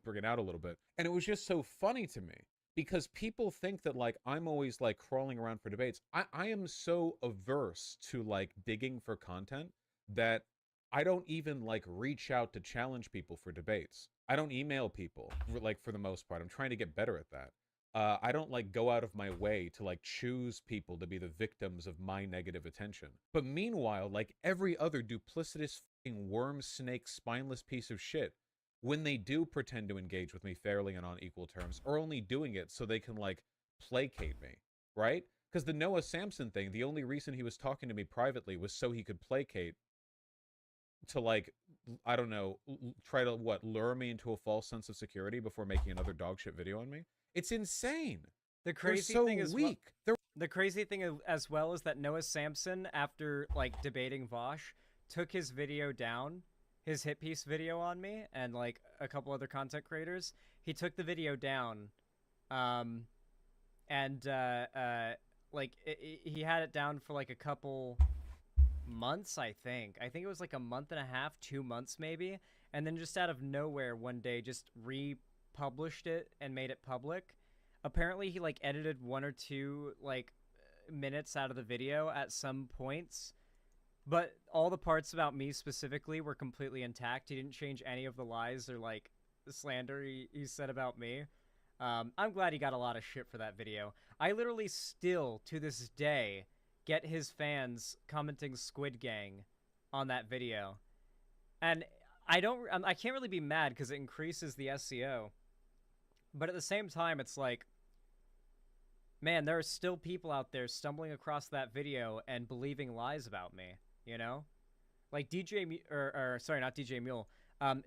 bring it out a little bit. And it was just so funny to me because people think that like I'm always like crawling around for debates. I am so averse to like digging for content that I don't even like reach out to challenge people for debates. I don't email people, like, for the most part. I'm trying to get better at that. I don't like go out of my way to like choose people to be the victims of my negative attention. But meanwhile, like every other duplicitous fucking worm snake spineless piece of shit, when they do pretend to engage with me fairly and on equal terms, are only doing it so they can like placate me, right? Because the Noah Samson thing, the only reason he was talking to me privately was so he could placate, to like, I don't know, try to lure me into a false sense of security before making another dogshit video on me. It's insane. The crazy They're so thing is weak. the crazy thing as well is that Noah Samson, after like debating Vosh, took his video down, his hit piece video on me and like a couple other content creators. He took the video down, he had it down for like a couple months. I think it was like a month and a half, 2 months maybe, and then just out of nowhere one day just republished it and made it public. Apparently he like edited 1 or 2 like minutes out of the video at some points, but all the parts about me specifically were completely intact. He didn't change any of the lies or like slander he said about me. I'm glad he got a lot of shit for that video. I literally still to this day get his fans commenting Squid Gang on that video. And I can't really be mad because it increases the SEO. But at the same time, it's like, man, there are still people out there stumbling across that video and believing lies about me, you know? Like not DJ Mule.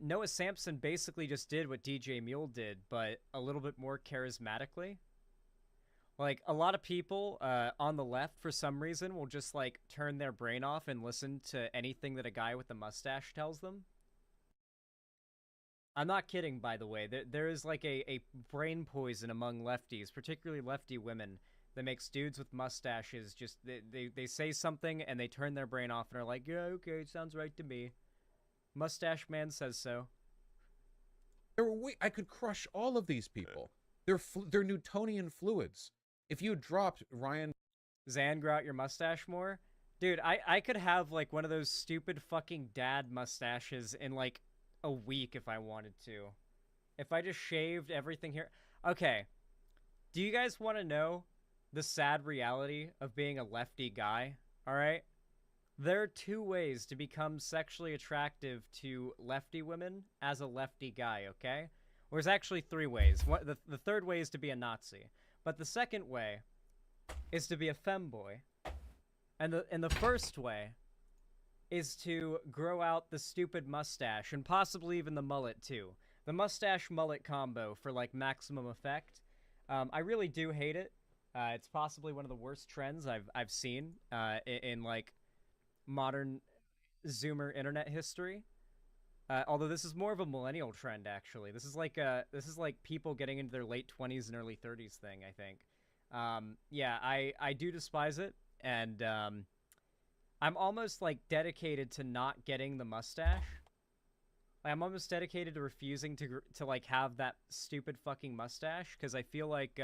Noah Samson basically just did what DJ Mule did, but a little bit more charismatically. Like, a lot of people on the left, for some reason, will just, like, turn their brain off and listen to anything that a guy with a mustache tells them. I'm not kidding, by the way. There is, like, a brain poison among lefties, particularly lefty women, that makes dudes with mustaches just... They say something, and they turn their brain off and are like, yeah, okay, it sounds right to me. Mustache man says so. I could crush all of these people. They're Newtonian fluids. If you dropped Ryan Zan, grow out your mustache more? Dude, I could have, like, one of those stupid fucking dad mustaches in, like, a week if I wanted to. If I just shaved everything here. Okay. Do you guys want to know the sad reality of being a lefty guy? Alright? There are 2 ways to become sexually attractive to lefty women as a lefty guy, okay? Or there's actually 3 ways. The third way is to be a Nazi. But the second way is to be a femboy. And the first way is to grow out the stupid mustache, and possibly even the mullet too. The mustache-mullet combo for, like, maximum effect. I really do hate it. It's possibly one of the worst trends I've seen in like, modern Zoomer internet history. Although this is more of a millennial trend, actually. This is like people getting into their late 20s and early 30s thing, I think. Yeah, I do despise it, and I'm almost like dedicated to not getting the mustache. Like, I'm almost dedicated to refusing to like have that stupid fucking mustache because I feel like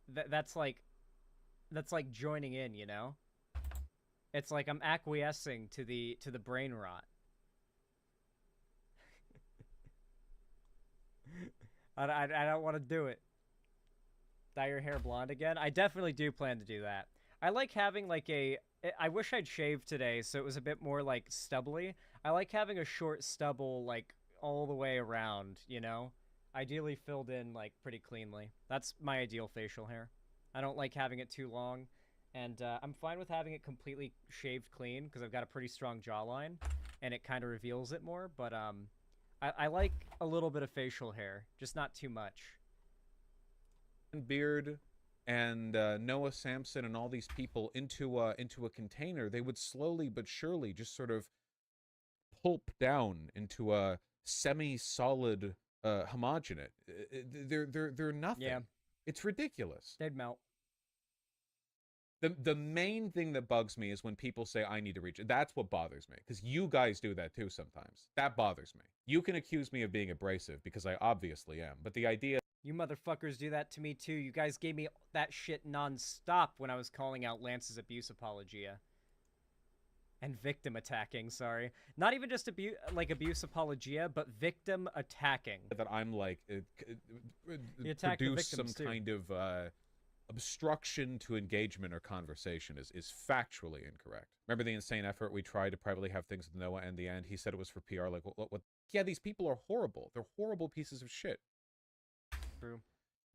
that's like joining in, you know? It's like I'm acquiescing to the brain rot. I don't want to do it. Dye your hair blonde again? I definitely do plan to do that. I like having like I wish I'd shaved today so it was a bit more like stubbly. I like having a short stubble like all the way around, you know? Ideally filled in like pretty cleanly. That's my ideal facial hair. I don't like having it too long, and I'm fine with having it completely shaved clean because I've got a pretty strong jawline, and it kind of reveals it more, but I like a little bit of facial hair, just not too much. Beard and Noah Samson and all these people into a container, they would slowly but surely just sort of pulp down into a semi-solid homogenate. They're nothing. Yeah. It's ridiculous. They'd melt. The main thing that bugs me is when people say I need to reach. That's what bothers me, because you guys do that too sometimes. That bothers me. You can accuse me of being abrasive because I obviously am, but the idea. You motherfuckers do that to me too. You guys gave me that shit non-stop when I was calling out Lance's abuse apologia. And victim attacking, sorry. Not even just abuse apologia, but victim attacking. That I'm like, produce some kind of obstruction to engagement or conversation is factually incorrect. Remember the insane effort we tried to privately have things with Noah and the end? He said it was for PR. Like, what? Yeah, these people are horrible. They're horrible pieces of shit. True.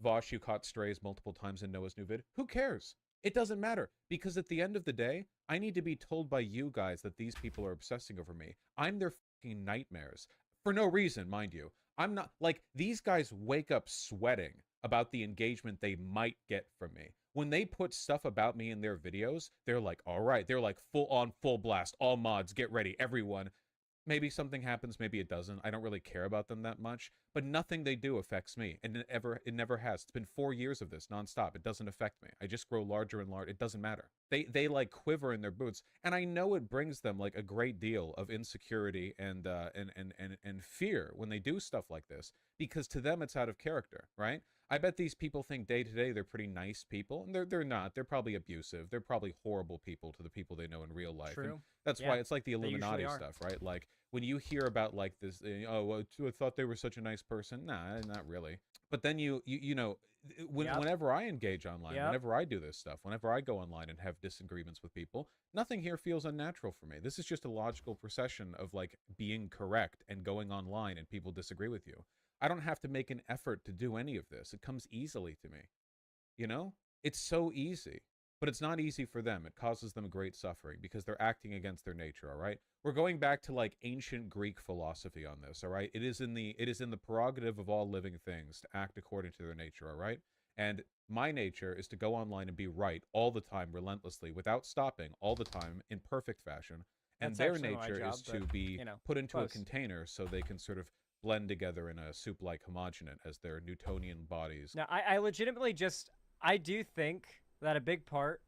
Vosh, you caught strays multiple times in Noah's new vid. Who cares? It doesn't matter, because at the end of the day, I need to be told by you guys that these people are obsessing over me. I'm their fucking nightmares. For no reason, mind you. I'm not, like, these guys wake up sweating about the engagement they might get from me. When they put stuff about me in their videos, they're like, all right, they're like full on, full blast, all mods, get ready, everyone. Maybe something happens, maybe it doesn't. I don't really care about them that much, but nothing they do affects me, and it never has. It's been 4 years of this nonstop. It doesn't affect me. I just grow larger and larger. It doesn't matter. They like quiver in their boots, and I know it brings them like a great deal of insecurity and fear when they do stuff like this, because to them it's out of character, right? I bet these people think day to day they're pretty nice people, and they're not. They're probably abusive. They're probably horrible people to the people they know in real life. True. And that's why it's like the Illuminati stuff, right? Like when you hear about like this, oh, well, I thought they were such a nice person. Nah, not really. But then you know, whenever I engage online, whenever I do this stuff, whenever I go online and have disagreements with people, nothing here feels unnatural for me. This is just a logical procession of like being correct and going online and people disagree with you. I don't have to make an effort to do any of this. It comes easily to me. You know? It's so easy. But it's not easy for them. It causes them great suffering because they're acting against their nature, all right? We're going back to like ancient Greek philosophy on this, all right? It is in the prerogative of all living things to act according to their nature, all right? And my nature is to go online and be right all the time, relentlessly, without stopping, all the time, in perfect fashion. And That's their actually my nature job, is to but, be you know, put into close. a container so they can sort of blend together in a soup-like homogenate as their Newtonian bodies. Now, I legitimately I do think that a big part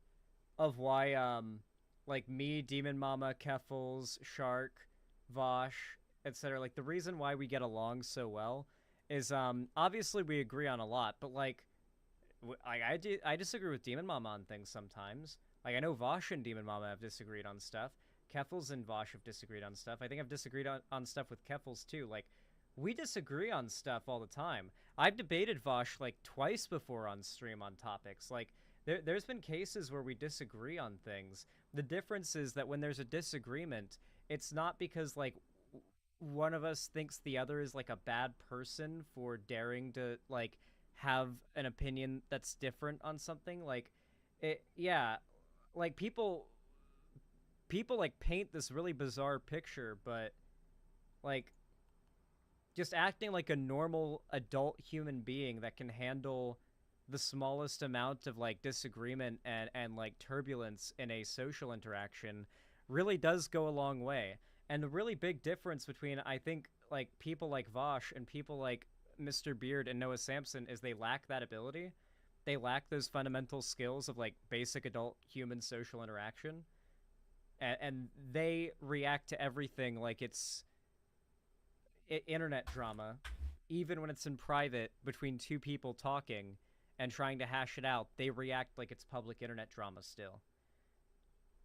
of why, like me, Demon Mama, Keffels, Shark, Vosh, etc., like the reason why we get along so well is, obviously we agree on a lot, but like, I disagree with Demon Mama on things sometimes. Like, I know Vosh and Demon Mama have disagreed on stuff. Keffels and Vosh have disagreed on stuff. I think I've disagreed on stuff with Keffels too. Like, we disagree on stuff all the time. I've debated Vosh like twice before on stream on topics. Like, there's been cases where we disagree on things. The difference is that when there's a disagreement, it's not because like one of us thinks the other is like a bad person for daring to like have an opinion that's different on something. Like, like people like paint this really bizarre picture, but like just acting like a normal adult human being that can handle the smallest amount of like disagreement and like turbulence in a social interaction really does go a long way. And the really big difference between, I think, like people like Vosh and people like Mr. Beard and Noah Samson is they lack that ability. they lack those fundamental skills of like basic adult human social interaction, and they react to everything like it's internet drama, even when it's in private between two people talking and trying to hash it out. They react like it's public internet drama still.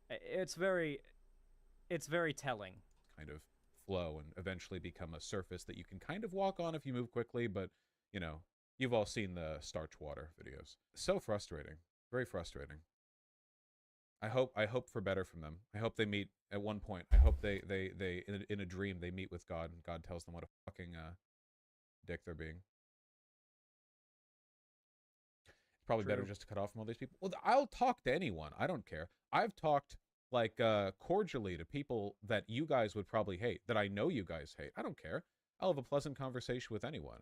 It's very telling. Kind of flow and eventually become a surface that you can kind of walk on if you move quickly, but you know, you've all seen the Starch Water videos. So frustrating. Very frustrating. I hope for better from them. I hope they meet at one point. I hope they in a dream they meet with God and God tells them what a fucking dick they're being. It's probably better just to cut off from all these people. Well, I'll talk to anyone. I don't care. I've talked like cordially to people that you guys would probably hate, that I know you guys hate. I don't care. I'll have a pleasant conversation with anyone.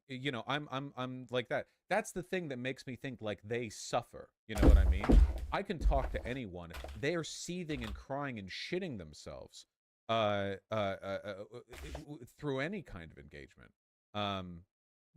You know, I'm like that. That's the thing that makes me think like they suffer. You know what I mean? I can talk to anyone. They are seething and crying and shitting themselves through any kind of engagement.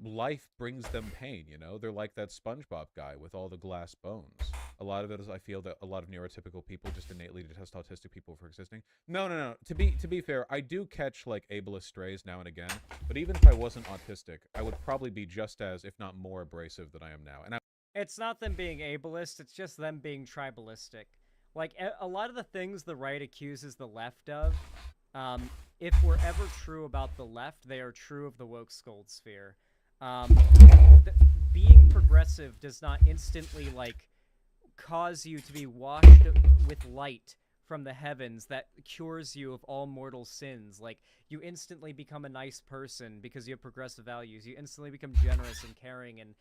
Life brings them pain, you know? They're like that SpongeBob guy with all the glass bones. A lot of it is, I feel that a lot of neurotypical people just innately detest autistic people for existing. No. To be fair, I do catch like ableist strays now and again, but even if I wasn't autistic, I would probably be just as, if not more, abrasive than I am now. And It's not them being ableist, it's just them being tribalistic. Like, a lot of the things the right accuses the left of, if we're ever true about the left, they are true of the woke scold sphere. Being progressive does not instantly, like, cause you to be washed with light from the heavens that cures you of all mortal sins. Like, you instantly become a nice person because you have progressive values. You instantly become generous and caring and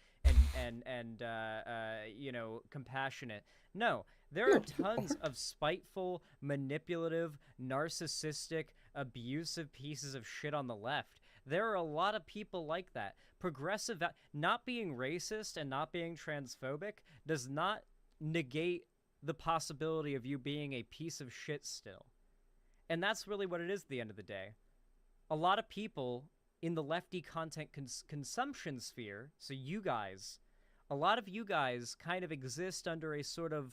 you know, compassionate. No, there are tons of spiteful, manipulative, narcissistic, abusive pieces of shit on the left. There are a lot of people like that. Progressive, not being racist and not being transphobic does not negate the possibility of you being a piece of shit still. And that's really what it is at the end of the day. A lot of people in the lefty content consumption sphere, so you guys, a lot of you guys kind of exist under a sort of,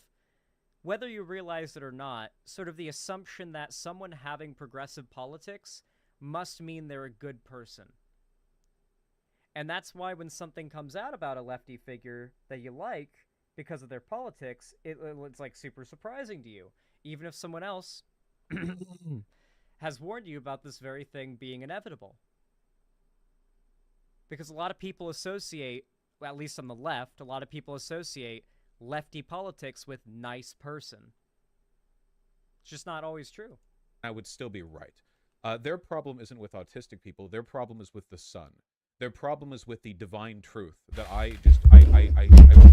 whether you realize it or not, sort of the assumption that someone having progressive politics must mean they're a good person. And that's why when something comes out about a lefty figure that you like, because of their politics, it's like super surprising to you, even if someone else has warned you about this very thing being inevitable. Because a lot of people associate, well, at least on the left, a lot of people associate lefty politics with nice person. It's just not always true. I would still be right. Their problem isn't with autistic people. Their problem is with the sun. Their problem is with the divine truth that I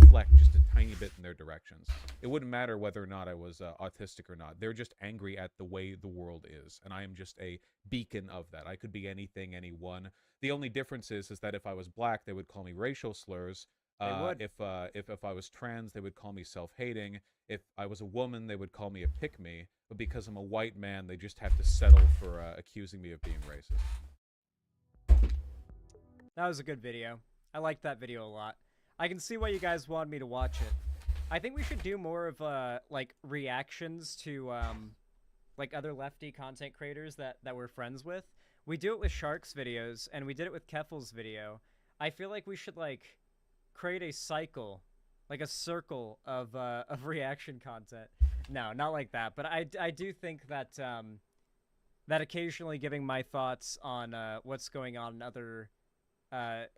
reflect just a tiny bit in their directions. It wouldn't matter whether or not I was autistic or not. They're just angry at the way the world is, and I am just a beacon of that. I could be anything, anyone. The only difference is that if I was black, they would call me racial slurs. They would. If I was trans, they would call me self-hating. If I was a woman, they would call me a pick-me. But because I'm a white man, they just have to settle for accusing me of being racist. That was a good video. I liked that video a lot. I can see why you guys wanted me to watch it. I think we should do more of, like, reactions to, like, other lefty content creators that we're friends with. We do it with Shark's videos, and we did it with Keffel's video. I feel like we should, like, create a cycle, like a circle of reaction content. No, not like that, but I do think that, that occasionally giving my thoughts on, what's going on in other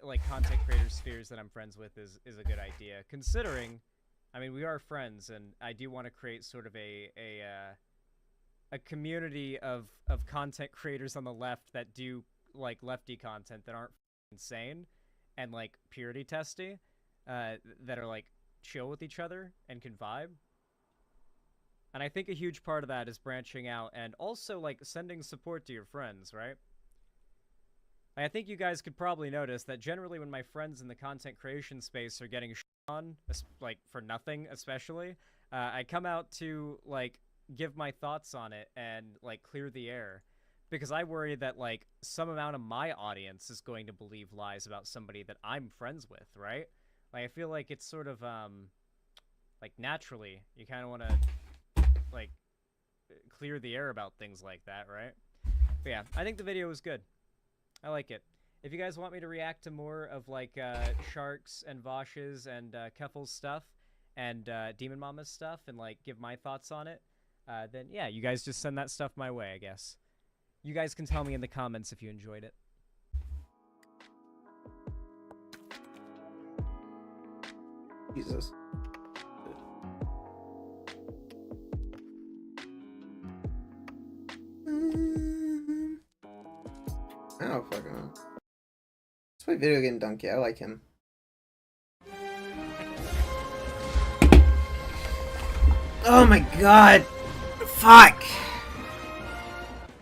like content creator spheres that I'm friends with is a good idea, considering, I mean, we are friends, and I do want to create sort of a community of content creators on the left that do like lefty content that aren't insane and like purity testy, that are like chill with each other and can vibe. And I think a huge part of that is branching out and also like sending support to your friends, right? I think you guys could probably notice that generally when my friends in the content creation space are getting shit on, like for nothing especially, I come out to like give my thoughts on it and like clear the air, because I worry that like some amount of my audience is going to believe lies about somebody that I'm friends with, right? Like, I feel like it's sort of, like, naturally, you kind of want to, like, clear the air about things like that, right? But yeah, I think the video was good. I like it. If you guys want me to react to more of, like, Sharks and Vosh's and Keffel's stuff and Demon Mama's stuff and, like, give my thoughts on it, then, yeah, you guys just send that stuff my way, I guess. You guys can tell me in the comments if you enjoyed it. Jesus. Oh, fuck on. Let's play video game Donkey. I like him. Oh my god! Fuck!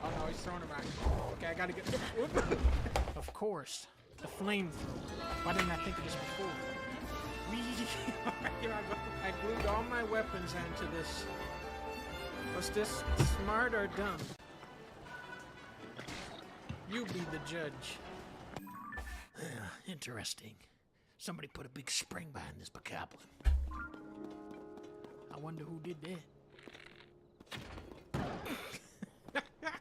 Oh no, he's throwing it back. Okay, I gotta get. Of course, the flamethrower. Why didn't I think of this before? Here I go. I glued all my weapons onto this. Was this smart or dumb? You be the judge. Interesting. Somebody put a big spring behind this bokoblin. I wonder who did that.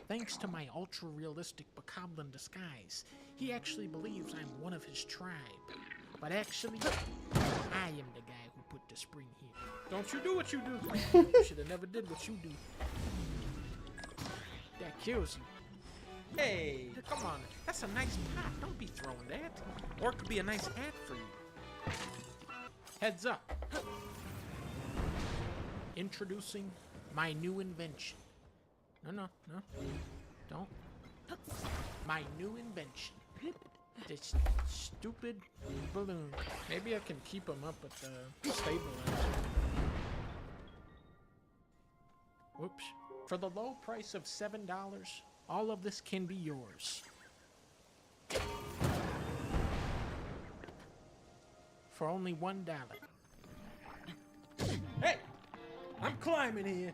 Thanks to my ultra-realistic bokoblin disguise, he actually believes I'm one of his tribe. But actually, I am the guy who put the spring here. Don't you do what you do. You should have never did what you do. That kills you. Hey, come on. That's a nice pot. Don't be throwing that. Or it could be a nice ad for you. Heads up. Introducing my new invention. No. Don't. My new invention. This stupid balloon. Maybe I can keep them up at the stabilizer. Whoops. For the low price of $7, all of this can be yours. For only $1. Hey! I'm climbing here.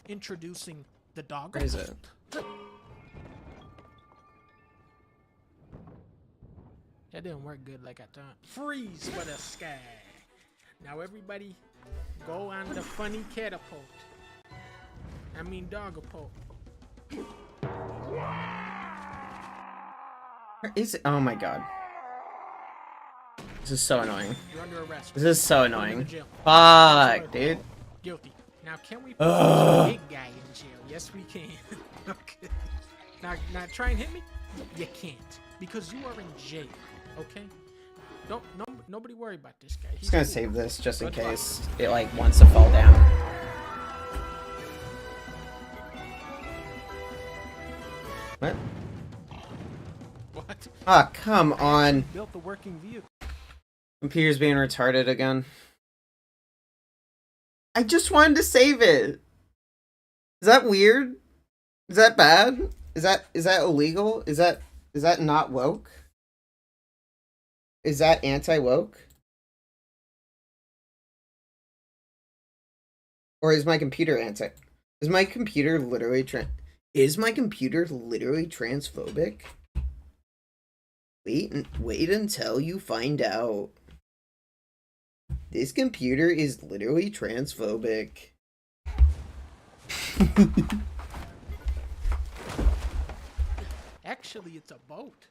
Introducing the dog. Where is it? That didn't work good like I thought. Freeze for the sky. Now everybody go on the funny catapult. I mean dogapult. Where is it? Oh my god. This is so annoying. You're under arrest. This is so Going to annoying. the jail. Fuck, dude. Guilty. Now can we put this big guy in jail? Yes, we can. Okay. Now try and hit me. You can't because you are in jail. Okay. Nobody worry about this guy. I'm just gonna save this just in case it like wants to fall down. What? What? Ah, come on. Built the working vehicle. Computer's being retarded again. I just wanted to save it. Is that weird? Is that bad? Is that illegal? Is that not woke? Is that anti-woke? Or is my computer anti? Is my computer literally transphobic? Wait until you find out. This computer is literally transphobic. Actually, it's a boat.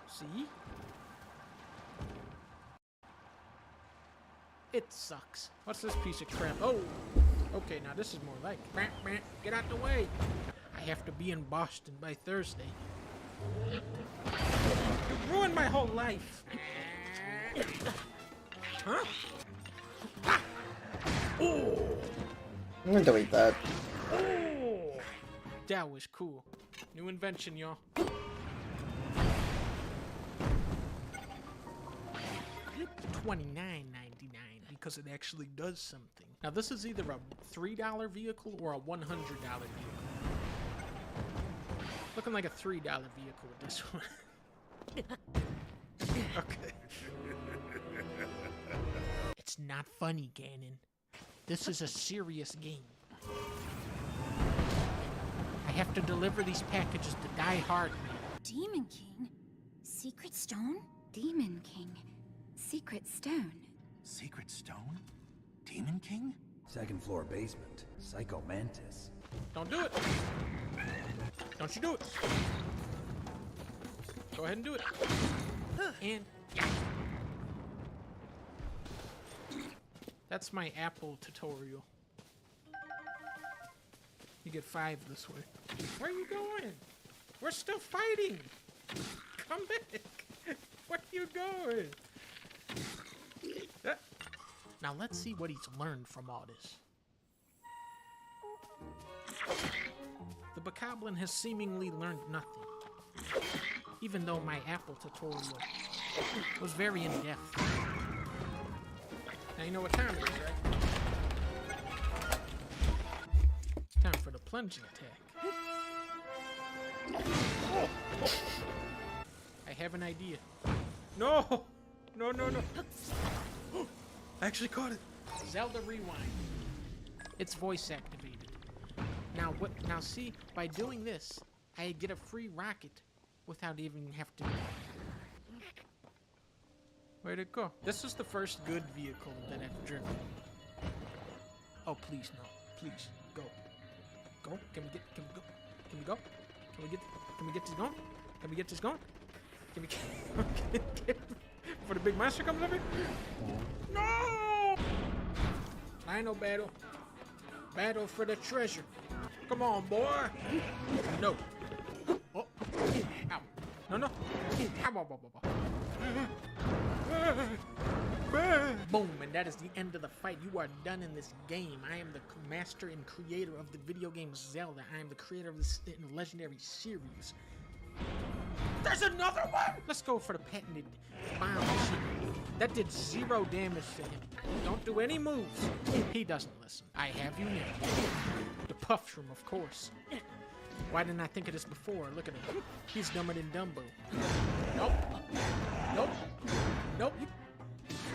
See? It sucks. What's this piece of crap? Oh! Okay, now this is more like it. Get out the way! I have to be in Boston by Thursday. You ruined my whole life! Huh? Ah. Oh! I'm gonna delete that. Oh! That was cool. New invention, y'all. $29.99 because it actually does something. Now this is either a $3 vehicle or a $100 vehicle. Looking like a $3 vehicle with this one. Okay. It's not funny, Ganon. This is a serious game. I have to deliver these packages to Die Hard Man. Demon King? Secret Stone? Demon King. Secret Stone. Secret Stone? Demon King? Second floor basement. Psycho Mantis. Don't do it. Don't you do it. Go ahead and do it. And yeah. That's my Apple tutorial. You get 5 this way. Where are you going? We're still fighting. Come back. Where are you going? Now let's see what he's learned from all this. The Bokoblin has seemingly learned nothing. Even though my Apple tutorial was very in-depth. Now you know what time it is, right? Time for the plunging attack. I have an idea. No! No, no, no. I actually caught it. Zelda Rewind. It's voice activated. Now see, by doing this, I get a free rocket without even have to... Where'd it go? This is the first good vehicle that I've driven. Oh, please, no. Please, go. Go? Can we go? Can we go? Can we get this going? Can we get this going? Can we get before the big monster comes over? No! Final battle. Battle for the treasure. Come on, boy. No. Oh. Ow. No, no. Boom, and that is the end of the fight. You are done in this game. I am the master and creator of the video game Zelda. I am the creator of this legendary series. There's another one! Let's go for the patented bomb machine. That did 0 damage to him. Don't do any moves. He doesn't listen. I have you now. The Puff Shroom, of course. Why didn't I think of this before? Look at him. He's dumber than Dumbo. Nope. Nope. Nope.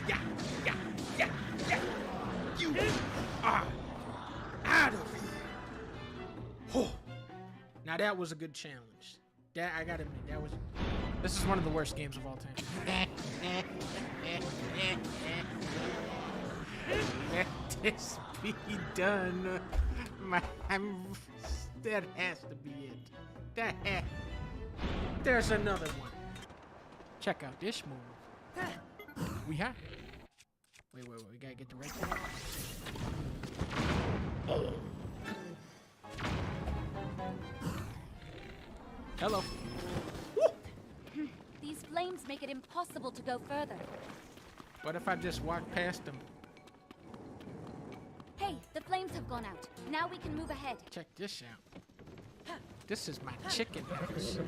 Yeah. Yeah. Yeah. Yeah. You are out of here. Oh. Now that was a good challenge. That I gotta admit, that was. This is one of the worst games of all time. Let this be done. That has to be it. There's another one. Check out this move. We have. Wait, we gotta get the right one. Hello. These flames make it impossible to go further. What if I just walk past them? Hey, the flames have gone out. Now we can move ahead. Check this out. This is my chicken house.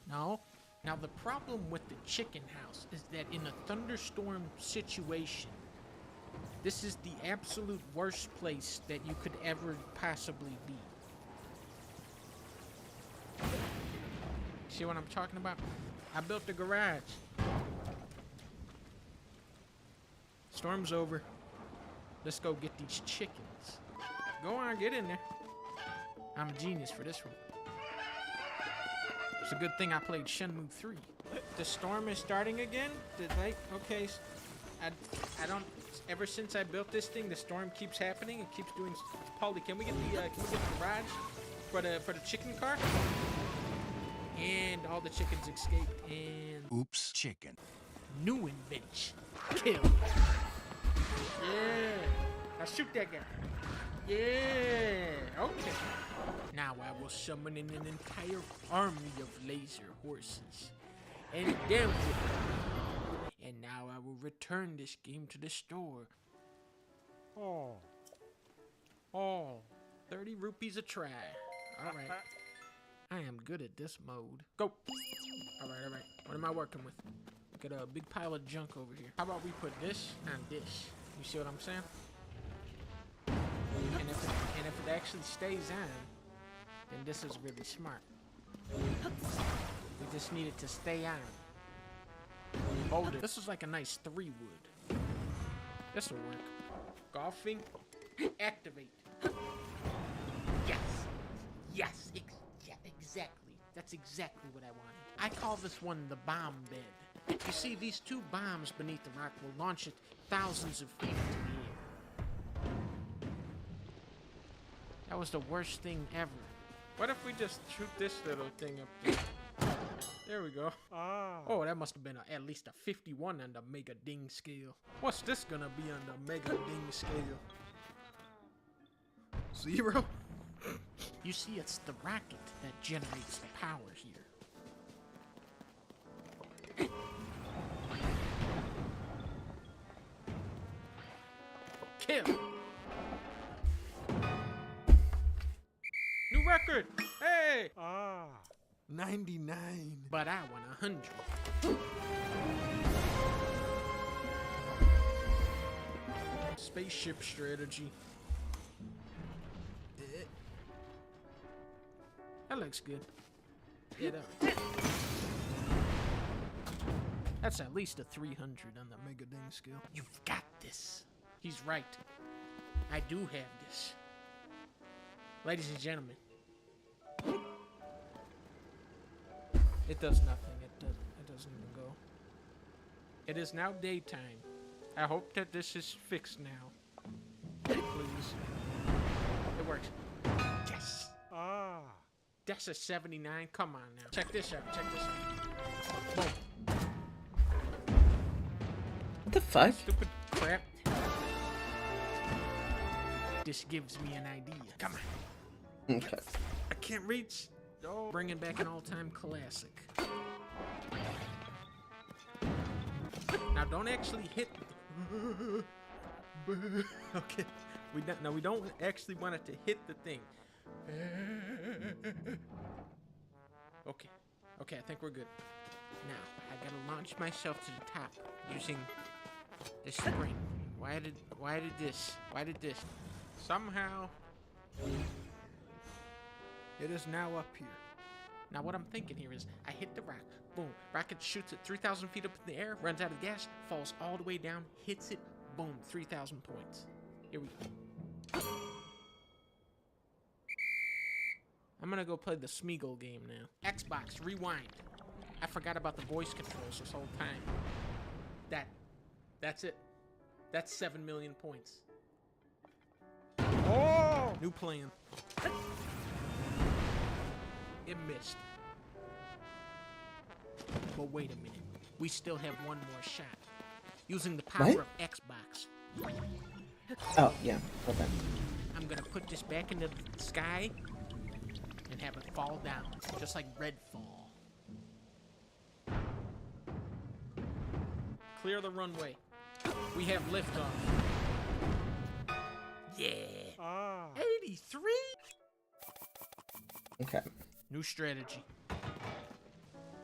No. Now the problem with the chicken house is that in a thunderstorm situation, this is the absolute worst place that you could ever possibly be. See what I'm talking about? I built a garage. Storm's over. Let's go get these chickens. Go on, get in there. I'm a genius for this one. It's a good thing I played Shenmue 3. The storm is starting again? Okay. I don't. Ever since I built this thing, the storm keeps happening. It keeps doing. Paulie, can we get the garage for the chicken car? And all the chickens escaped. And oops, chicken. New invention. Kill. Yeah. Now shoot that guy. Yeah. Okay. Now I will summon in an entire army of laser horses and damage it. And now I will return this game to the store. Oh. 30 rupees a try. All right. I am good at this mode. Go. All right. What am I working with? Got a big pile of junk over here. How about we put this on this? You see what I'm saying? And if it actually stays on, then this is really smart. We just need it to stay on. Hold it. This is like a nice 3-wood. This'll work. Golfing. Activate. Yes. That's exactly what I wanted. I call this one the bomb bed. You see, these two bombs beneath the rock will launch it thousands of feet into the air. That was the worst thing ever. What if we just shoot this little thing up there? There we go. Oh, that must have been at least a 51 on the Mega Ding scale. What's this gonna be on the Mega Ding scale? 0? You see, it's the rocket that generates the power here. Kill! New record! Hey! 99. But I want 100. Spaceship strategy. That looks good. Get up. That's at least a 300 on the Mega Ding scale. You've got this. He's right. I do have this. Ladies and gentlemen. It does nothing. It doesn't even go. It is now daytime. I hope that this is fixed now. Please. It works. Yes. That's a 79. Come on now. Check this out. Check this out. Boom. What the fuck? Stupid crap. This gives me an idea. Come on. Okay. I can't reach. Oh, bringing back an all-time classic. Now don't actually hit. Okay. We don't actually want it to hit the thing. Okay. Okay, I think we're good. Now, I gotta launch myself to the top using the spring. Why did this? Somehow, it is now up here. Now what I'm thinking here is, I hit the rock, boom, rocket shoots it 3,000 feet up in the air, runs out of gas, falls all the way down, hits it, boom, 3,000 points. Here we go. I'm gonna go play the Smeagol game now. Xbox, rewind. I forgot about the voice controls this whole time. That's it. That's 7 million points. Oh! New plan. It missed. But wait a minute. We still have one more shot. Using the power of Xbox. Oh, yeah. Okay. I'm gonna put this back into the sky and have it fall down, just like Redfall. Clear the runway. We have liftoff. Yeah. 83? Okay. New strategy.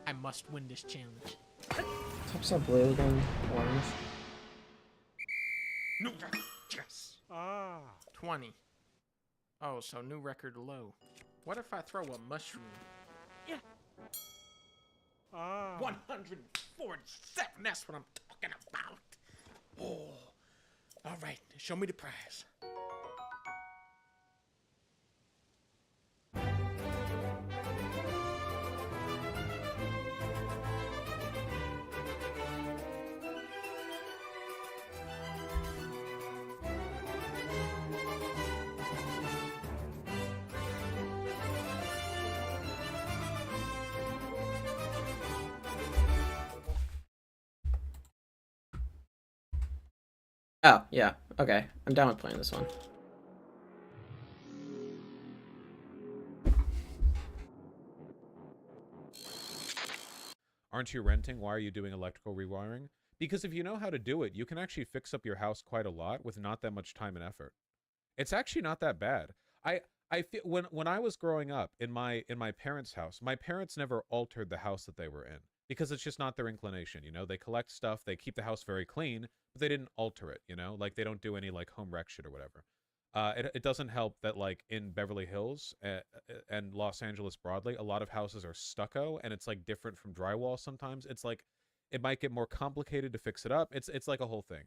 I must win this challenge. Tops are blue again. Orange. New record. Yes. 20. Oh, so new record low. What if I throw a mushroom? Yeah. 147. That's what I'm talking about. Oh. All right. Show me the prize. Oh, yeah. Okay. I'm down with playing this one. Aren't you renting? Why are you doing electrical rewiring? Because if you know how to do it, you can actually fix up your house quite a lot with not that much time and effort. It's actually not that bad. I feel when I was growing up in my parents' house, my parents never altered the house that they were in because it's just not their inclination, you know? They collect stuff, they keep the house very clean, but they didn't alter it, you know? Like they don't do any like home wreck shit or whatever. It doesn't help that like in Beverly Hills and Los Angeles broadly, a lot of houses are stucco and it's like different from drywall sometimes. It's like it might get more complicated to fix it up. It's like a whole thing.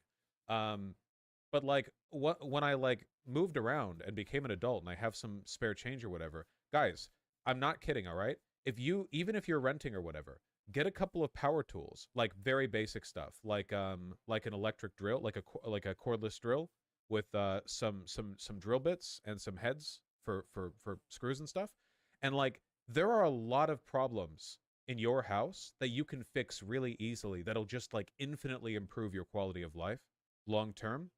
But like when I like moved around and became an adult and I have some spare change or whatever, guys, I'm not kidding, all right? even if you're renting or whatever, get a couple of power tools, like very basic stuff, like an electric drill, like a cordless drill with some drill bits and some heads for screws and stuff. And like there are a lot of problems in your house that you can fix really easily that'll just like infinitely improve your quality of life long term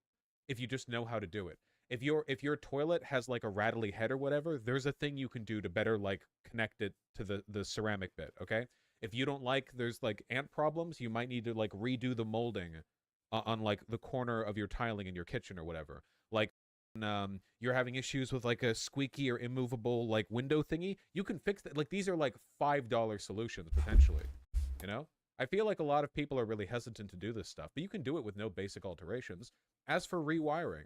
if you just know how to do it. If your toilet has like a rattly head or whatever, there's a thing you can do to better like connect it to the ceramic bit, okay? If you don't like there's like ant problems, you might need to like redo the molding on like the corner of your tiling in your kitchen or whatever. Like you're having issues with like a squeaky or immovable like window thingy, you can fix that. Like these are like $5 solutions potentially, you know? I feel like a lot of people are really hesitant to do this stuff, but you can do it with no basic alterations. As for rewiring,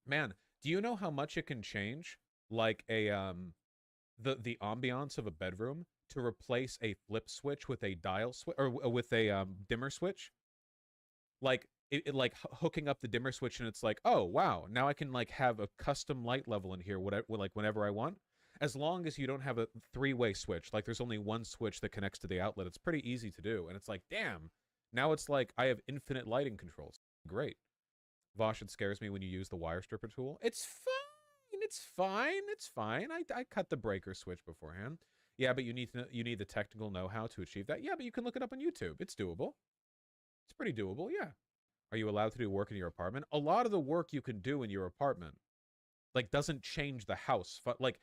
man, do you know how much it can change like a the ambiance of a bedroom to replace a flip switch with a dial switch or with a dimmer switch? Like it like hooking up the dimmer switch and it's like, oh wow, now I can like have a custom light level in here whenever I want. As long as you don't have a three-way switch, like there's only one switch that connects to the outlet, it's pretty easy to do. And it's like, damn, now it's like I have infinite lighting controls. Great. Vosh, it scares me when you use the wire stripper tool. It's fine. It's fine. It's fine. I cut the breaker switch beforehand. Yeah, but you need the technical know-how to achieve that. Yeah, but you can look it up on YouTube. It's doable. It's pretty doable. Yeah. Are you allowed to do work in your apartment? A lot of the work you can do in your apartment, like, doesn't change the house. Like,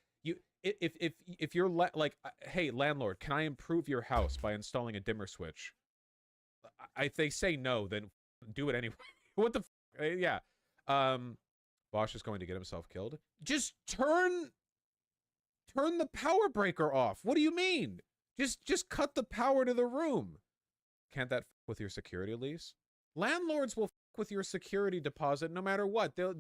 if you're like, hey, landlord, can I improve your house by installing a dimmer switch? If they say no, then do it anyway. What the yeah. Bosch is going to get himself killed. Just turn the power breaker off. What do you mean? Just cut the power to the room. Can't that with your security lease? Landlords will with your security deposit no matter what. They'll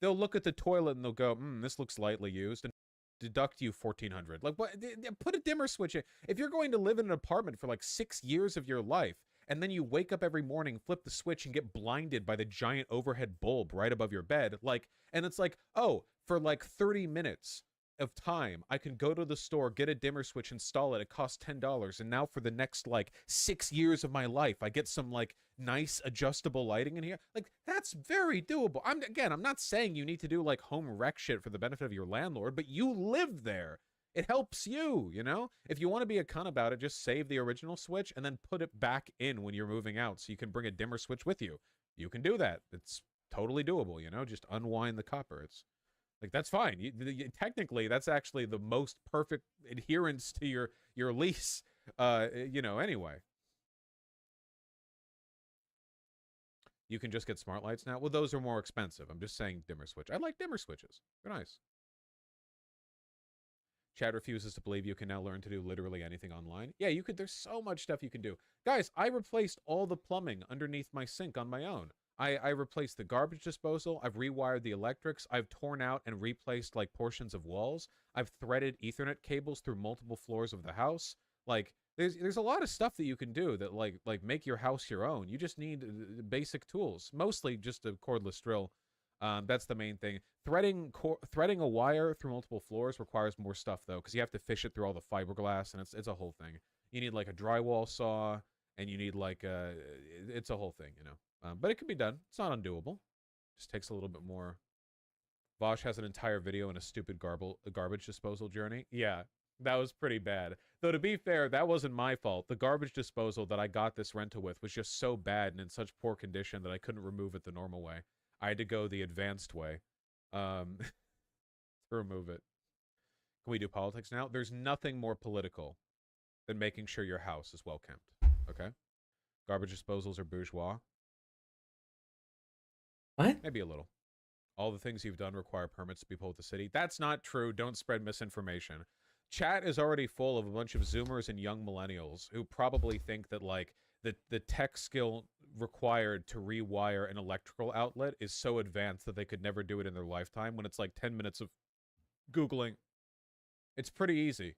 look at the toilet and they'll go, this looks lightly used, and deduct you $1,400. Like, what? Put a dimmer switch in. If you're going to live in an apartment for like 6 years of your life, and then you wake up every morning, flip the switch, and get blinded by the giant overhead bulb right above your bed, like, and it's like, oh, for like 30 minutes of time, I can go to the store, get a dimmer switch, install it. It costs $10, and now for the next like 6 years of my life, I get some like nice adjustable lighting in here. Like, that's very doable. I'm not saying you need to do like home rec shit for the benefit of your landlord, but you live there. It helps you, you know? If you want to be a cunt about it, just save the original switch and then put it back in when you're moving out so you can bring a dimmer switch with you. You can do that. It's totally doable, you know? Just unwind the copper. It's like, that's fine. Technically, that's actually the most perfect adherence to your lease, you know, anyway. You can just get smart lights now. Well, those are more expensive. I'm just saying dimmer switch. I like dimmer switches. They're nice. Chad refuses to believe you can now learn to do literally anything online. Yeah, you could. There's so much stuff you can do. Guys, I replaced all the plumbing underneath my sink on my own. I replaced the garbage disposal. I've rewired the electrics. I've torn out and replaced like portions of walls. I've threaded Ethernet cables through multiple floors of the house. Like, there's a lot of stuff that you can do that like make your house your own. You just need basic tools, mostly just a cordless drill. That's the main thing. Threading a wire through multiple floors requires more stuff though, because you have to fish it through all the fiberglass, and it's a whole thing. You need like a drywall saw, and you need like it's a whole thing, you know. But it can be done. It's not undoable. Just takes a little bit more. Vosh has an entire video in a stupid garbage disposal journey. Yeah, that was pretty bad. Though to be fair, that wasn't my fault. The garbage disposal that I got this rental with was just so bad and in such poor condition that I couldn't remove it the normal way. I had to go the advanced way to remove it. Can we do politics now? There's nothing more political than making sure your house is well kept. Okay? Garbage disposals are bourgeois. What? Maybe a little. All the things you've done require permits to be pulled with the city. That's not true. Don't spread misinformation. Chat is already full of a bunch of Zoomers and young millennials who probably think that, like, the tech skill required to rewire an electrical outlet is so advanced that they could never do it in their lifetime, when it's like 10 minutes of Googling. It's pretty easy.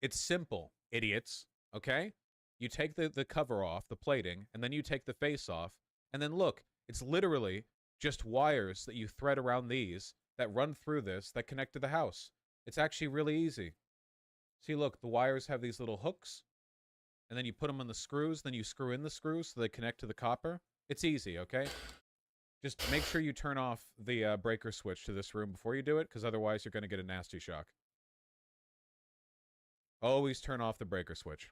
It's simple, idiots, okay? You take the cover off, the plating, and then you take the face off, and then look, it's literally just wires that you thread around these that run through this that connect to the house. It's actually really easy. See, look, the wires have these little hooks, and then you put them on the screws, then you screw in the screws so they connect to the copper. It's easy, okay? Just make sure you turn off the breaker switch to this room before you do it, because otherwise you're going to get a nasty shock. Always turn off the breaker switch.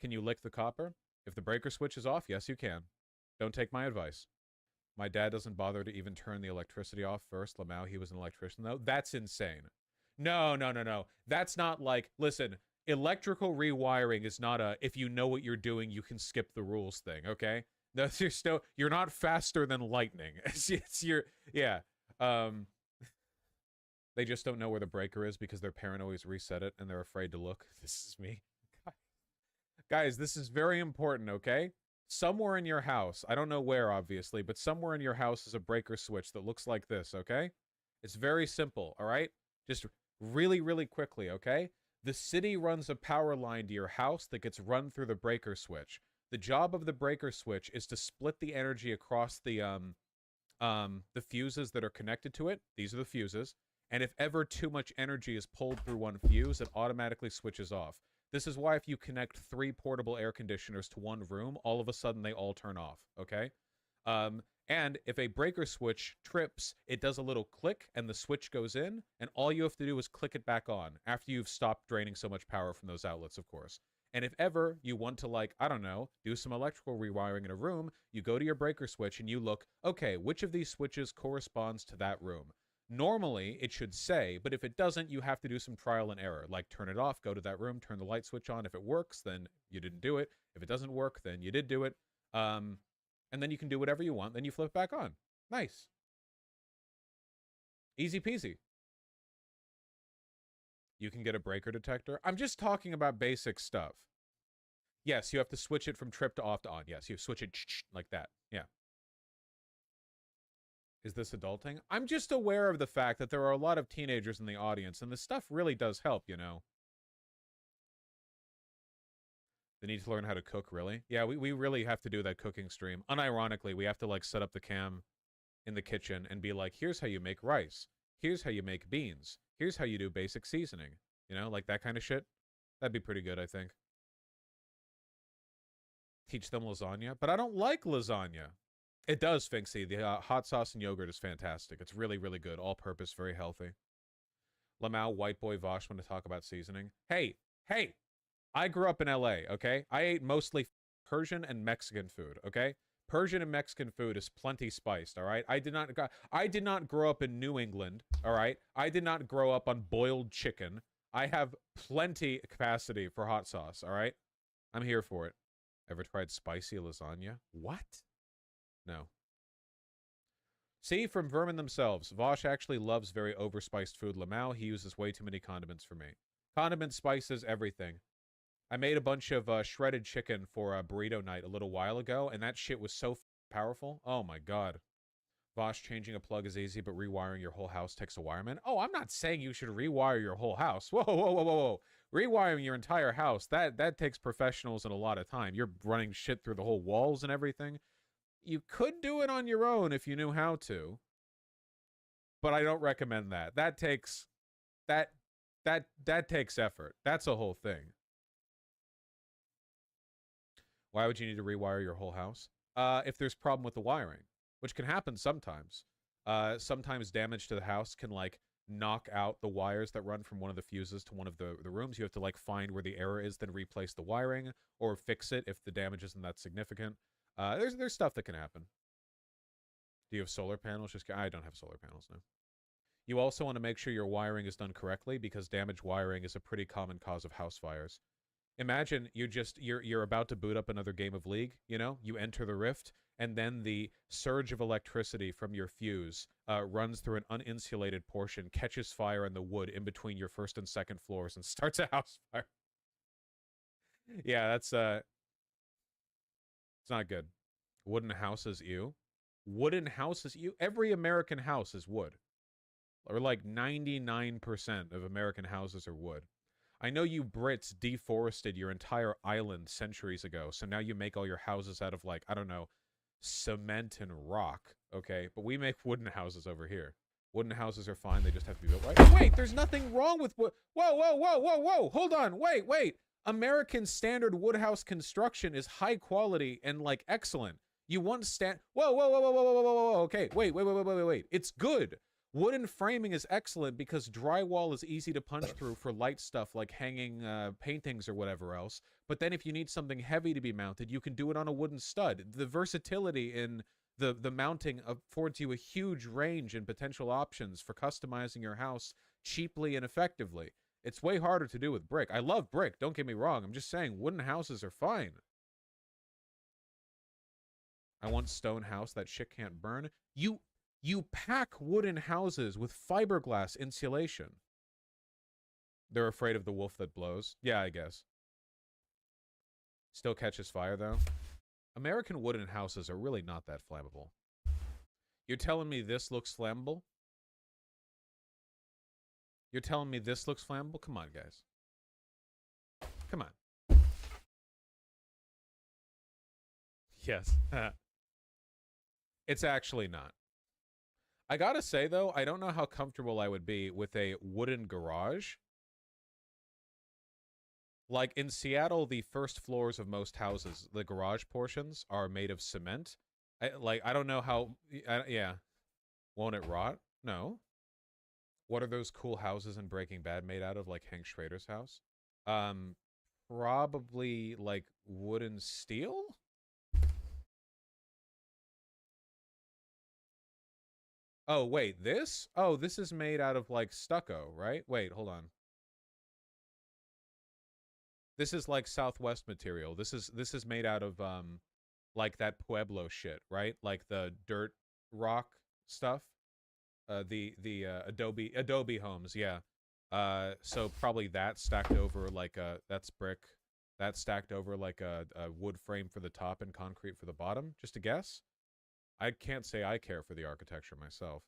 Can you lick the copper? If the breaker switch is off, yes, you can. Don't take my advice. My dad doesn't bother to even turn the electricity off first. Lamau, he was an electrician, though. That's insane. No. That's not like, listen, electrical rewiring is not a, if you know what you're doing, you can skip the rules thing, okay? No, you're not faster than lightning. Yeah. They just don't know where the breaker is because their parent always reset it and they're afraid to look. This is me. Guys, this is very important, okay? Somewhere in your house, I don't know where, obviously, but somewhere in your house is a breaker switch that looks like this, okay? It's very simple, all right? Just really, really quickly, okay? The city runs a power line to your house that gets run through the breaker switch. The job of the breaker switch is to split the energy across the fuses that are connected to it. These are the fuses. And if ever too much energy is pulled through one fuse, it automatically switches off. This is why if you connect 3 portable air conditioners to one room, all of a sudden they all turn off, okay? And if a breaker switch trips, it does a little click and the switch goes in, and all you have to do is click it back on after you've stopped draining so much power from those outlets, of course. And if ever you want to, like, I don't know, do some electrical rewiring in a room, you go to your breaker switch and you look, okay, which of these switches corresponds to that room? Normally, it should say, but if it doesn't, you have to do some trial and error, like turn it off, go to that room, turn the light switch on. If it works, then you didn't do it. If it doesn't work, then you did do it. And then you can do whatever you want. Then you flip back on. Nice. Easy peasy. You can get a breaker detector. I'm just talking about basic stuff. Yes, you have to switch it from trip to off to on. Yes, you switch it like that. Yeah. Is this adulting? I'm just aware of the fact that there are a lot of teenagers in the audience, and this stuff really does help, you know. They need to learn how to cook, really? Yeah, we really have to do that cooking stream. Unironically, we have to, like, set up the cam in the kitchen and be like, here's how you make rice. Here's how you make beans. Here's how you do basic seasoning. You know, like that kind of shit. That'd be pretty good, I think. Teach them lasagna. But I don't like lasagna. It does, Finksy. The hot sauce and yogurt is fantastic. It's really, really good. All-purpose, very healthy. Lamau, white boy Vosh want to talk about seasoning. Hey! I grew up in LA, okay? I ate mostly Persian and Mexican food, okay? Persian and Mexican food is plenty spiced, all right? I did not grow up in New England, all right? I did not grow up on boiled chicken. I have plenty capacity for hot sauce, all right? I'm here for it. Ever tried spicy lasagna? What? No. See, from Vermin themselves, Vosh actually loves very overspiced food. Lamau, he uses way too many condiments for me. Condiment spices, everything. I made a bunch of shredded chicken for a burrito night a little while ago, and that shit was so powerful. Oh my god. Vosh, changing a plug is easy, but rewiring your whole house takes a wireman. Oh, I'm not saying you should rewire your whole house. Whoa. Rewiring your entire house, that takes professionals and a lot of time. You're running shit through the whole walls and everything. You could do it on your own if you knew how to, but I don't recommend that. That takes effort. That's a whole thing. Why would you need to rewire your whole house? If there's problem with the wiring, which can happen sometimes. Sometimes damage to the house can, like, knock out the wires that run from one of the fuses to one of the rooms. You have to, like, find where the error is, then replace the wiring, or fix it if the damage isn't that significant. There's stuff that can happen. Do you have solar panels? I don't have solar panels, no. You also want to make sure your wiring is done correctly, because damaged wiring is a pretty common cause of house fires. Imagine you're about to boot up another game of League, you know? You enter the rift, and then the surge of electricity from your fuse runs through an uninsulated portion, catches fire in the wood in between your first and second floors, and starts a house fire. Yeah, that's it's not good. Wooden houses, ew. Wooden houses, ew. Every American house is wood. Or like 99% of American houses are wood. I know you Brits deforested your entire island centuries ago, so now you make all your houses out of, like, I don't know, cement and rock, okay? But we make wooden houses over here. Wooden houses are fine. They just have to be built right. Wait, there's nothing wrong with wood. Whoa, whoa, whoa, whoa, whoa. Hold on. Wait. American standard wood house construction is high quality and like excellent. You want whoa. Okay, wait. It's good. Wooden framing is excellent because drywall is easy to punch through for light stuff like hanging paintings or whatever else. But then if you need something heavy to be mounted, you can do it on a wooden stud. The versatility in the mounting affords you a huge range and potential options for customizing your house cheaply and effectively. It's way harder to do with brick. I love brick, don't get me wrong. I'm just saying wooden houses are fine. I want stone house. That shit can't burn. You pack wooden houses with fiberglass insulation. They're afraid of the wolf that blows. Yeah, I guess. Still catches fire, though. American wooden houses are really not that flammable. You're telling me this looks flammable? You're telling me this looks flammable? Come on, guys. Come on. Yes. It's actually not. I gotta say, though, I don't know how comfortable I would be with a wooden garage. Like, in Seattle, the first floors of most houses, the garage portions, are made of cement. I don't know how... yeah. Won't it rot? No. What are those cool houses in Breaking Bad made out of, like Hank Schrader's house? Probably, like, wooden steel? Oh, wait, this? Oh, this is made out of, like, stucco, right? Wait, hold on. This is like Southwest material. This is made out of like that Pueblo shit, right? Like the dirt rock stuff. The Adobe homes, yeah. So probably that stacked over like that's brick. That stacked over like a wood frame for the top and concrete for the bottom. Just a guess. I can't say I care for the architecture myself.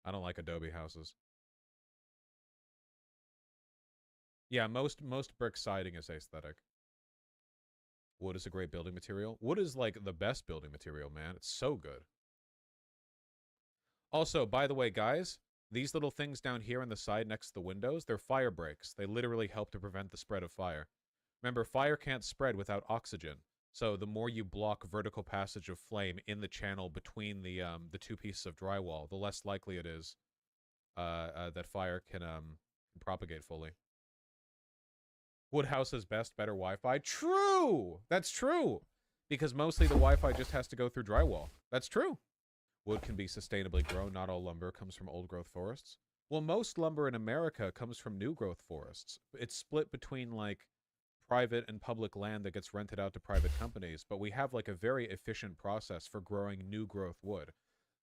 I don't like Adobe houses. Yeah, most brick siding is aesthetic. Wood is a great building material. Wood is like the best building material, man. It's so good. Also, by the way, guys, these little things down here on the side next to the windows, they're fire breaks. They literally help to prevent the spread of fire. Remember, fire can't spread without oxygen. So the more you block vertical passage of flame in the channel between the two pieces of drywall, the less likely it is that fire can propagate fully. Wood house is best, better Wi-Fi. True! That's true! Because mostly the Wi-Fi just has to go through drywall. That's true. Wood can be sustainably grown. Not all lumber comes from old-growth forests. Well, most lumber in America comes from new-growth forests. It's split between, like, private and public land that gets rented out to private companies, but we have, like, a very efficient process for growing new-growth wood.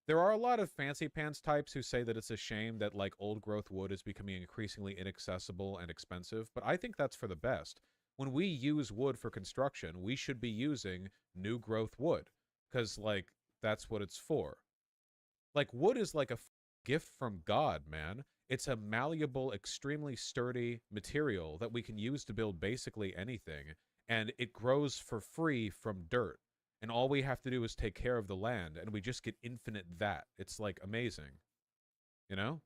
There are a lot of fancy pants types who say that it's a shame that, like, old-growth wood is becoming increasingly inaccessible and expensive, but I think that's for the best. When we use wood for construction, we should be using new-growth wood, because, like, that's what it's for. Like, wood is like a gift from God, man. It's a malleable, extremely sturdy material that we can use to build basically anything, and it grows for free from dirt. And all we have to do is take care of the land, and we just get infinite that. It's, like, amazing. You know?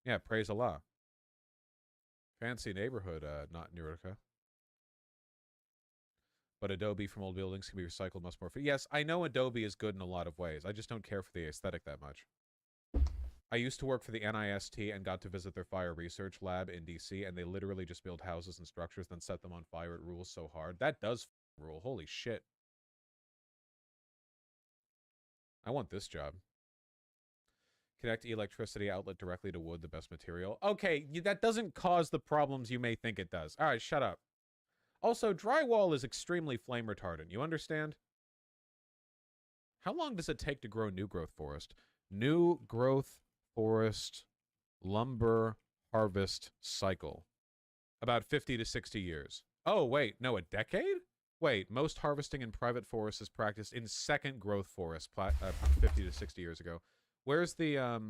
Yeah, praise Allah. Fancy neighborhood, not Nurica. But Adobe from old buildings can be recycled much more. Yes, I know Adobe is good in a lot of ways. I just don't care for the aesthetic that much. I used to work for the NIST and got to visit their fire research lab in DC, and they literally just build houses and structures, then set them on fire. It rules so hard. That does rule. Holy shit. I want this job. Connect electricity outlet directly to wood, the best material. Okay, that doesn't cause the problems you may think it does. All right, shut up. Also, drywall is extremely flame retardant. You understand? How long does it take to grow new growth forest? New growth forest lumber harvest cycle. About 50 to 60 years. Oh, wait. No, a decade? Wait, most harvesting in private forests is practiced in second growth forests 50 to 60 years ago. Where's the,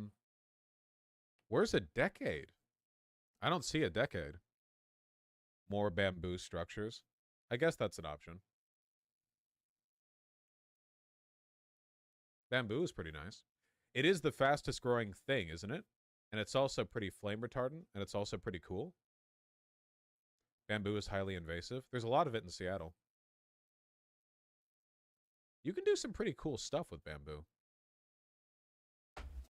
where's a decade? I don't see a decade. More bamboo structures. I guess that's an option. Bamboo is pretty nice. It is the fastest growing thing, isn't it? And it's also pretty flame retardant, and it's also pretty cool. Bamboo is highly invasive. There's a lot of it in Seattle. You can do some pretty cool stuff with bamboo.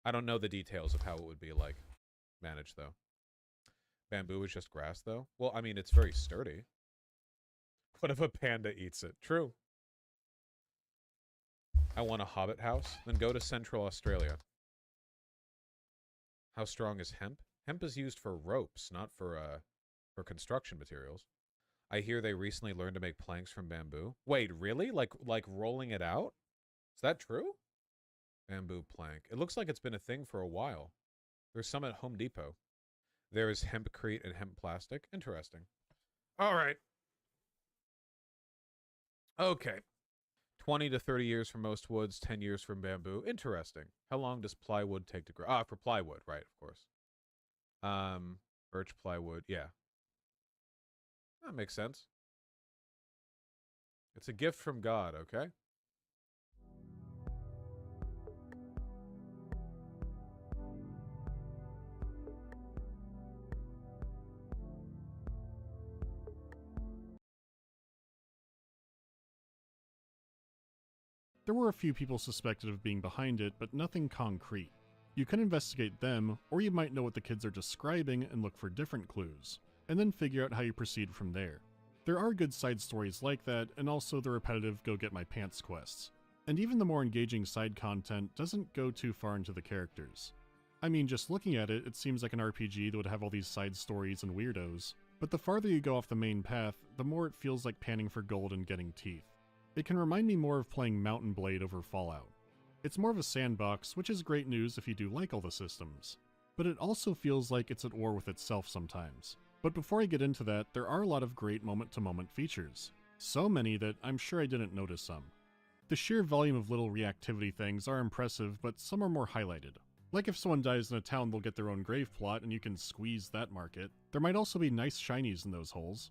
I don't know the details of how it would be, like, managed, though. Bamboo is just grass, though? Well, I mean, it's very sturdy. What if a panda eats it? True. I want a hobbit house? Then go to Central Australia. How strong is hemp? Hemp is used for ropes, not for construction materials. I hear they recently learned to make planks from bamboo. Wait, really? Like rolling it out? Is that true? Bamboo plank. It looks like it's been a thing for a while. There's some at Home Depot. There is hempcrete and hemp plastic. Interesting. All right. Okay. 20 to 30 years for most woods, 10 years from bamboo. Interesting. How long does plywood take to grow? Ah, for plywood, right, of course. Birch plywood, yeah. That makes sense. It's a gift from God, okay? There were a few people suspected of being behind it, but nothing concrete. You can investigate them, or you might know what the kids are describing and look for different clues, and then figure out how you proceed from there. There are good side stories like that, and also the repetitive go get my pants quests. And even the more engaging side content doesn't go too far into the characters. I mean, just looking at it, it seems like an RPG that would have all these side stories and weirdos, but the farther you go off the main path, the more it feels like panning for gold and getting teeth. It can remind me more of playing Mountain Blade over Fallout. It's more of a sandbox, which is great news if you do like all the systems. But it also feels like it's at war with itself sometimes. But before I get into that, there are a lot of great moment-to-moment features. So many that I'm sure I didn't notice some. The sheer volume of little reactivity things are impressive, but some are more highlighted. Like if someone dies in a town, they'll get their own grave plot and you can squeeze that market. There might also be nice shinies in those holes.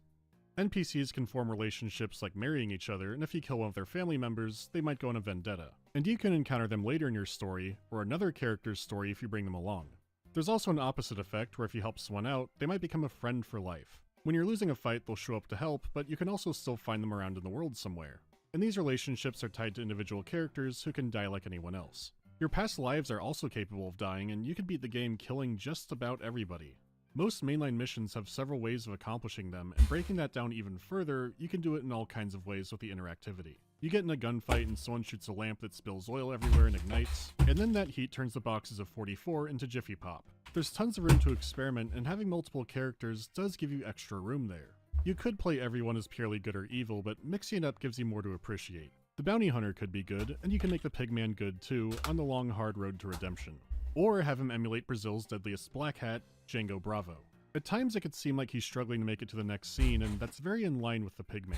NPCs can form relationships like marrying each other, and if you kill one of their family members, they might go on a vendetta. And you can encounter them later in your story, or another character's story if you bring them along. There's also an opposite effect where if you help someone out, they might become a friend for life. When you're losing a fight, they'll show up to help, but you can also still find them around in the world somewhere. And these relationships are tied to individual characters who can die like anyone else. Your past lives are also capable of dying, and you can beat the game killing just about everybody. Most mainline missions have several ways of accomplishing them, and breaking that down even further, you can do it in all kinds of ways with the interactivity. You get in a gunfight and someone shoots a lamp that spills oil everywhere and ignites, and then that heat turns the boxes of 44 into Jiffy Pop. There's tons of room to experiment, and having multiple characters does give you extra room there. You could play everyone as purely good or evil, but mixing it up gives you more to appreciate. The bounty hunter could be good, and you can make the pigman good too, on the long hard road to redemption. Or have him emulate Brazil's deadliest black hat, Django Bravo. At times it could seem like he's struggling to make it to the next scene, and that's very in line with the pigman.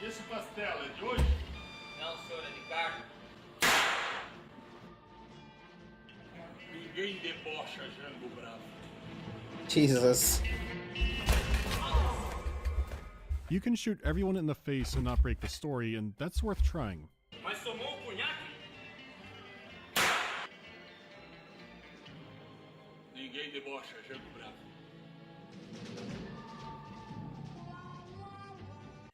Esse pastel é de hoje? Não, senhor, é de carne. Ninguém debocha Django Bravo. Jesus. You can shoot everyone in the face and not break the story, and that's worth trying. Mas tomou cunhaque? Ninguém debocha Django Bravo.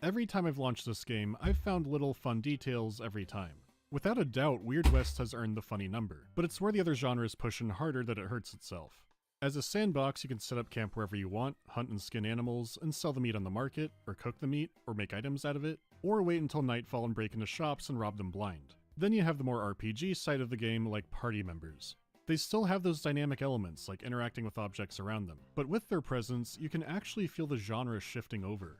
Every time I've launched this game, I've found little fun details every time. Without a doubt, Weird West has earned the funny number, but it's where the other genres push in harder that it hurts itself. As a sandbox, you can set up camp wherever you want, hunt and skin animals, and sell the meat on the market, or cook the meat, or make items out of it, or wait until nightfall and break into shops and rob them blind. Then you have the more RPG side of the game, like party members. They still have those dynamic elements, like interacting with objects around them, but with their presence, you can actually feel the genre shifting over.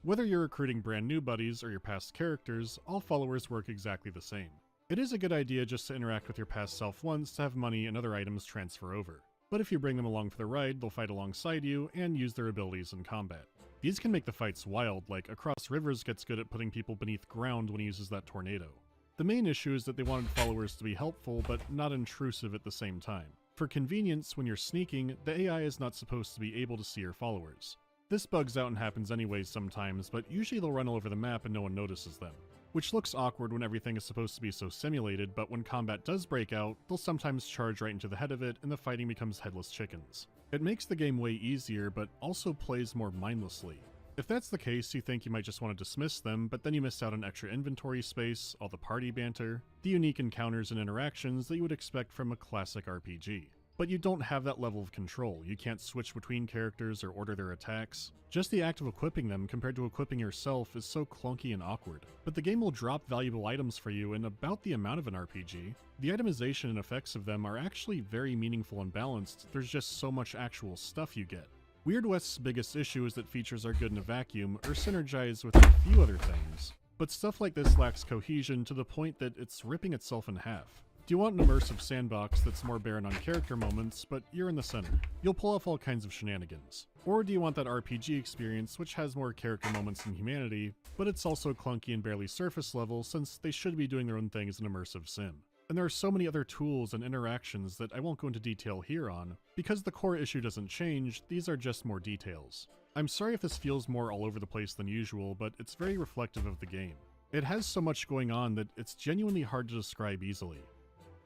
Whether you're recruiting brand new buddies or your past characters, all followers work exactly the same. It is a good idea just to interact with your past self once to have money and other items transfer over. But if you bring them along for the ride, they'll fight alongside you and use their abilities in combat. These can make the fights wild, like Across Rivers gets good at putting people beneath ground when he uses that tornado. The main issue is that they wanted followers to be helpful, but not intrusive at the same time. For convenience, when you're sneaking, the AI is not supposed to be able to see your followers. This bugs out and happens anyways sometimes, but usually they'll run all over the map and no one notices them. which looks awkward when everything is supposed to be so simulated, but when combat does break out, they'll sometimes charge right into the head of it and the fighting becomes headless chickens. It makes the game way easier, but also plays more mindlessly. If that's the case, you think you might just want to dismiss them, but then you miss out on extra inventory space, all the party banter, the unique encounters and interactions that you would expect from a classic RPG. But you don't have that level of control. You can't switch between characters or order their attacks. Just the act of equipping them compared to equipping yourself is so clunky and awkward. But the game will drop valuable items for you in about the amount of an RPG. The itemization and effects of them are actually very meaningful and balanced. There's just so much actual stuff you get. Weird West's biggest issue is that features are good in a vacuum or synergize with a few other things. But stuff like this lacks cohesion to the point that it's ripping itself in half. Do you want an immersive sandbox that's more barren on character moments, but you're in the center? You'll pull off all kinds of shenanigans. Or do you want that RPG experience which has more character moments than humanity, but it's also clunky and barely surface level since they should be doing their own thing as an immersive sim? And there are so many other tools and interactions that I won't go into detail here on. Because the core issue doesn't change, these are just more details. I'm sorry if this feels more all over the place than usual, but it's very reflective of the game. It has so much going on that it's genuinely hard to describe easily.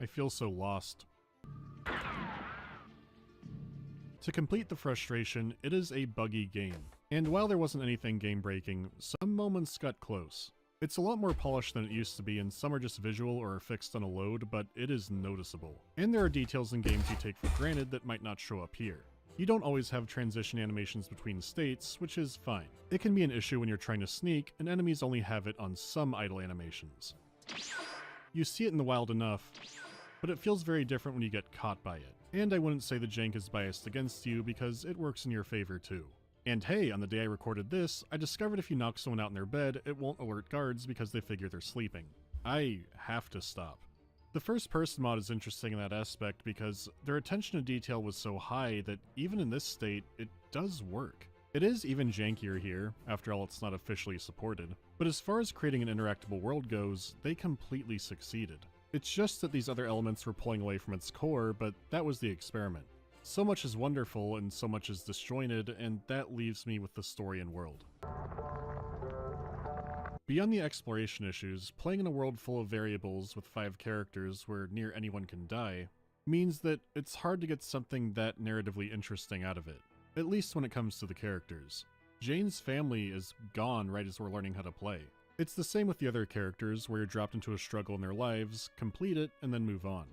I feel so lost. To complete the frustration, it is a buggy game. And while there wasn't anything game-breaking, some moments got close. It's a lot more polished than it used to be, and some are just visual or are fixed on a load, but it is noticeable. And there are details in games you take for granted that might not show up here. You don't always have transition animations between states, which is fine. It can be an issue when you're trying to sneak, and enemies only have it on some idle animations. You see it in the wild enough, but it feels very different when you get caught by it. And I wouldn't say the jank is biased against you, because it works in your favor too. And hey, on the day I recorded this, I discovered if you knock someone out in their bed, it won't alert guards because they figure they're sleeping. I have to stop. The first person mod is interesting in that aspect because their attention to detail was so high that even in this state, it does work. It is even jankier here, after all it's not officially supported, but as far as creating an interactable world goes, they completely succeeded. It's just that these other elements were pulling away from its core, but that was the experiment. So much is wonderful and so much is disjointed, and that leaves me with the story and world. Beyond the exploration issues, playing in a world full of variables with 5 characters where near anyone can die means that it's hard to get something that narratively interesting out of it, at least when it comes to the characters. Jane's family is gone right as we're learning how to play. It's the same with the other characters, where you're dropped into a struggle in their lives, complete it, and then move on.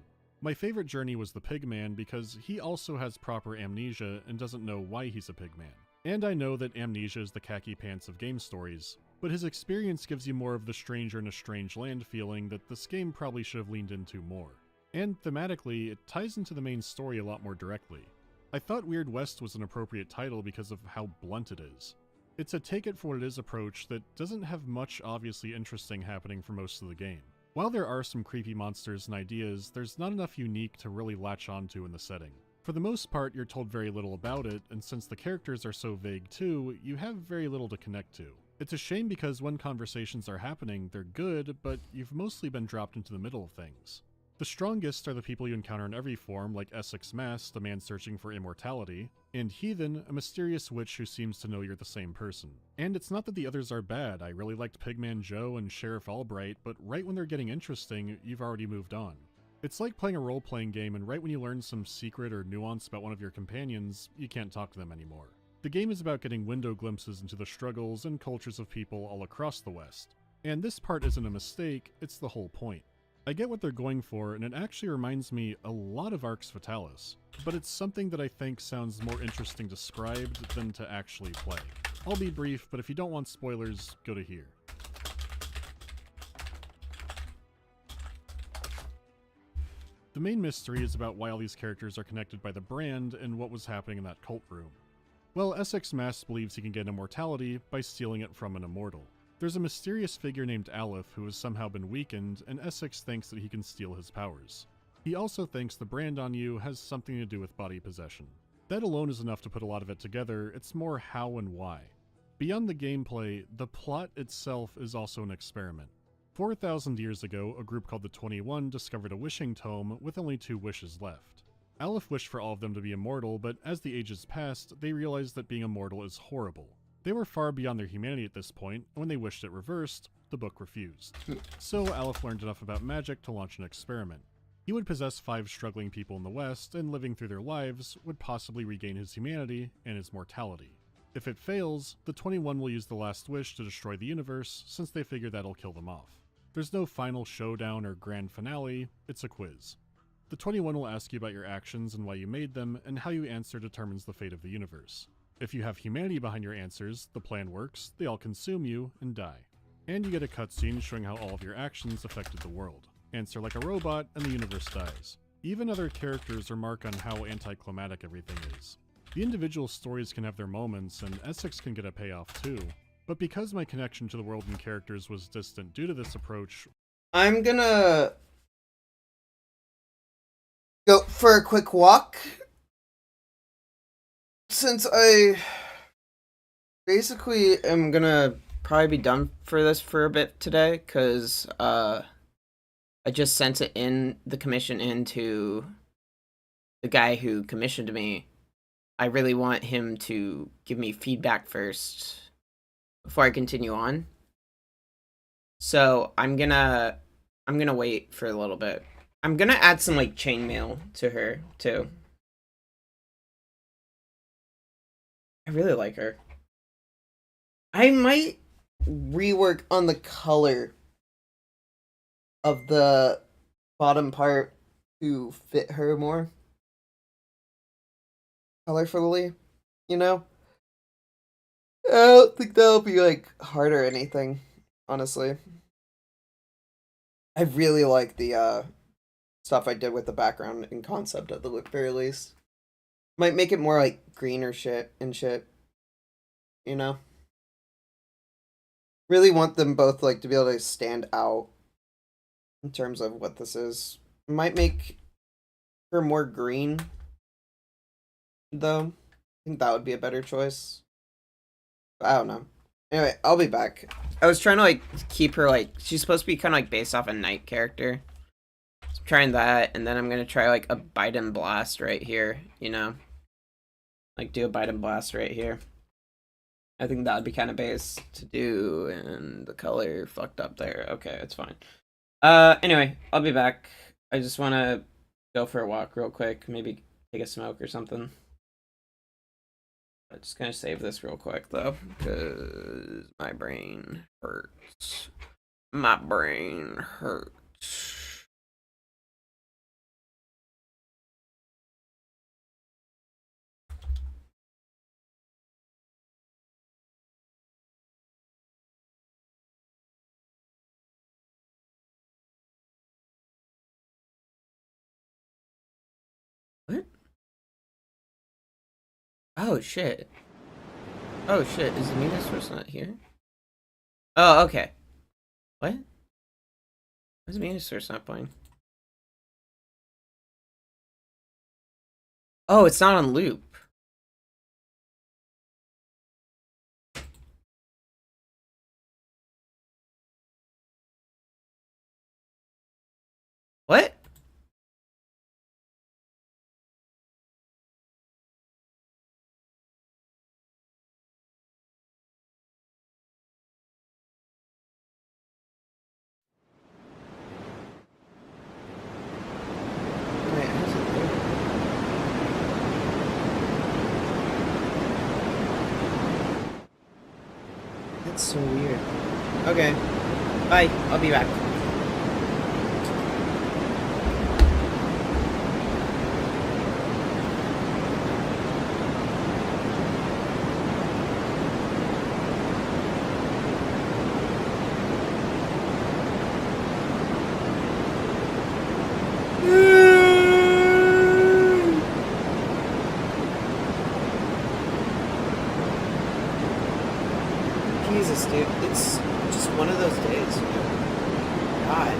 My favorite journey was the Pigman because he also has proper amnesia and doesn't know why he's a pigman. And I know that amnesia is the khaki pants of game stories, but his experience gives you more of the stranger in a strange land feeling that this game probably should have leaned into more. And thematically, it ties into the main story a lot more directly. I thought Weird West was an appropriate title because of how blunt it is. It's a take it for what it is approach that doesn't have much obviously interesting happening for most of the game. While there are some creepy monsters and ideas, there's not enough unique to really latch onto in the setting. For the most part, you're told very little about it, and since the characters are so vague too, you have very little to connect to. It's a shame because when conversations are happening, they're good, but you've mostly been dropped into the middle of things. The strongest are the people you encounter in every form, like Essex Mass, the man searching for immortality, and Heathen, a mysterious witch who seems to know you're the same person. And it's not that the others are bad, I really liked Pigman Joe and Sheriff Albright, but right when they're getting interesting, you've already moved on. It's like playing a role-playing game, and right when you learn some secret or nuance about one of your companions, you can't talk to them anymore. The game is about getting window glimpses into the struggles and cultures of people all across the West. And this part isn't a mistake, it's the whole point. I get what they're going for, and it actually reminds me a lot of Arx Fatalis, but it's something that I think sounds more interesting described than to actually play. I'll be brief, but if you don't want spoilers, go to here. The main mystery is about why all these characters are connected by the brand and what was happening in that cult room. Well, Essex Mass believes he can get immortality by stealing it from an immortal. There's a mysterious figure named Aleph who has somehow been weakened, and Essex thinks that he can steal his powers. He also thinks the brand on you has something to do with body possession. That alone is enough to put a lot of it together, it's more how and why. Beyond the gameplay, the plot itself is also an experiment. 4,000 years ago, a group called the 21 discovered a wishing tome with only 2 wishes left. Aleph wished for all of them to be immortal, but as the ages passed, they realized that being immortal is horrible. They were far beyond their humanity at this point, and when they wished it reversed, the book refused. So Aleph learned enough about magic to launch an experiment. He would possess 5 struggling people in the West, and living through their lives, would possibly regain his humanity and his mortality. If it fails, the 21 will use the last wish to destroy the universe, since they figure that'll kill them off. There's no final showdown or grand finale, it's a quiz. The 21 will ask you about your actions and why you made them, and how you answer determines the fate of the universe. If you have humanity behind your answers, the plan works, they all consume you, and die. And you get a cutscene showing how all of your actions affected the world. Answer like a robot, and the universe dies. Even other characters remark on how anticlimactic everything is. The individual stories can have their moments, and Essex can get a payoff too. But because my connection to the world and characters was distant due to this approach, I'm gonna go for a quick walk. Since I basically am gonna probably be done for this for a bit today, because I just sent it in, the commission into the guy who commissioned me. I really want him to give me feedback first before I continue on. So I'm gonna wait for a little bit. I'm gonna add some like chainmail to her too. I really like her. I might rework on the color of the bottom part to fit her more colorfully, you know? I don't think that'll be like hard or anything, honestly. I really like the stuff I did with the background and concept at the very least. Might make it more like greener shit and shit, you know? Really want them both like to be able to stand out in terms of what this is. Might make her more green, though. I think that would be a better choice. I don't know. Anyway, I'll be back. I was trying to like keep her like, she's supposed to be kind of like based off a Knight character. So I'm trying that, and then I'm gonna try like a Bite and Blast right here, you know? Like do a Bite and Blast right here. I think that would be kind of base to do, and the color fucked up there. Okay, it's fine. Anyway, I'll be back. I just want to go for a walk real quick, maybe take a smoke or something. I'm just gonna save this real quick though, because my brain hurts. My brain hurts. What? Oh shit. Oh shit, is the media source not here? Oh, okay. What? Why is the media source not playing? Oh, it's not on loop. What? That's so weird. Okay. Bye. I'll be back. Jesus, dude. It's just one of those days, you know? God.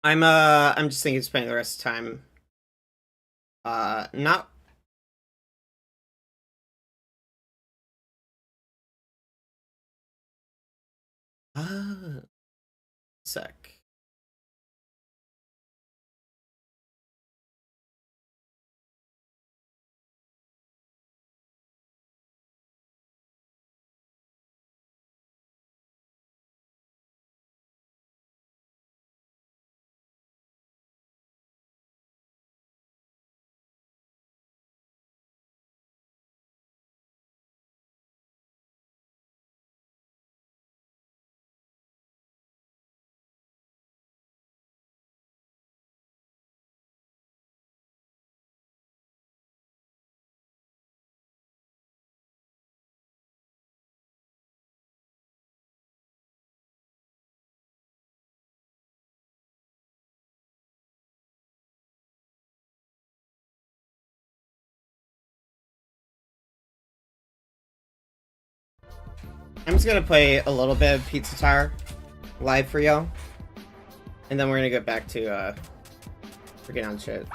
I'm just thinking of spending the rest of the time not sec. I'm just gonna play a little bit of Pizza Tower live for y'all, and then we're gonna get back to freaking on shit.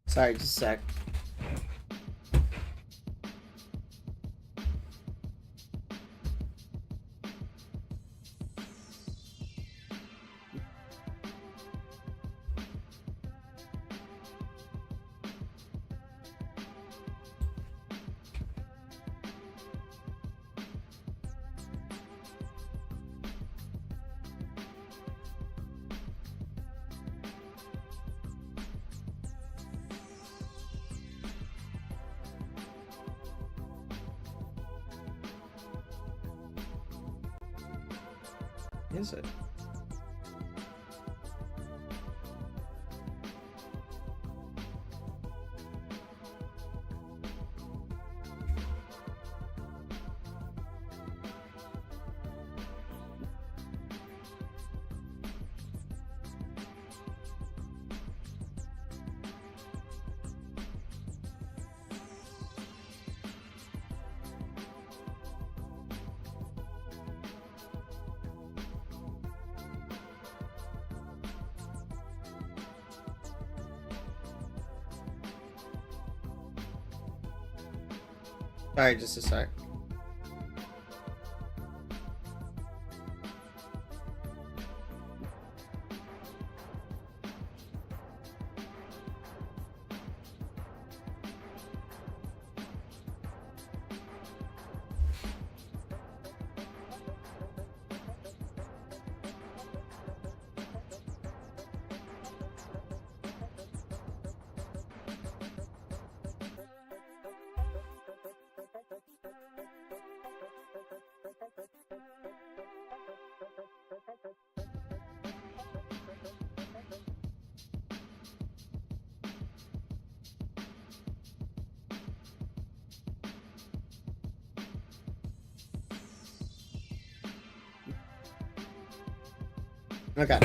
Sorry, just a sec. Is it? Sorry, just a sec. Okay.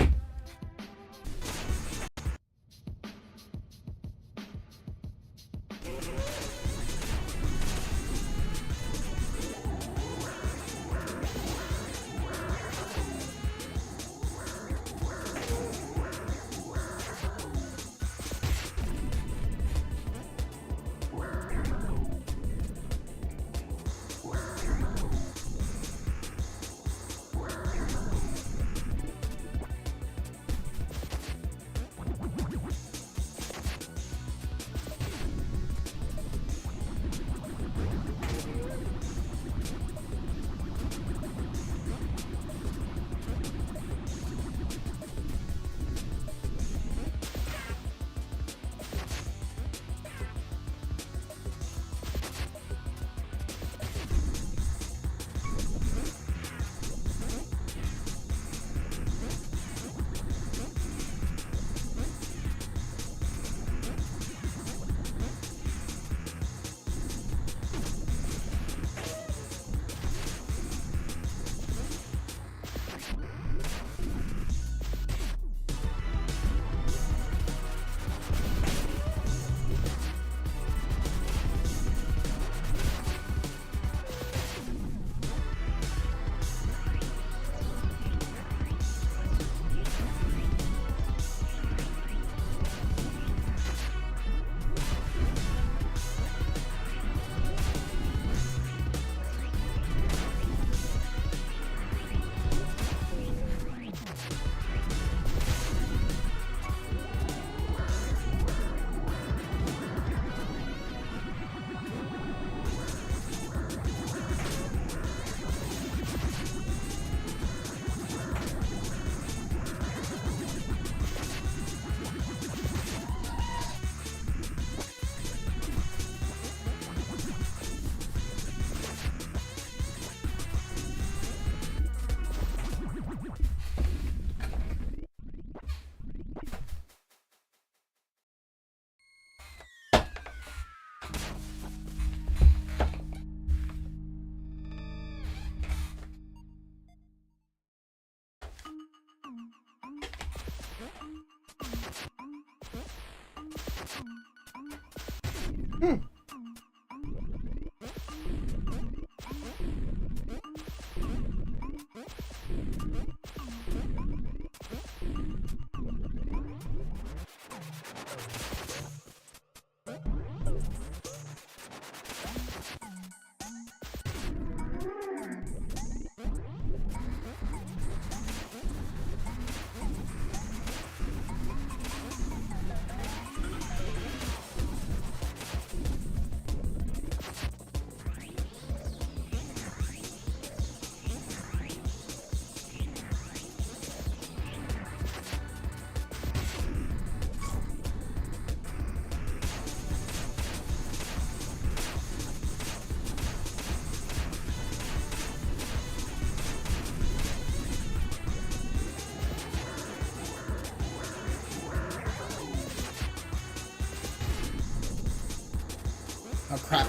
Oh crap.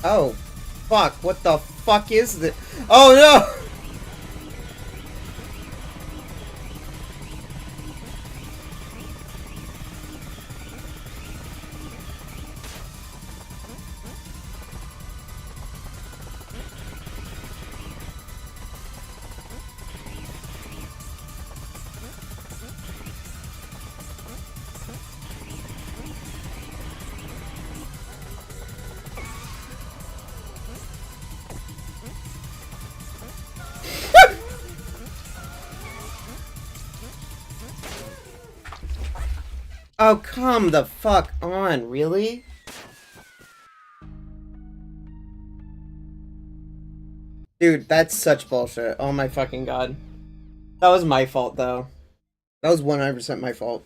Oh, fuck. What the fuck is this? Oh, no! Oh, come the fuck on, really? Dude, that's such bullshit. Oh my fucking god. That was my fault, though. That was 100% my fault.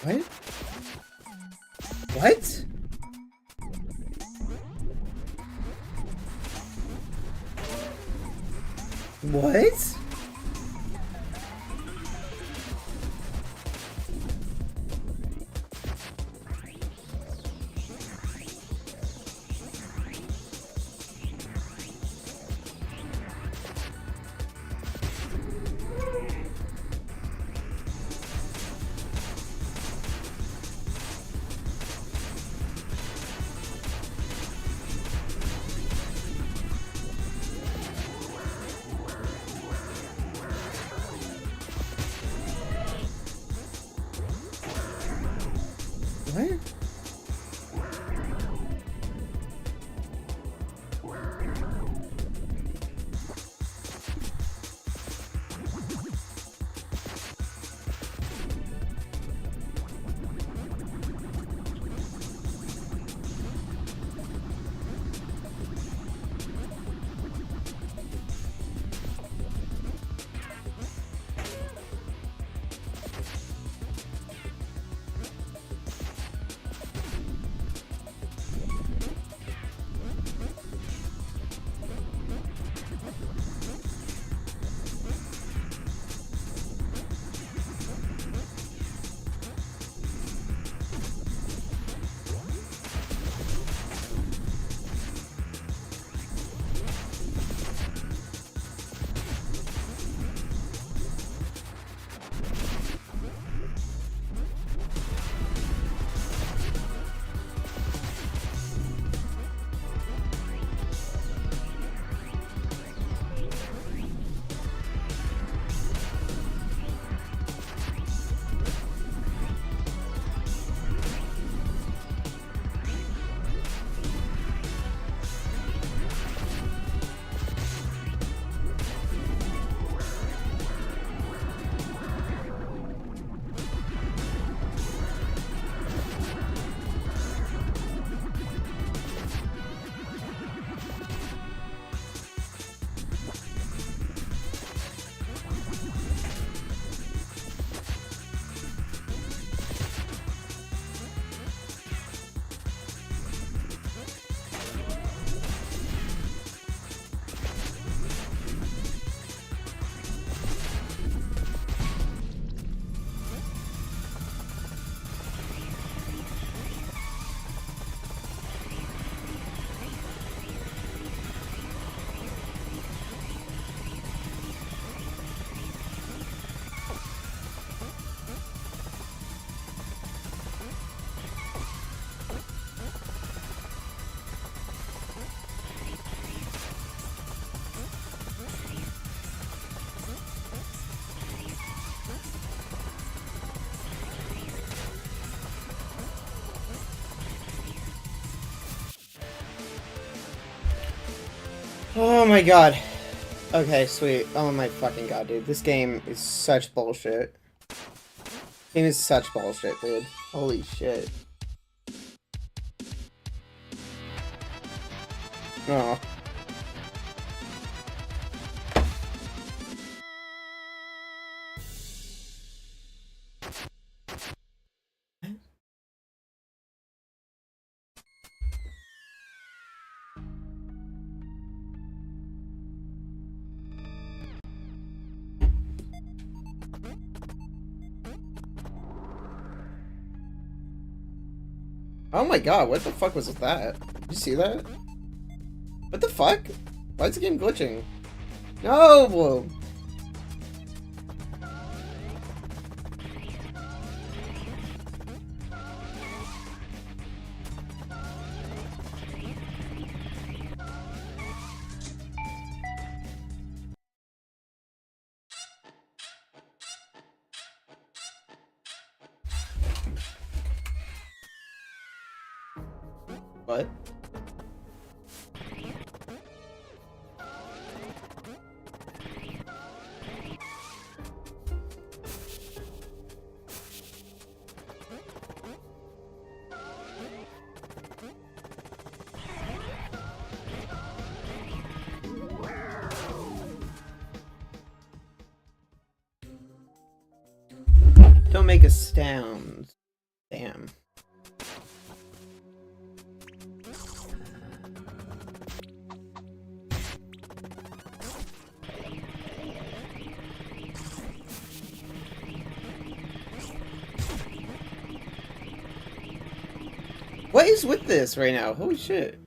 What? What? What? What? Oh my god. Okay, sweet. Oh my fucking god, dude. This game is such bullshit. This game is such bullshit, dude. Holy shit. Oh. Oh my god, what the fuck was that? Did you see that? What the fuck? Why is the game glitching? No! What? Don't make a sound. Damn. What is with this right now? Holy shit.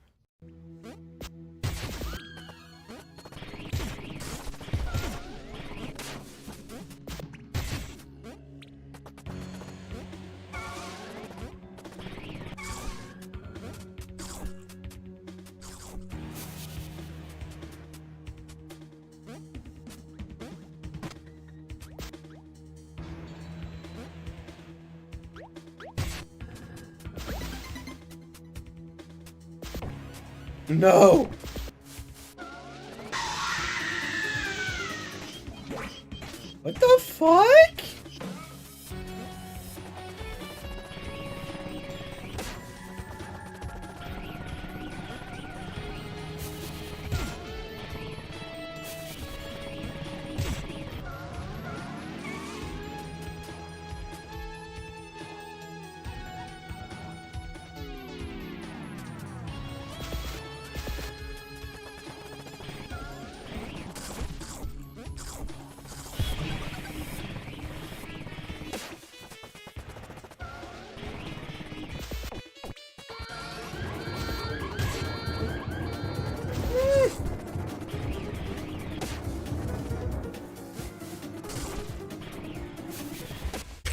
No! What the fuck?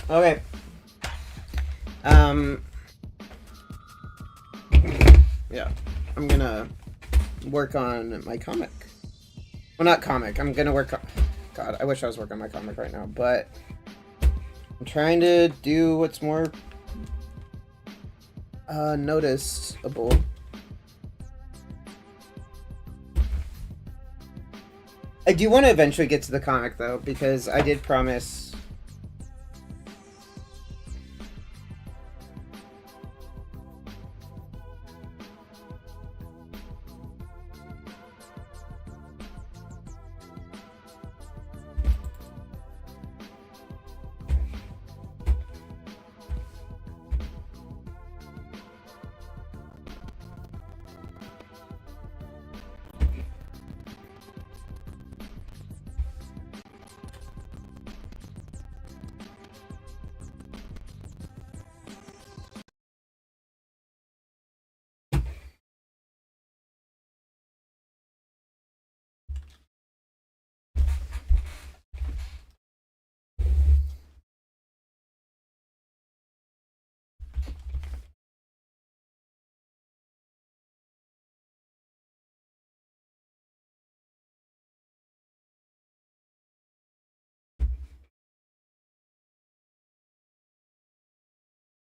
Okay. Yeah. I'm gonna work on my comic. Well, not comic. I'm gonna work on... God, I wish I was working on my comic right now, but... I'm trying to do what's more... noticeable. I do want to eventually get to the comic, though, because I did promise...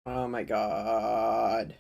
Oh my god.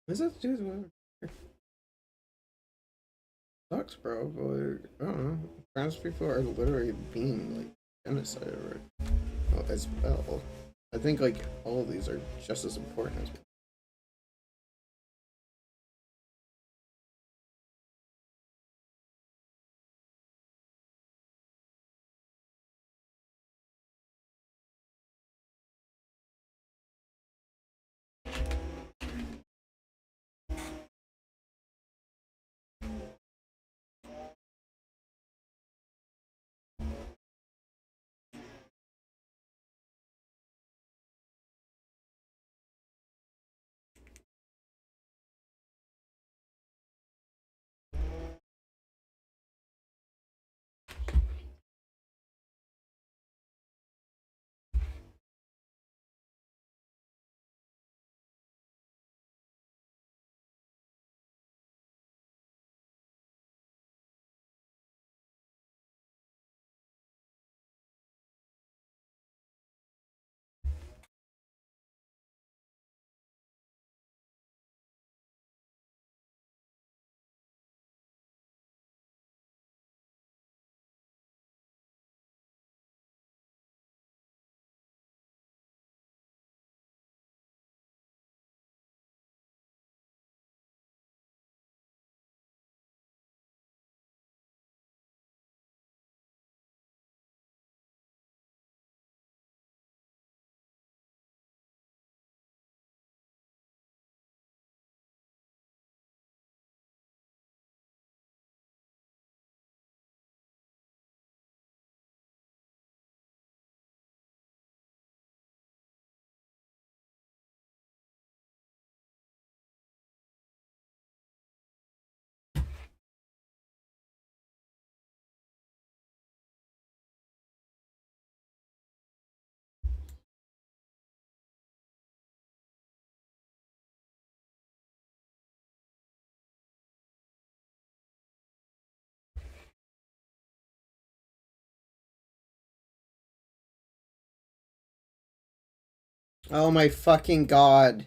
What's that to do with whatever? Sucks, bro. But like, I don't know. Trans people are literally being like genocide as well. I think like all of these are just as important as. Oh my fucking god.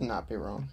not be wrong.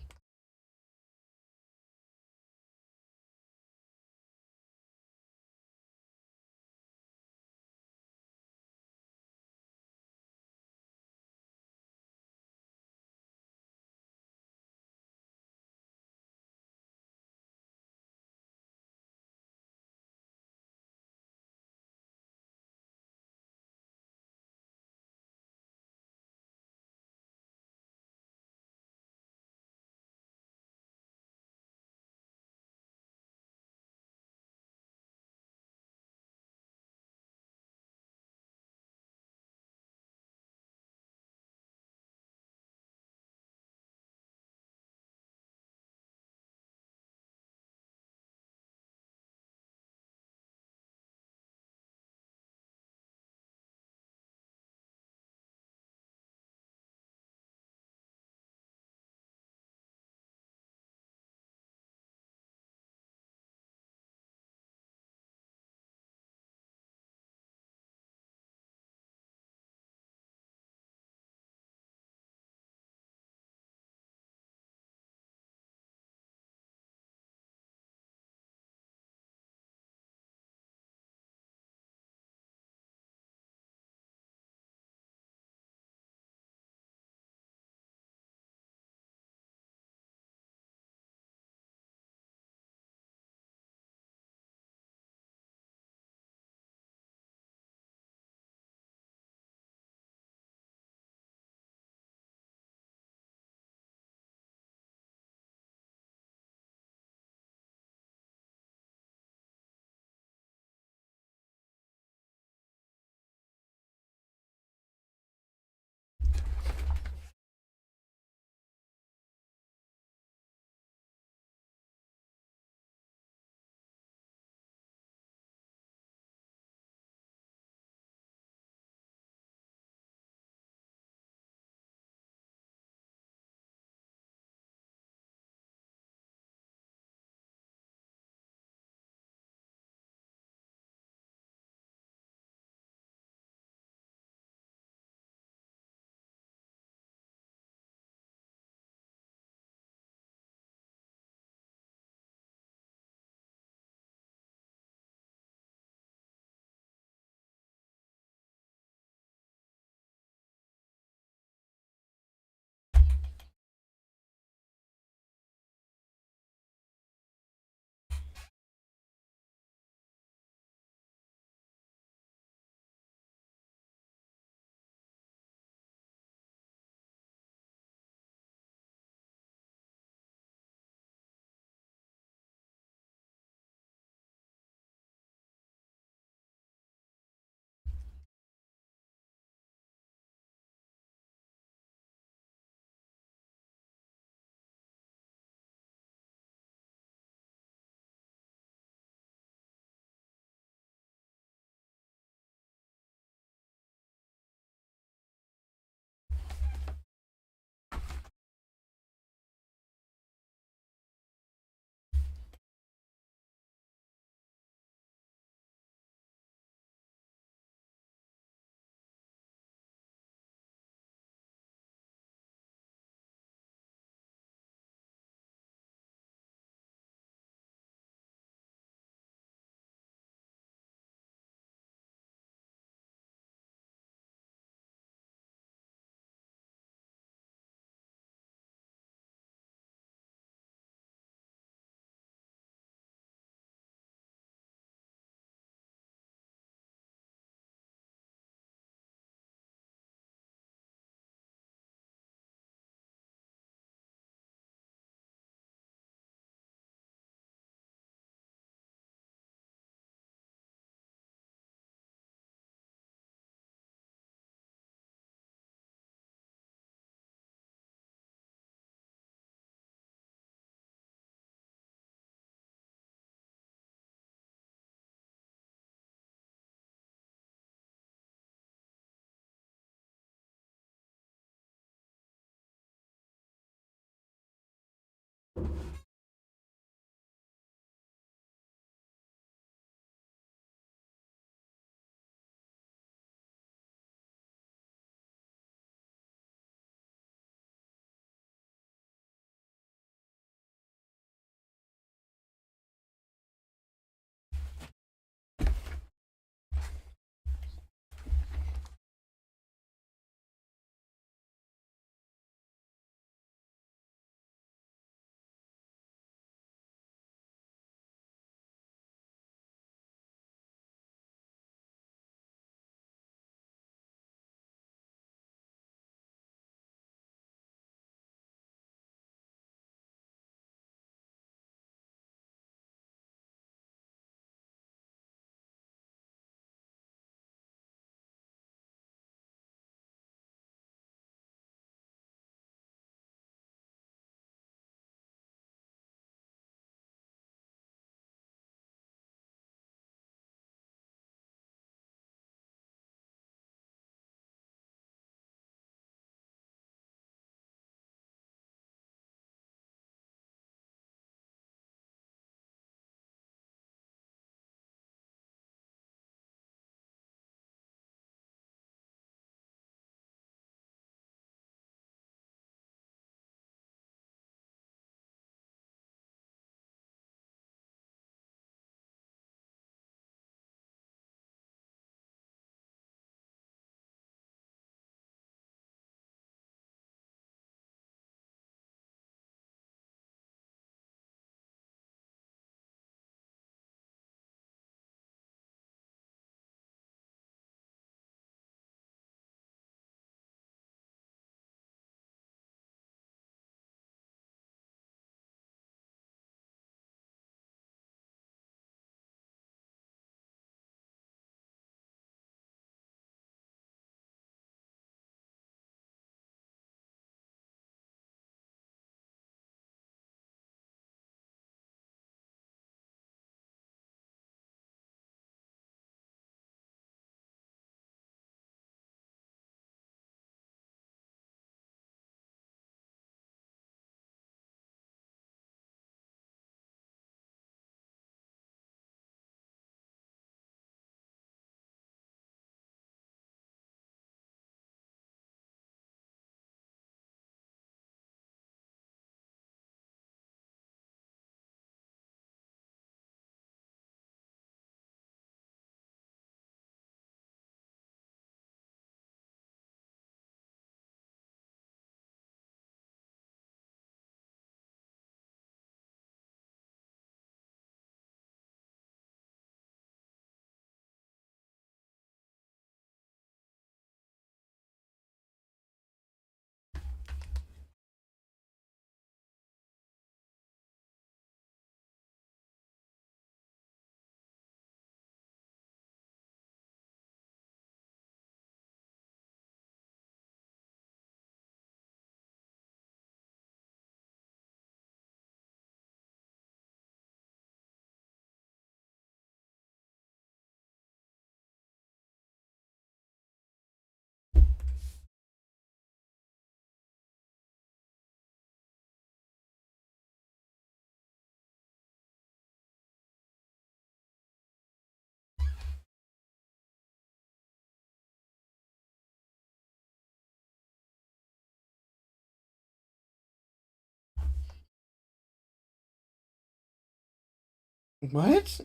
What?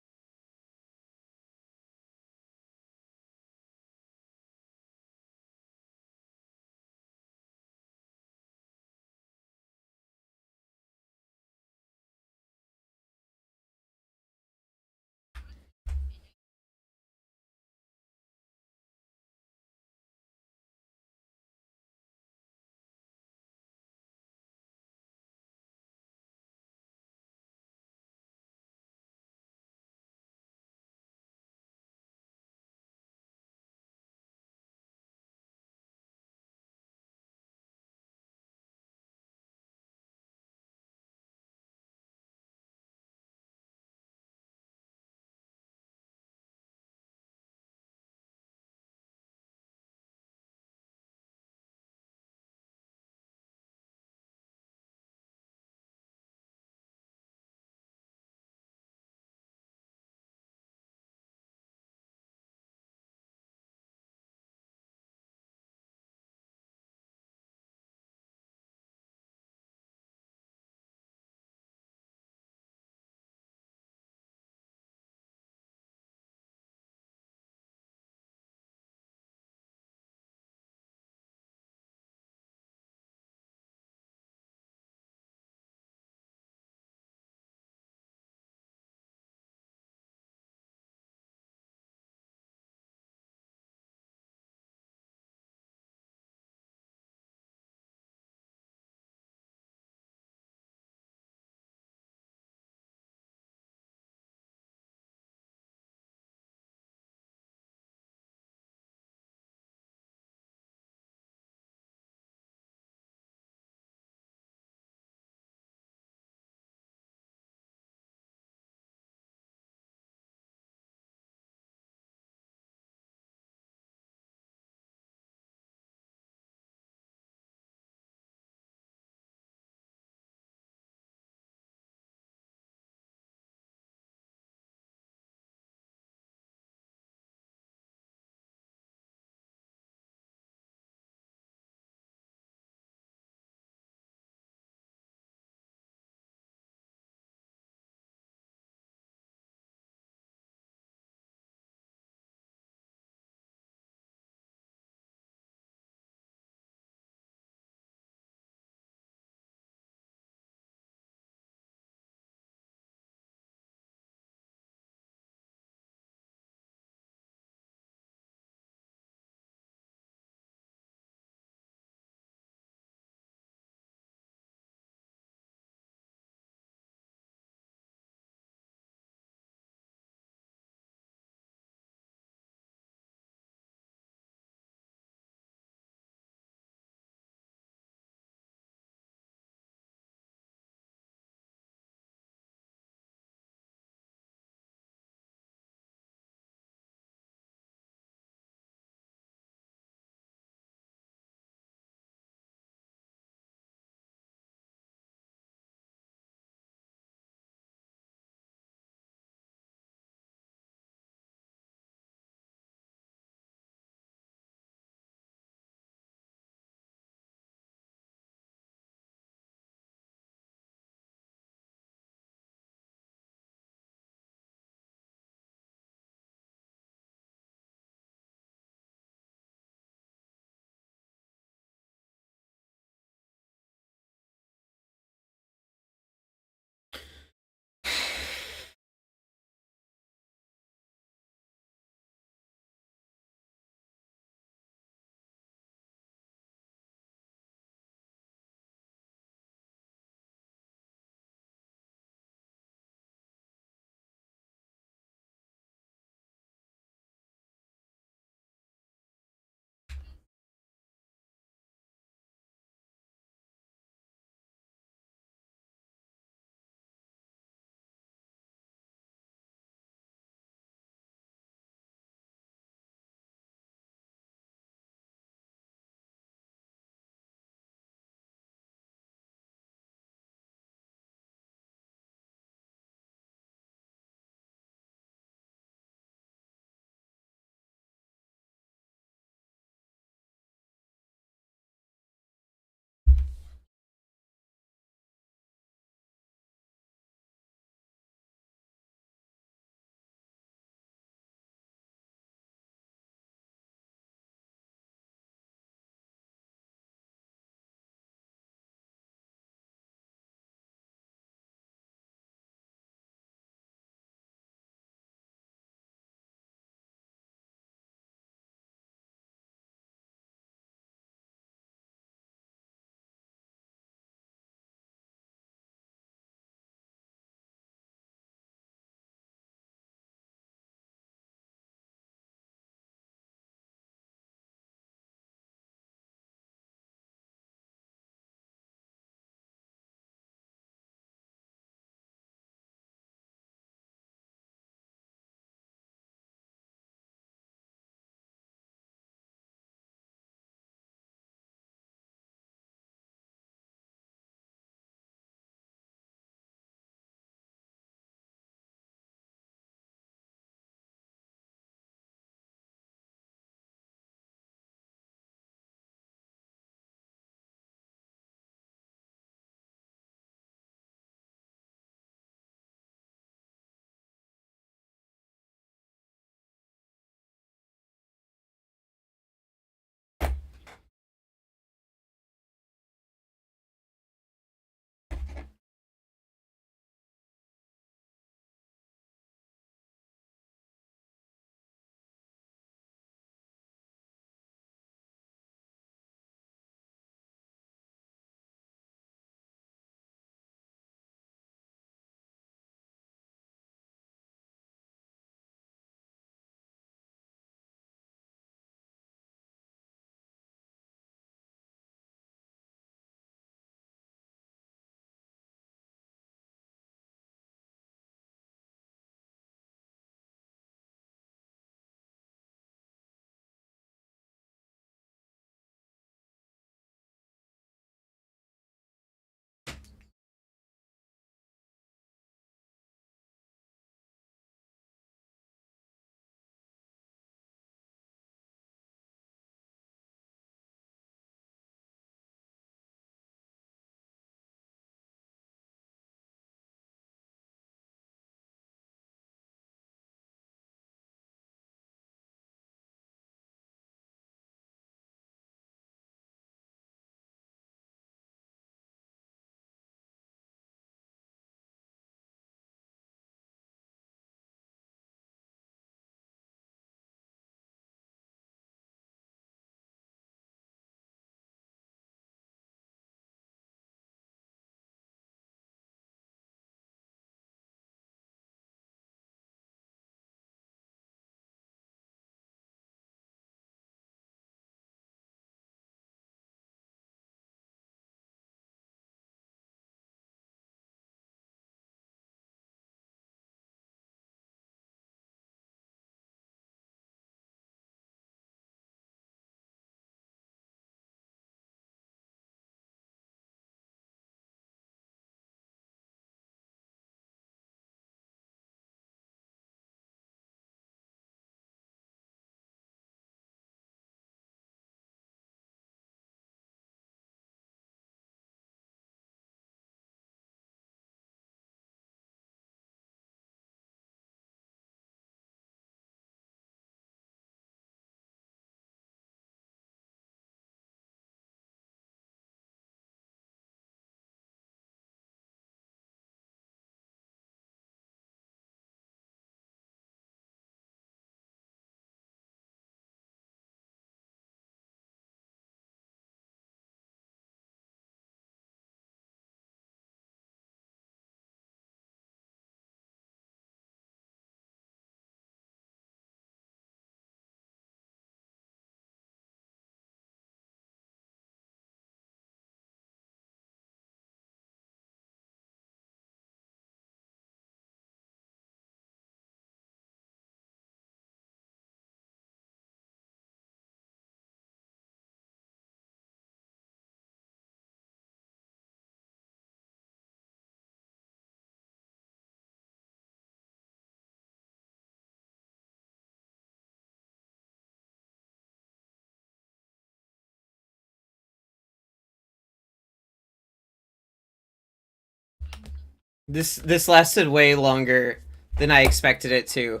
This lasted way longer than I expected it to.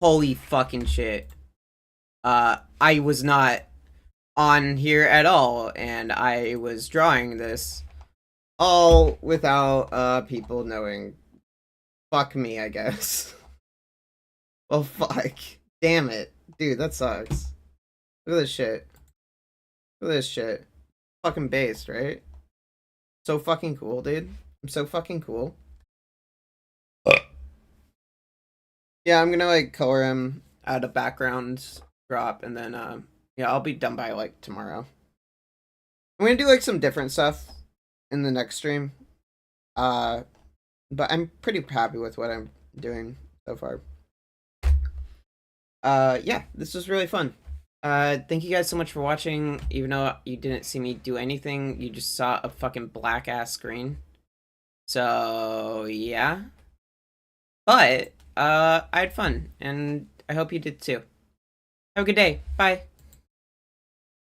Holy fucking shit. I was not on here at all, and I was drawing this all without people knowing. Fuck me, I guess. Well, fuck. Damn it. Dude, that sucks. Look at this shit. Look at this shit. Fucking based, right? So fucking cool, dude. I'm so fucking cool. Yeah, I'm gonna like color him, add a background drop, and then yeah, I'll be done by like tomorrow. I'm gonna do like some different stuff in the next stream. But I'm pretty happy with what I'm doing so far. Yeah, this was really fun. Thank you guys so much for watching. Even though you didn't see me do anything, you just saw a fucking black ass screen. So yeah. But I had fun, and I hope you did too. Have a good day. Bye.